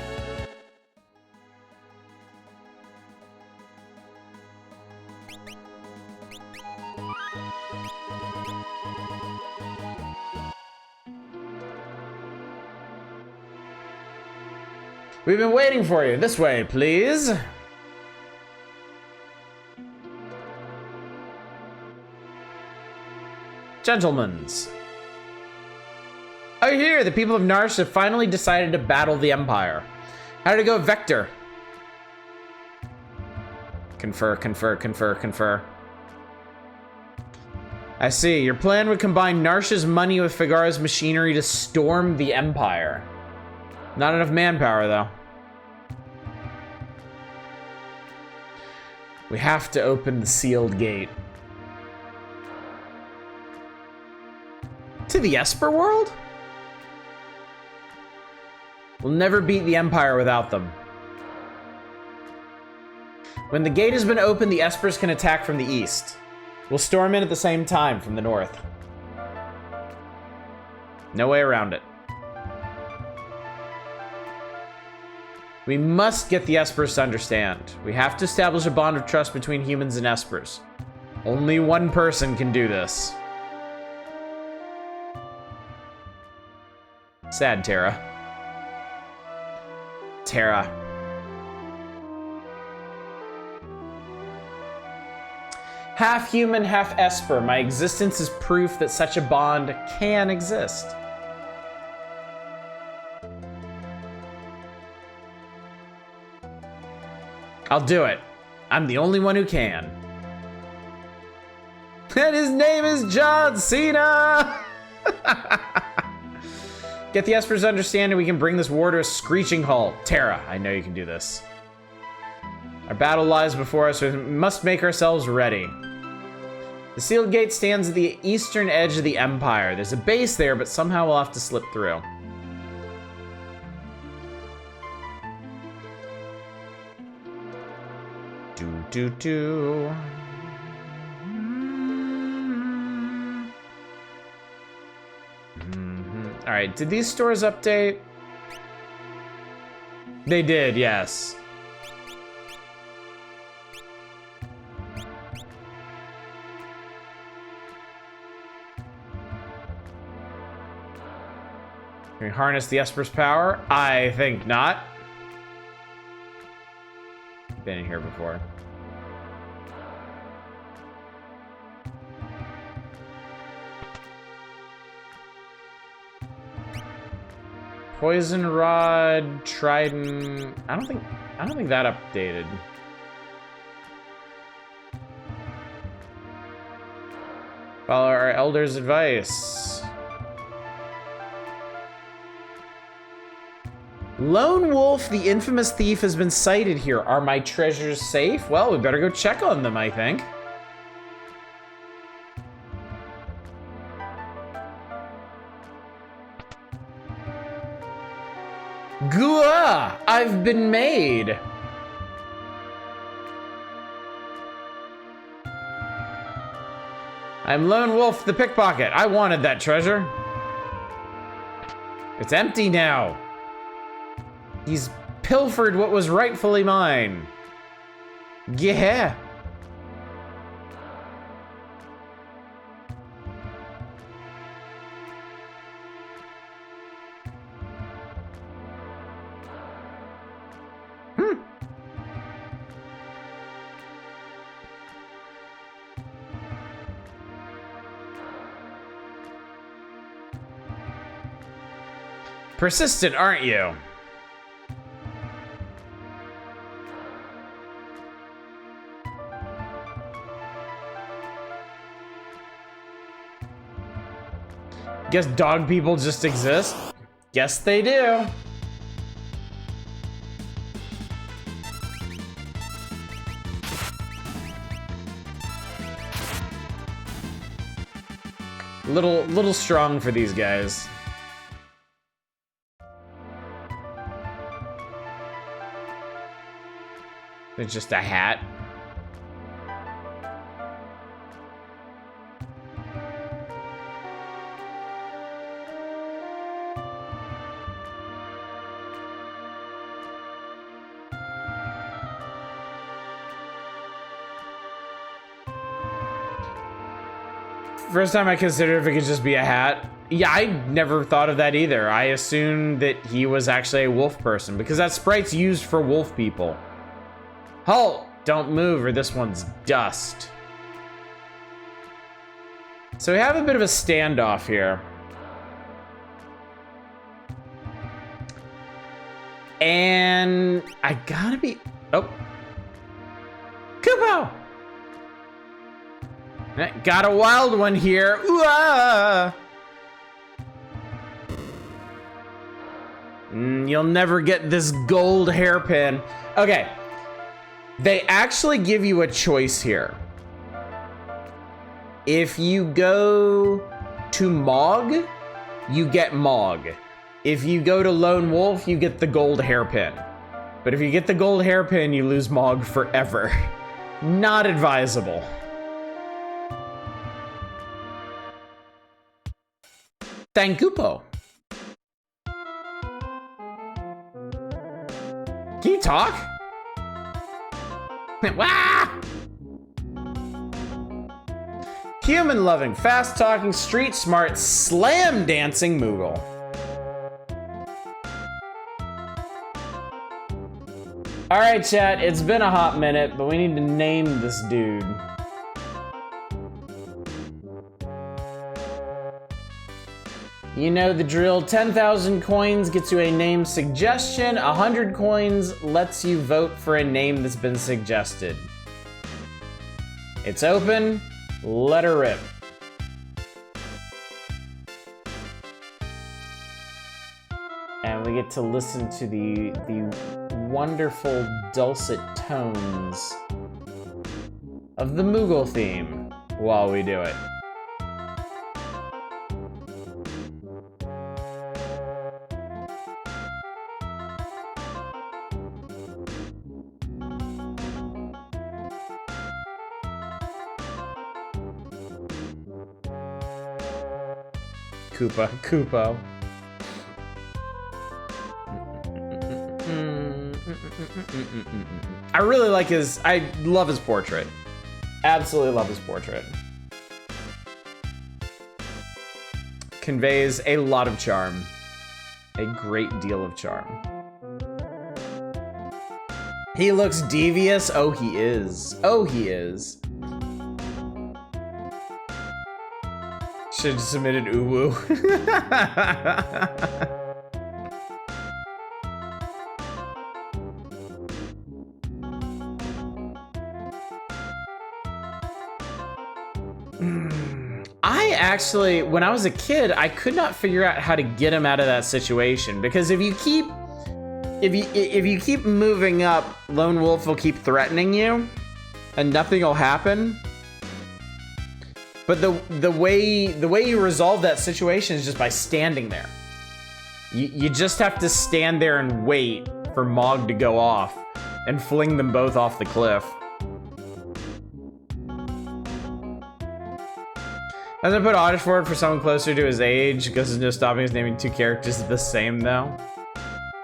We've been waiting for you. This way, please. Gentlemen's. Oh, here, the people of Narsh have finally decided to battle the Empire. How did it go, Vector? Confer. I see. Your plan would combine Narsha's money with Figara's machinery to storm the Empire. Not enough manpower, though. We have to open the sealed gate. To the Esper world? We'll never beat the Empire without them. When the gate has been opened, the Espers can attack from the east. We'll storm in at the same time from the north. No way around it. We must get the Espers to understand. We have to establish a bond of trust between humans and Espers. Only one person can do this. Sad, Terra. Terra. Half human, half Esper. My existence is proof that such a bond can exist. I'll do it. I'm the only one who can. And his name is John Cena! Get the Espers to understand and we can bring this war to a screeching halt. Terra, I know you can do this. Our battle lies before us, so we must make ourselves ready. The sealed gate stands at the eastern edge of the Empire. There's a base there, but somehow we'll have to slip through. Do. All right, did these stores update? They did, yes. Can we harness the Esper's power? I think not. Been in here before. Poison Rod, Trident. I don't think that updated. Follow our elder's advice. Lone Wolf, the infamous thief, has been sighted here. Are my treasures safe? Well, we better go check on them, I think. Gua! I've been made! I'm Lone Wolf the pickpocket. I wanted that treasure. It's empty now. He's pilfered what was rightfully mine. Yeah. Persistent, aren't you? Guess dog people just exist? Guess they do. Little strong for these guys. It's just a hat. First time I considered if it could just be a hat. Yeah, I never thought of that either. I assumed that he was actually a wolf person because that sprite's used for wolf people. Halt! Don't move or this one's dust. So we have a bit of a standoff here. And I gotta be... Oh. Kupo! Got a wild one here. Ooh-ah! You'll never get this gold hairpin. Okay. They actually give you a choice here. If you go to Mog, you get Mog. If you go to Lone Wolf, you get the gold hairpin. But if you get the gold hairpin, you lose Mog forever. Not advisable. Thankupo. Can you talk? Wah! Human-loving, fast-talking, street-smart, slam-dancing Moogle. All right, chat, it's been a hot minute, but we need to name this dude. You know the drill. 10,000 coins gets you a name suggestion. 100 coins lets you vote for a name that's been suggested. It's open. Let her rip. And we get to listen to the wonderful dulcet tones of the Moogle theme while we do it. Koopa. I really like I love his portrait. Absolutely love his portrait. Conveys a lot of charm. A great deal of charm. He looks devious. Oh, he is. Oh, he is. Should have submitted Uwu. I actually, when I was a kid, I could not figure out how to get him out of that situation, because if you keep moving up, Lone Wolf will keep threatening you, and nothing will happen. But the way you resolve that situation is just by standing there. You just have to stand there and wait for Mog to go off and fling them both off the cliff. As I put Oddish forward for someone closer to his age, because there's no stopping us naming two characters the same though.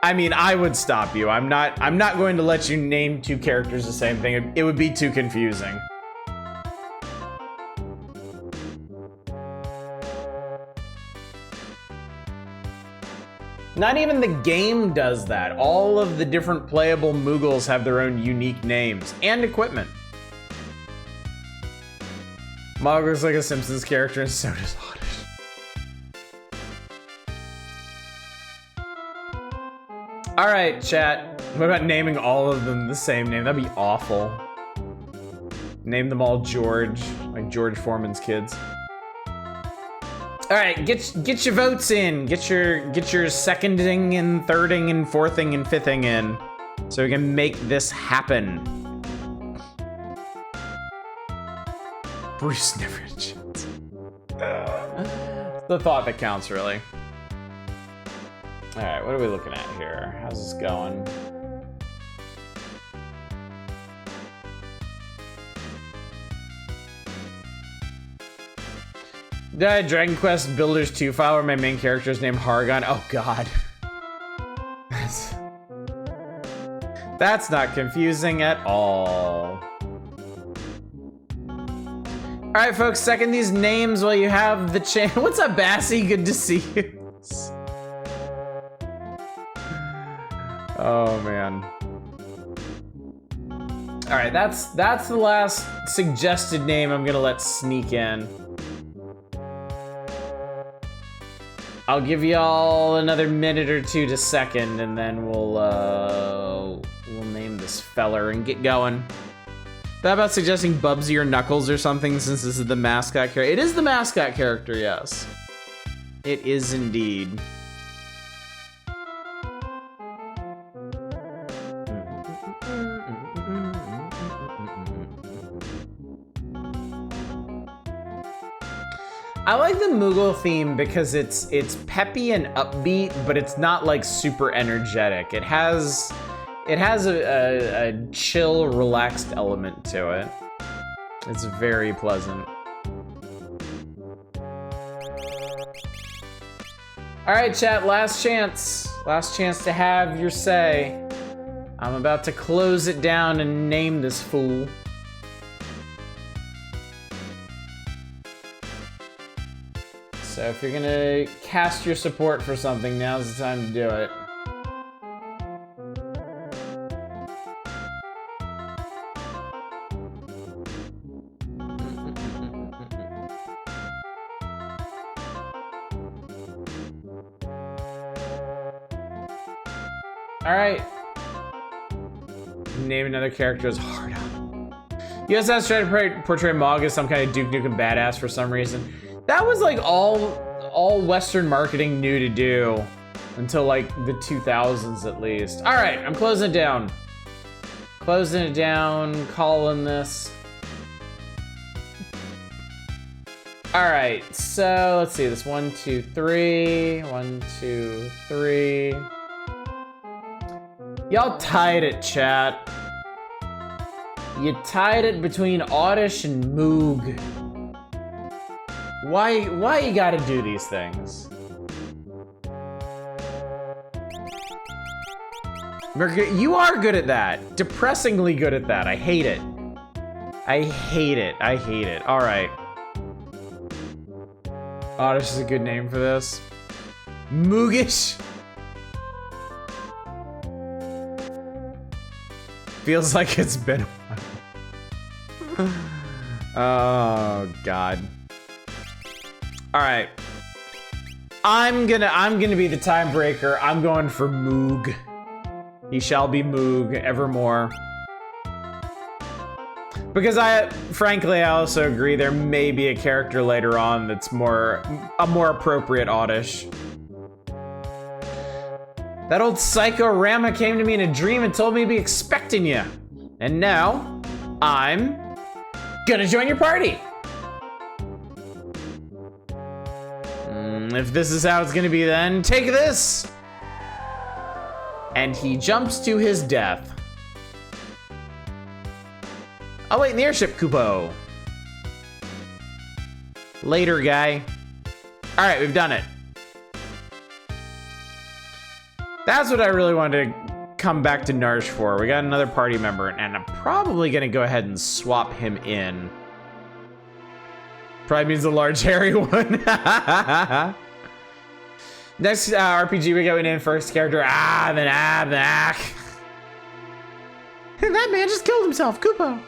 I mean, I would stop you. I'm not going to let you name two characters the same thing. It would be too confusing. Not even the game does that. All of the different playable Moogles have their own unique names and equipment. Mog looks like a Simpsons character, and so does Oddish. All right, chat. What about naming all of them the same name? That'd be awful. Name them all George, like George Foreman's kids. All right, get your votes in. Get your seconding and thirding and fourthing and fifthing in, so we can make this happen. Bruce never had a chance. The thought that counts, really. All right, what are we looking at here? How's this going? Dragon Quest Builders 2 file where my main character is named Hargon. Oh god. That's not confusing at all. Alright folks, second these names while you have the chance. What's up, Bassy? Good to see you. Oh man. Alright, that's the last suggested name I'm gonna let sneak in. I'll give y'all another minute or two to second, and then we'll name this feller and get going. That about suggesting Bubsy or Knuckles or something, since this is the mascot character. It is the mascot character, yes. It is indeed. I like the Moogle theme because it's peppy and upbeat, but it's not like super energetic. It has a chill, relaxed element to it. It's very pleasant. All right, chat, last chance. Last chance to have your say. I'm about to close it down and name this fool. So if you're gonna cast your support for something, now's the time to do it. All right. Name another character as Harda. USS tried to portray Mog as some kind of Duke Nukem badass for some reason. That was like all Western marketing knew to do until like the 2000s at least. All right, I'm closing it down. Closing it down, calling this. All right, so let's see this 1, 2, 3, 1, 2, 3. Y'all tied it, chat. You tied it between Oddish and Moog. Why you gotta do these things? You are good at that. Depressingly good at that. I hate it. I hate it. I hate it. All right. Oddish is a good name for this. Moogish. Feels like it's been a while. Oh God. All right. I'm gonna be the tiebreaker. I'm going for Moog. He shall be Moog evermore. Because frankly, I also agree there may be a character later on that's a more appropriate Oddish. That old psycho Rama came to me in a dream and told me to be expecting you. And now, I'm gonna join your party. If this is how it's gonna be then, take this. And he jumps to his death. I'll wait in the airship, Kupo. Later, guy. All right, we've done it. That's what I really wanted to come back to Narsh for. We got another party member, and I'm probably gonna go ahead and swap him in. Probably means the large hairy one. Next RPG we going in first character. Then that man just killed himself, Kupo.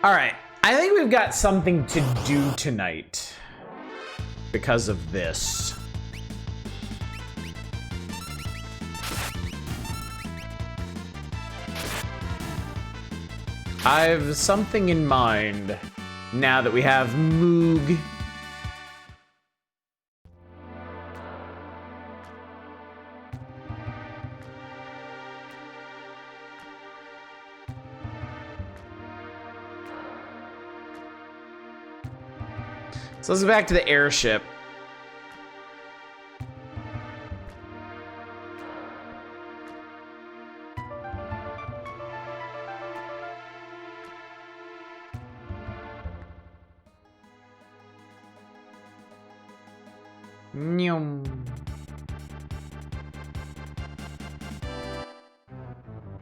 All right, I think we've got something to do tonight because of this. I've something in mind now that we have Moog. So let's go back to the airship. Nyum.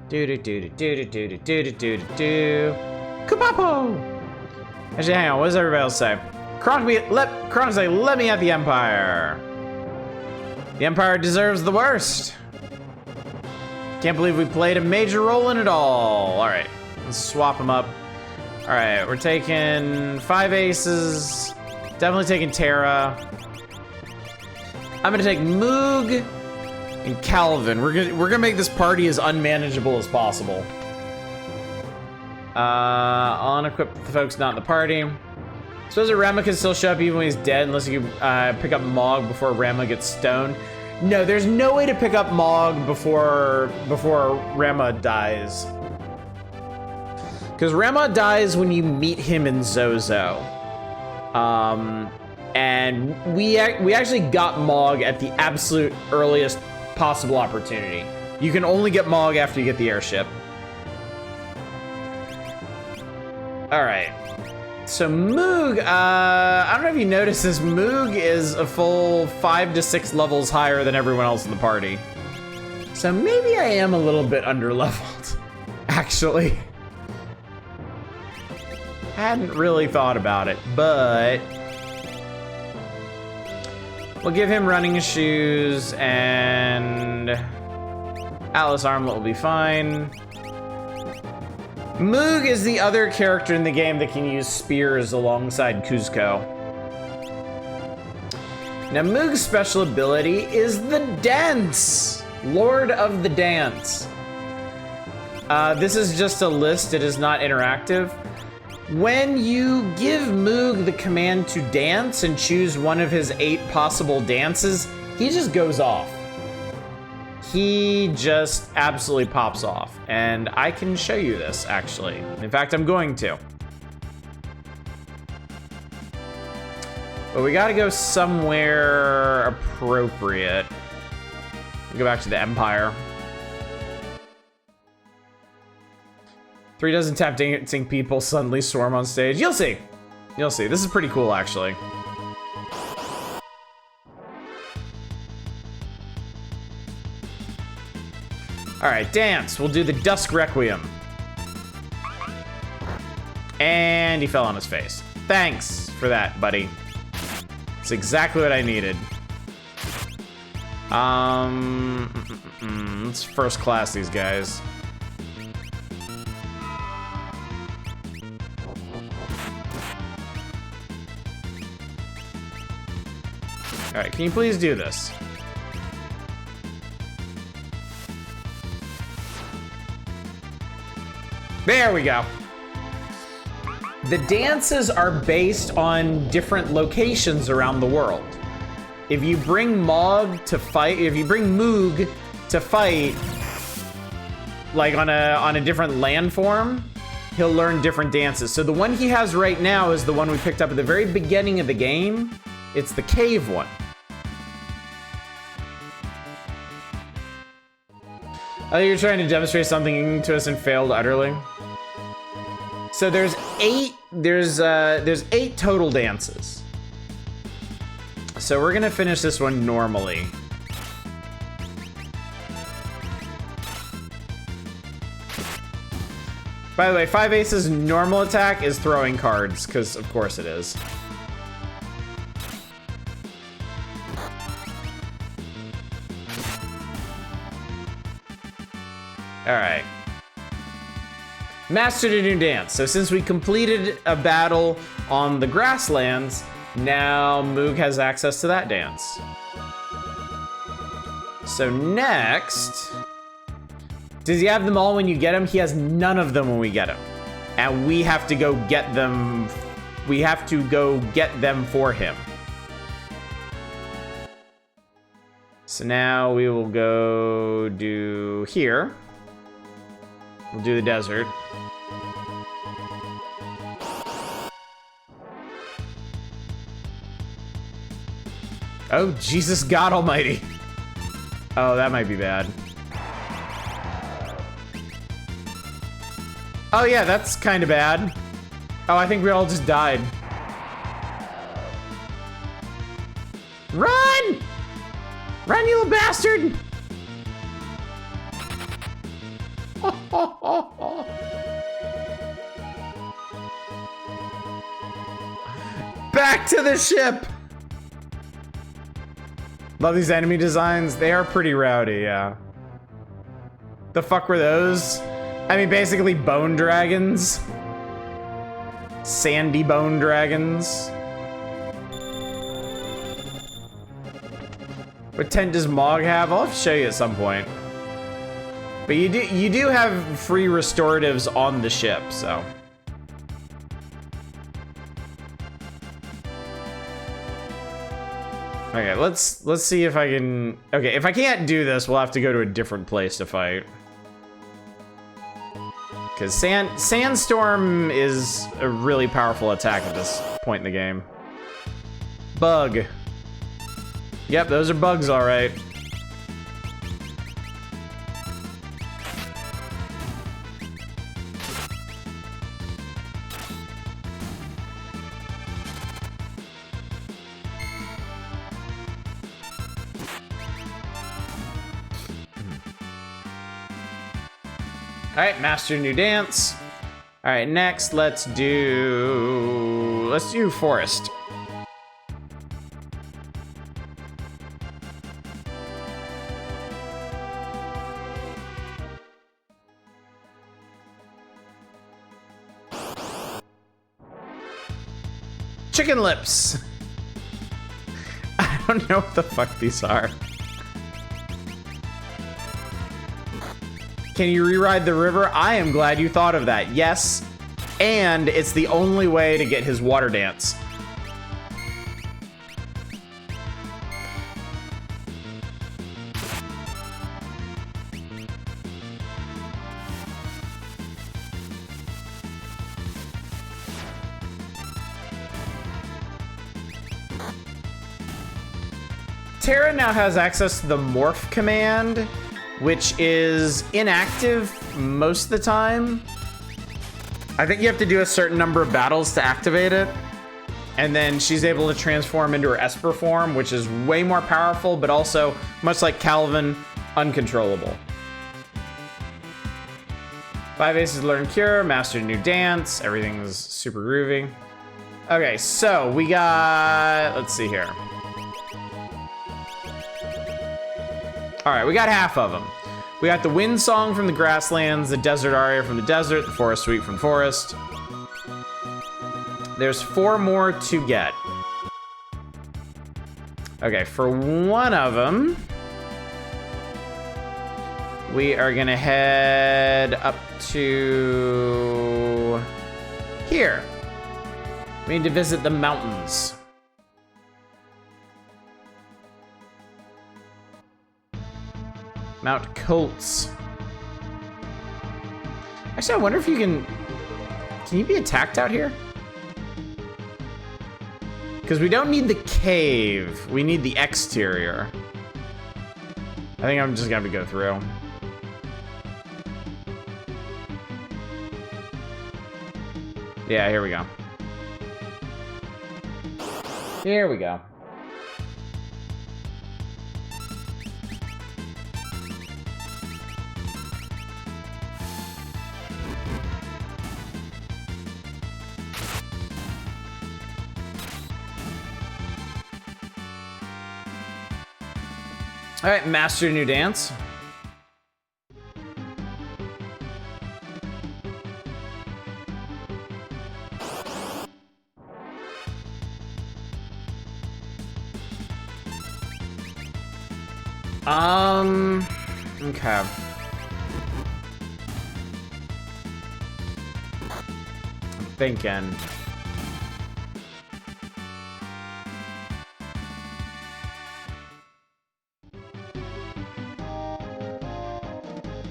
Do. Kapapo! Actually, hang on. What does everybody else say? Kronk say, let me at the Empire. The Empire deserves the worst. Can't believe we played a major role in it all. All right, let's swap them up. All right, we're taking 5 aces. Definitely taking Terra. I'm gonna take Moog and Calvin. We're gonna make this party as unmanageable as possible. I'll unequip the folks not in the party. Suppose that Rama can still show up even when he's dead unless you pick up Mog before Rama gets stoned. No, there's no way to pick up Mog before Rama dies. Because Rama dies when you meet him in Zozo. And we actually got Mog at the absolute earliest possible opportunity. You can only get Mog after you get the airship. All right. So Moog, I don't know if you noticed this, Moog is a full 5 to 6 levels higher than everyone else in the party. So maybe I am a little bit underleveled, actually. Hadn't really thought about it, but we'll give him running shoes and Atlas Armlet will be fine. Moog is the other character in the game that can use spears alongside Kuzco. Now Moog's special ability is the dance, Lord of the Dance. This is just a list, it is not interactive. When you give Moog the command to dance and choose one of his 8 possible dances, he just goes off. He just absolutely pops off. And I can show you this, actually. In fact, I'm going to. But we gotta go somewhere appropriate. Go back to the Empire. 3 dozen tap dancing people suddenly swarm on stage. You'll see. You'll see. This is pretty cool, actually. All right, dance. We'll do the Dusk Requiem. And he fell on his face. Thanks for that, buddy. It's exactly what I needed. Let's first class these guys. All right, can you please do this? There we go. The dances are based on different locations around the world. If you bring Moog to fight, like on a different landform, he'll learn different dances. So the one he has right now is the one we picked up at the very beginning of the game. It's the cave one. Oh, you're trying to demonstrate something to us and failed utterly. So there's 8 total dances. So we're gonna finish this one normally. By the way, 5 aces normal attack is throwing cards, because of course it is. All right. Mastered a new dance. So since we completed a battle on the grasslands, now Moog has access to that dance. So next, does he have them all when you get him? He has none of them when we get him. And we have to go get them. We have to go get them for him. So now we will go do here. We'll do the desert. Oh, Jesus God Almighty. Oh, that might be bad. Oh yeah, that's kind of bad. Oh, I think we all just died. Run! Run, you little bastard! Back to the ship! Love these enemy designs. They are pretty rowdy, yeah. The fuck were those? I mean, basically bone dragons. sandy bone dragons. What tent does Mog have? I'll have to show you at some point. But you do have free restoratives on the ship, so. Okay, let's see if I can. Okay, if I can't do this, we'll have to go to a different place to fight. Because Sandstorm is a really powerful attack at this point in the game. Bug. Yep, those are bugs, all right. All right, master new dance. All right, next let's do forest. Chicken lips. I don't know what the fuck these are. Can you reride the river? I am glad you thought of that. Yes, and it's the only way to get his water dance. Terra now has access to the morph command, which is inactive most of the time. I think you have to do a certain number of battles to activate it. And then she's able to transform into her Esper form, which is way more powerful, but also, much like Calvin, uncontrollable. 5 aces learn cure, master new dance, everything's super groovy. Okay, so we got, let's see here. All right, we got half of them. We got the wind song from the grasslands, the desert aria from the desert, the forest suite from forest. There's 4 more to get. Okay, for one of them, we are gonna head up to here. We need to visit the mountains. Mount Colts. Actually, I wonder if you can you be attacked out here? Because we don't need the cave. We need the exterior. I think I'm just gonna have to go through. Yeah, here we go. Here we go. All right, master new dance. Okay. I'm thinking.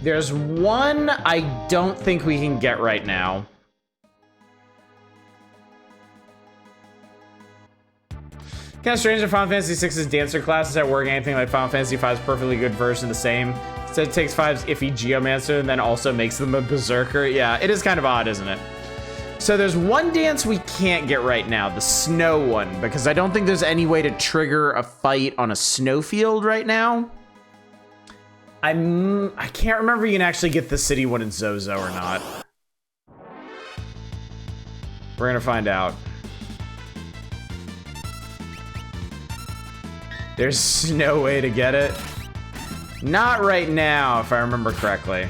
There's one I don't think we can get right now. Kind of strange that Final Fantasy VI's dancer class is at work anything like Final Fantasy V's perfectly good version of the same. Instead it takes 5's iffy Geomancer and then also makes them a Berserker. Yeah, it is kind of odd, isn't it? So there's one dance we can't get right now, the snow one, because I don't think there's any way to trigger a fight on a snowfield right now. I can't remember if you can actually get the city one in Zozo or not. We're gonna find out. There's no way to get it. Not right now, if I remember correctly.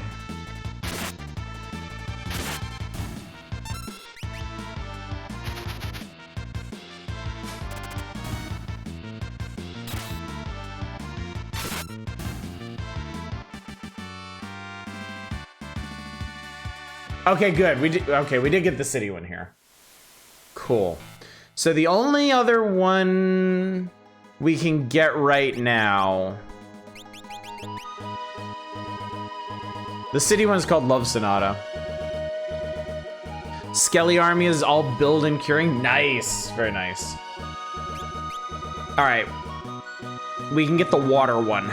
Okay, good. We did get the city one here. Cool. So the only other one we can get right now, the city one's called Love Sonata. Skelly army is all build and curing. Nice, very nice. All right, we can get the water one,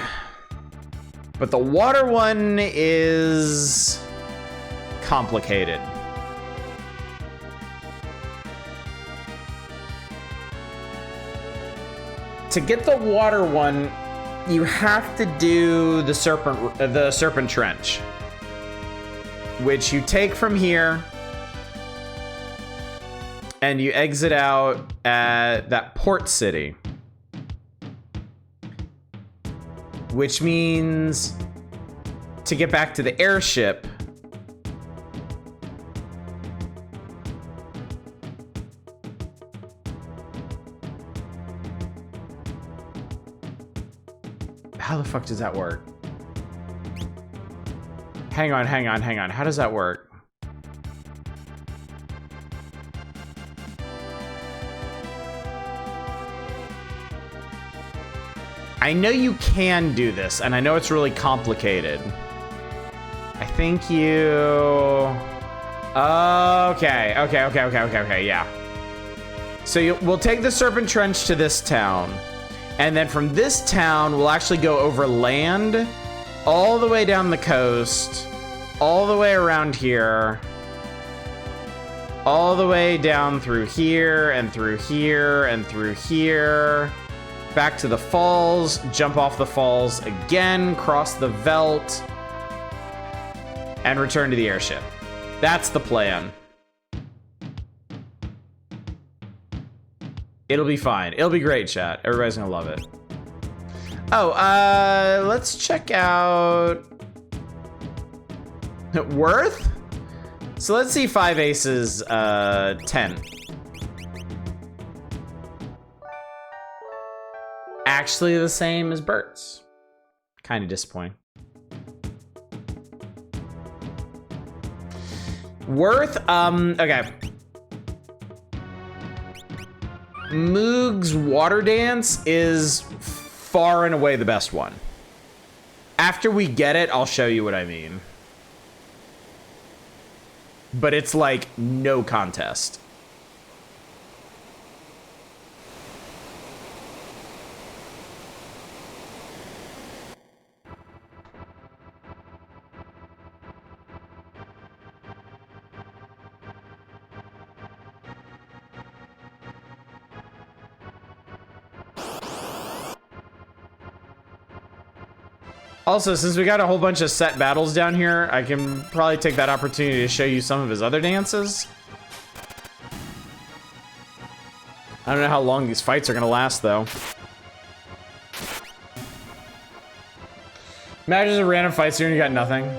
but the water one is complicated. To get the water one, you have to do the serpent trench, which you take from here, and you exit out at that port city, which means to get back to the airship, how the fuck does that work? Hang on. How does that work? I know you can do this, and I know it's really complicated. I think you... Okay, yeah. So we'll take the Serpent Trench to this town, and then from this town, we'll actually go over land, all the way down the coast, all the way around here, all the way down through here, and through here, and through here, back to the falls, jump off the falls again, cross the veldt, and return to the airship. That's the plan. It'll be fine. It'll be great, chat. Everybody's gonna love it. Oh, let's check out Worth? So let's see 5 aces, 10. Actually the same as Bert's. Kind of disappointing. Worth, okay. Moog's water dance is far and away the best one. After we get it, I'll show you what I mean. But it's like no contest. Also, since we got a whole bunch of set battles down here, I can probably take that opportunity to show you some of his other dances. I don't know how long these fights are gonna last, though. Imagine a random fight here and you got nothing.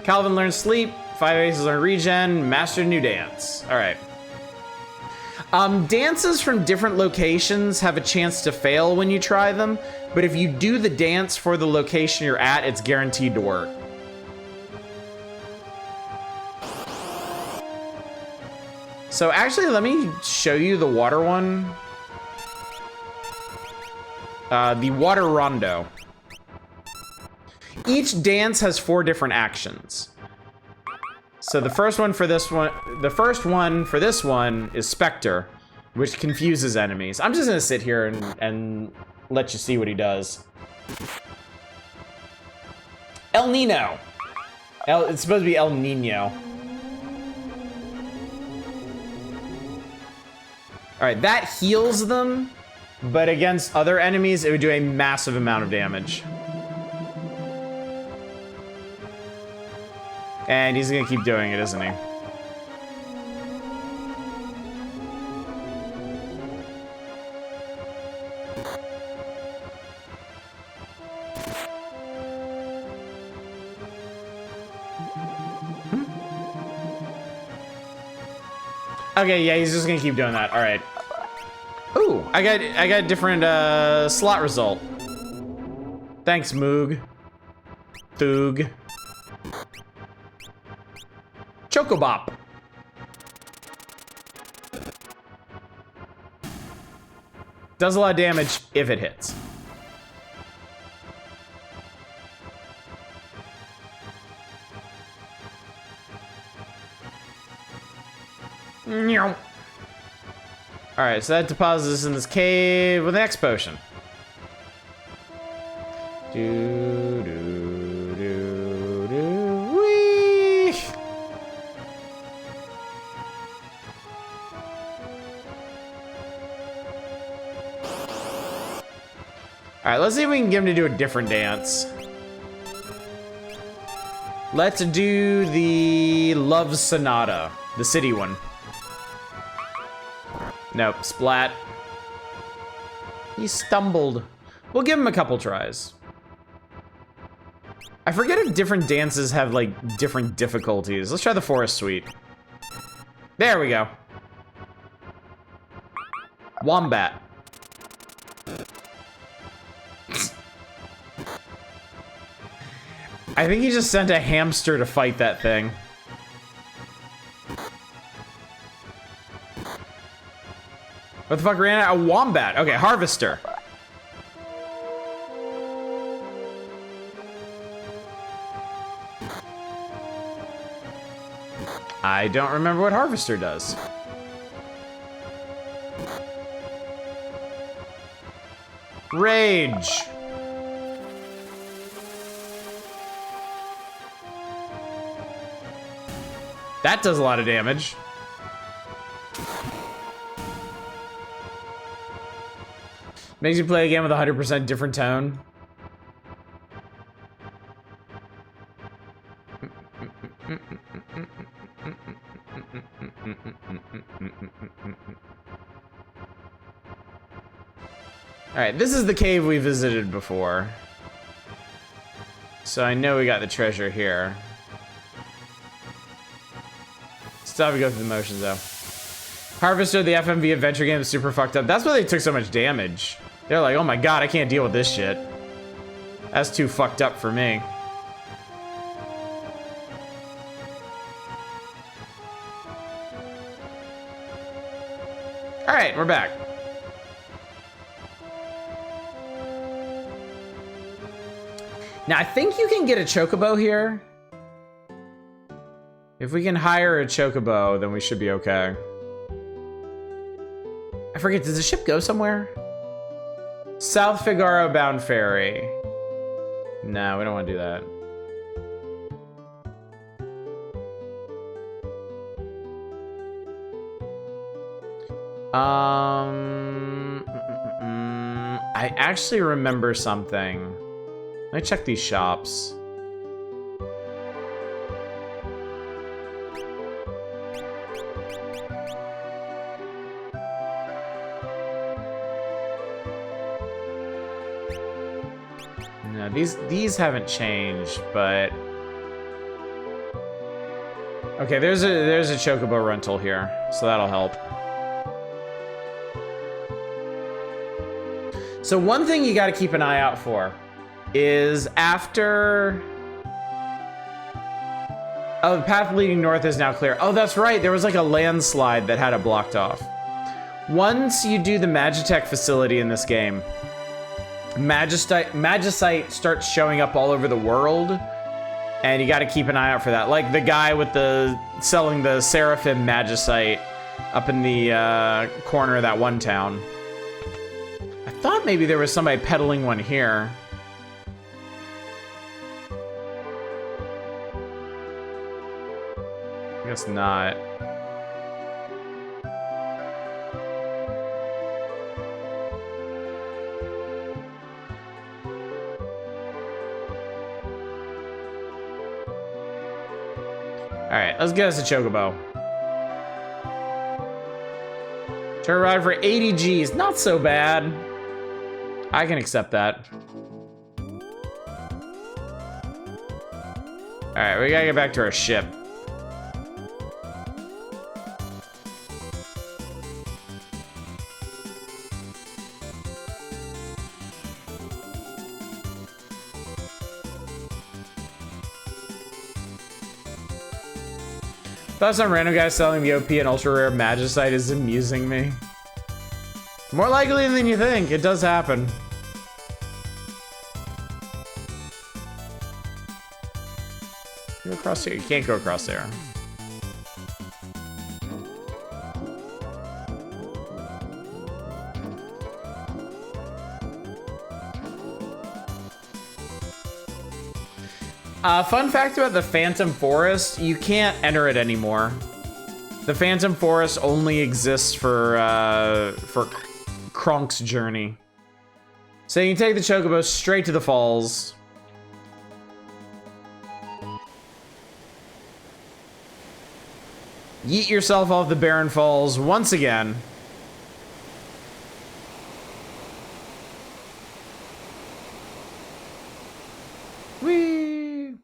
Calvin learns sleep, 5 aces learn regen, master new dance. All right. Dances from different locations have a chance to fail when you try them, but if you do the dance for the location you're at, it's guaranteed to work. So actually, let me show you the water one. The water rondo. Each dance has 4 different actions. So the first one for this one is Spectre, which confuses enemies. I'm just gonna sit here and let you see what he does. El Nino. It's supposed to be El Nino. All right, that heals them, but against other enemies, it would do a massive amount of damage. And he's gonna keep doing it, isn't he? Okay, yeah, he's just gonna keep doing that. All right. Ooh, I got a different slot result. Thanks, Moog. Thoog. Chocobop. Does a lot of damage if it hits. Alright, so that deposits us in this cave with an X potion. Do, do, do, do, wee! Alright, let's see if we can get him to do a different dance. Let's do the Love Sonata, the city one. Nope, splat. He stumbled. We'll give him a couple tries. I forget if different dances have, like, different difficulties. Let's try the Forest Suite. There we go. Wombat. I think he just sent a hamster to fight that thing. What the fuck ran out? A wombat. Okay, harvester. I don't remember what harvester does. Rage. That does a lot of damage. Makes you play a game with 100% different tone. Alright, this is the cave we visited before. So I know we got the treasure here. Still have to go through the motions though. Harvester, the FMV adventure game, is super fucked up. That's why they took so much damage. They're like, oh my god, I can't deal with this shit. That's too fucked up for me. Alright, we're back. Now, I think you can get a chocobo here. If we can hire a chocobo, then we should be okay. I forget, does the ship go somewhere? South Figaro bound ferry. No, we don't want to do that. I actually remember something. Let me check these shops. No, these haven't changed, but okay, there's a chocobo rental here, so that'll help. So one thing you got to keep an eye out for is after... Oh, the path leading north is now clear. Oh, that's right. There was like a landslide that had it blocked off. Once you do the Magitech facility in this game, Magicite starts showing up all over the world, and you got to keep an eye out for that. Like the guy with the selling the Seraphim Magicite up in the corner of that one town. I thought maybe there was somebody peddling one here. I guess not. Alright, let's get us a chocobo. Turn ride for 80 G's. Not so bad. I can accept that. Alright, we gotta get back to our ship. Thought some random guy selling the OP and ultra rare magicite is amusing me. More likely than you think, it does happen. Go across here. You can't go across there. Fun fact about the Phantom Forest, you can't enter it anymore. The Phantom Forest only exists for Kronk's journey. So you can take the Chocobo straight to the falls. Yeet yourself off the barren falls once again. Whee!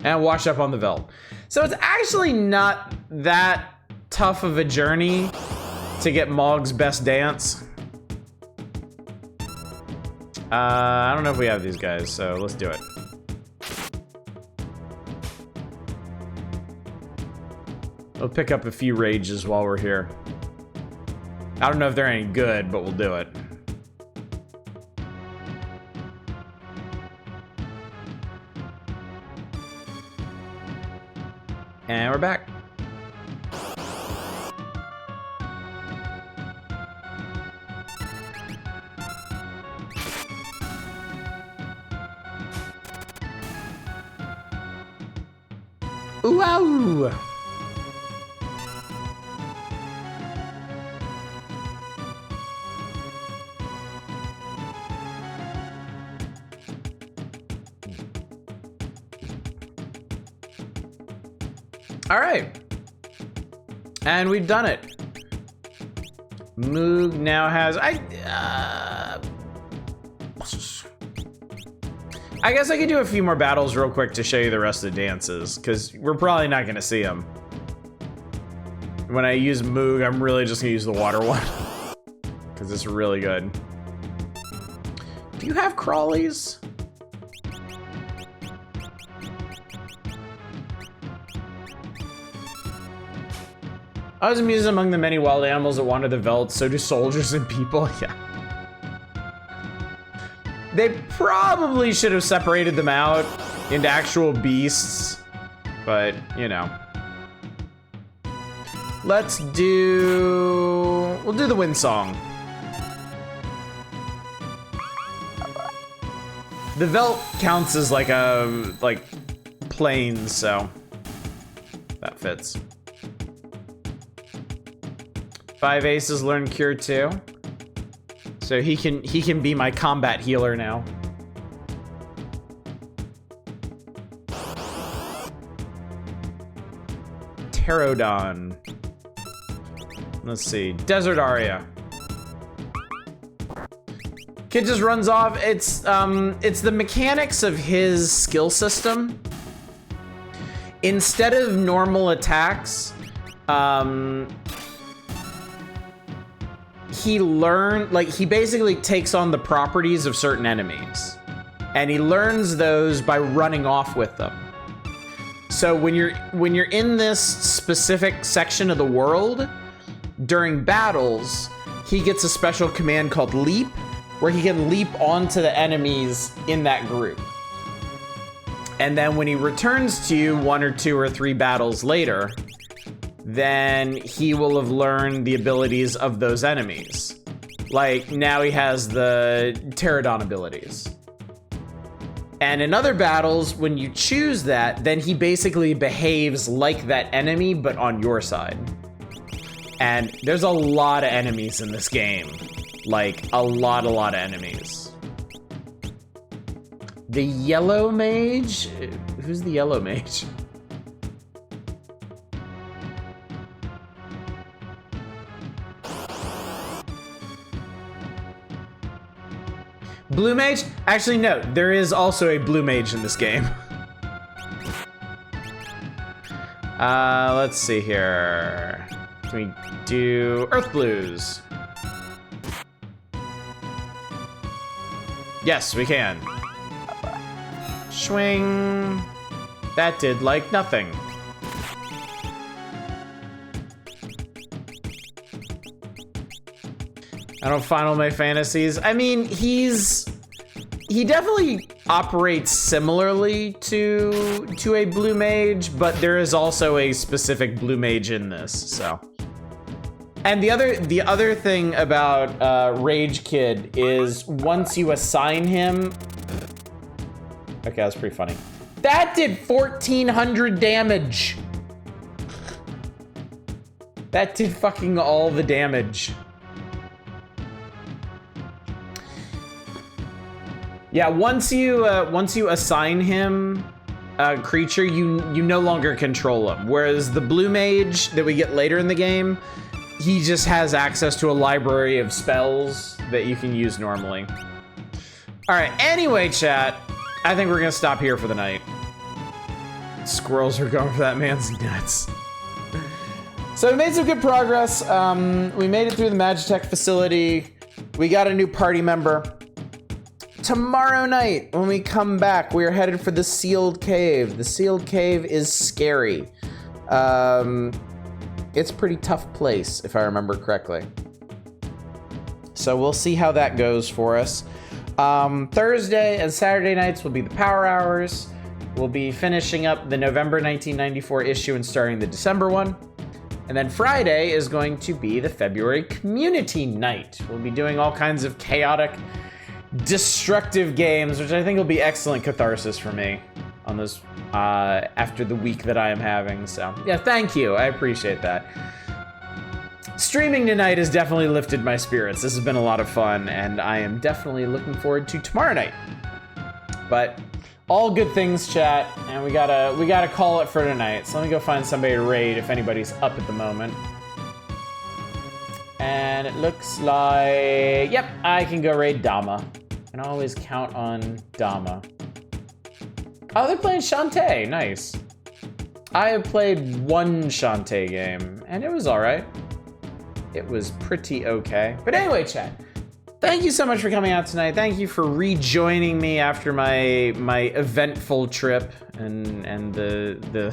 And wash up on the Veldt. So it's actually not that tough of a journey to get Mog's best dance. I don't know if we have these guys, so let's do it. We'll pick up a few rages while we're here. I don't know if they're any good, but we'll do it. And we're back. Ooh, wow. All right, and we've done it. Moog now has, I guess I could do a few more battles real quick to show you the rest of the dances, because we're probably not gonna see them. When I use Moog, I'm really just gonna use the water one, because it's really good. Do you have crawlies? I was amused among the many wild animals that wander the veldt, so do soldiers and people, yeah. They probably should have separated them out into actual beasts, but, you know. We'll do the wind song. The veldt counts as like plains, so that fits. 5 aces learn cure 2. So he can be my combat healer now. Pterodon. Let's see. Desert Aria. Kid just runs off. It's the mechanics of his skill system. Instead of normal attacks, he basically takes on the properties of certain enemies, and he learns those by running off with them. So when you're in this specific section of the world, during battles, he gets a special command called Leap, where he can leap onto the enemies in that group. And then when he returns to you 1 or 2 or 3 battles later, then he will have learned the abilities of those enemies. Like, now he has the Pterodon abilities. And in other battles, when you choose that, then he basically behaves like that enemy, but on your side. And there's a lot of enemies in this game. Like, a lot of enemies. The yellow mage? Who's the yellow mage? Blue mage? Actually, no. There is also a blue mage in this game. Let's see here. Can we do Earth Blues? Yes, we can. Swing. That did, like, nothing. I don't final my fantasies. I mean, he definitely operates similarly to a blue mage, but there is also a specific blue mage in this, so. And the other thing about Rage Kid is once you assign him, okay, that's pretty funny. That did 1,400 damage. That did fucking all the damage. Yeah, once you assign him a creature, you no longer control him. Whereas the blue mage that we get later in the game, he just has access to a library of spells that you can use normally. All right, anyway, chat, I think we're gonna stop here for the night. Squirrels are going for that man's nuts. So we made some good progress. We made it through the Magitech facility. We got a new party member. Tomorrow night, when we come back, we are headed for the Sealed Cave. The Sealed Cave is scary. It's a pretty tough place, if I remember correctly. So we'll see how that goes for us. Thursday and Saturday nights will be the power hours. We'll be finishing up the November 1994 issue and starting the December one. And then Friday is going to be the February community night. We'll be doing all kinds of chaotic, destructive games, which I think will be excellent catharsis for me on this after the week that I am having. So yeah, thank you. I appreciate that. Streaming tonight has definitely lifted my spirits. This has been a lot of fun, and I am definitely looking forward to tomorrow night. But all good things, chat, and we gotta call it for tonight. So let me go find somebody to raid if anybody's up at the moment. And it looks like, yep, I can go raid Dama. I can always count on Dama. Oh, they're playing Shantae, nice. I have played one Shantae game, and it was all right. It was pretty okay. But anyway, chat, thank you so much for coming out tonight. Thank you for rejoining me after my eventful trip and the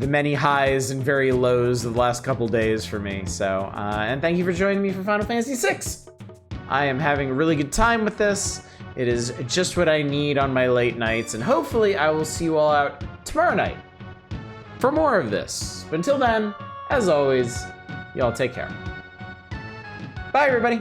many highs and very lows of the last couple days for me. So, and thank you for joining me for Final Fantasy VI. I am having a really good time with this. It is just what I need on my late nights, and hopefully I will see you all out tomorrow night for more of this. But until then, as always, y'all take care. Bye, everybody.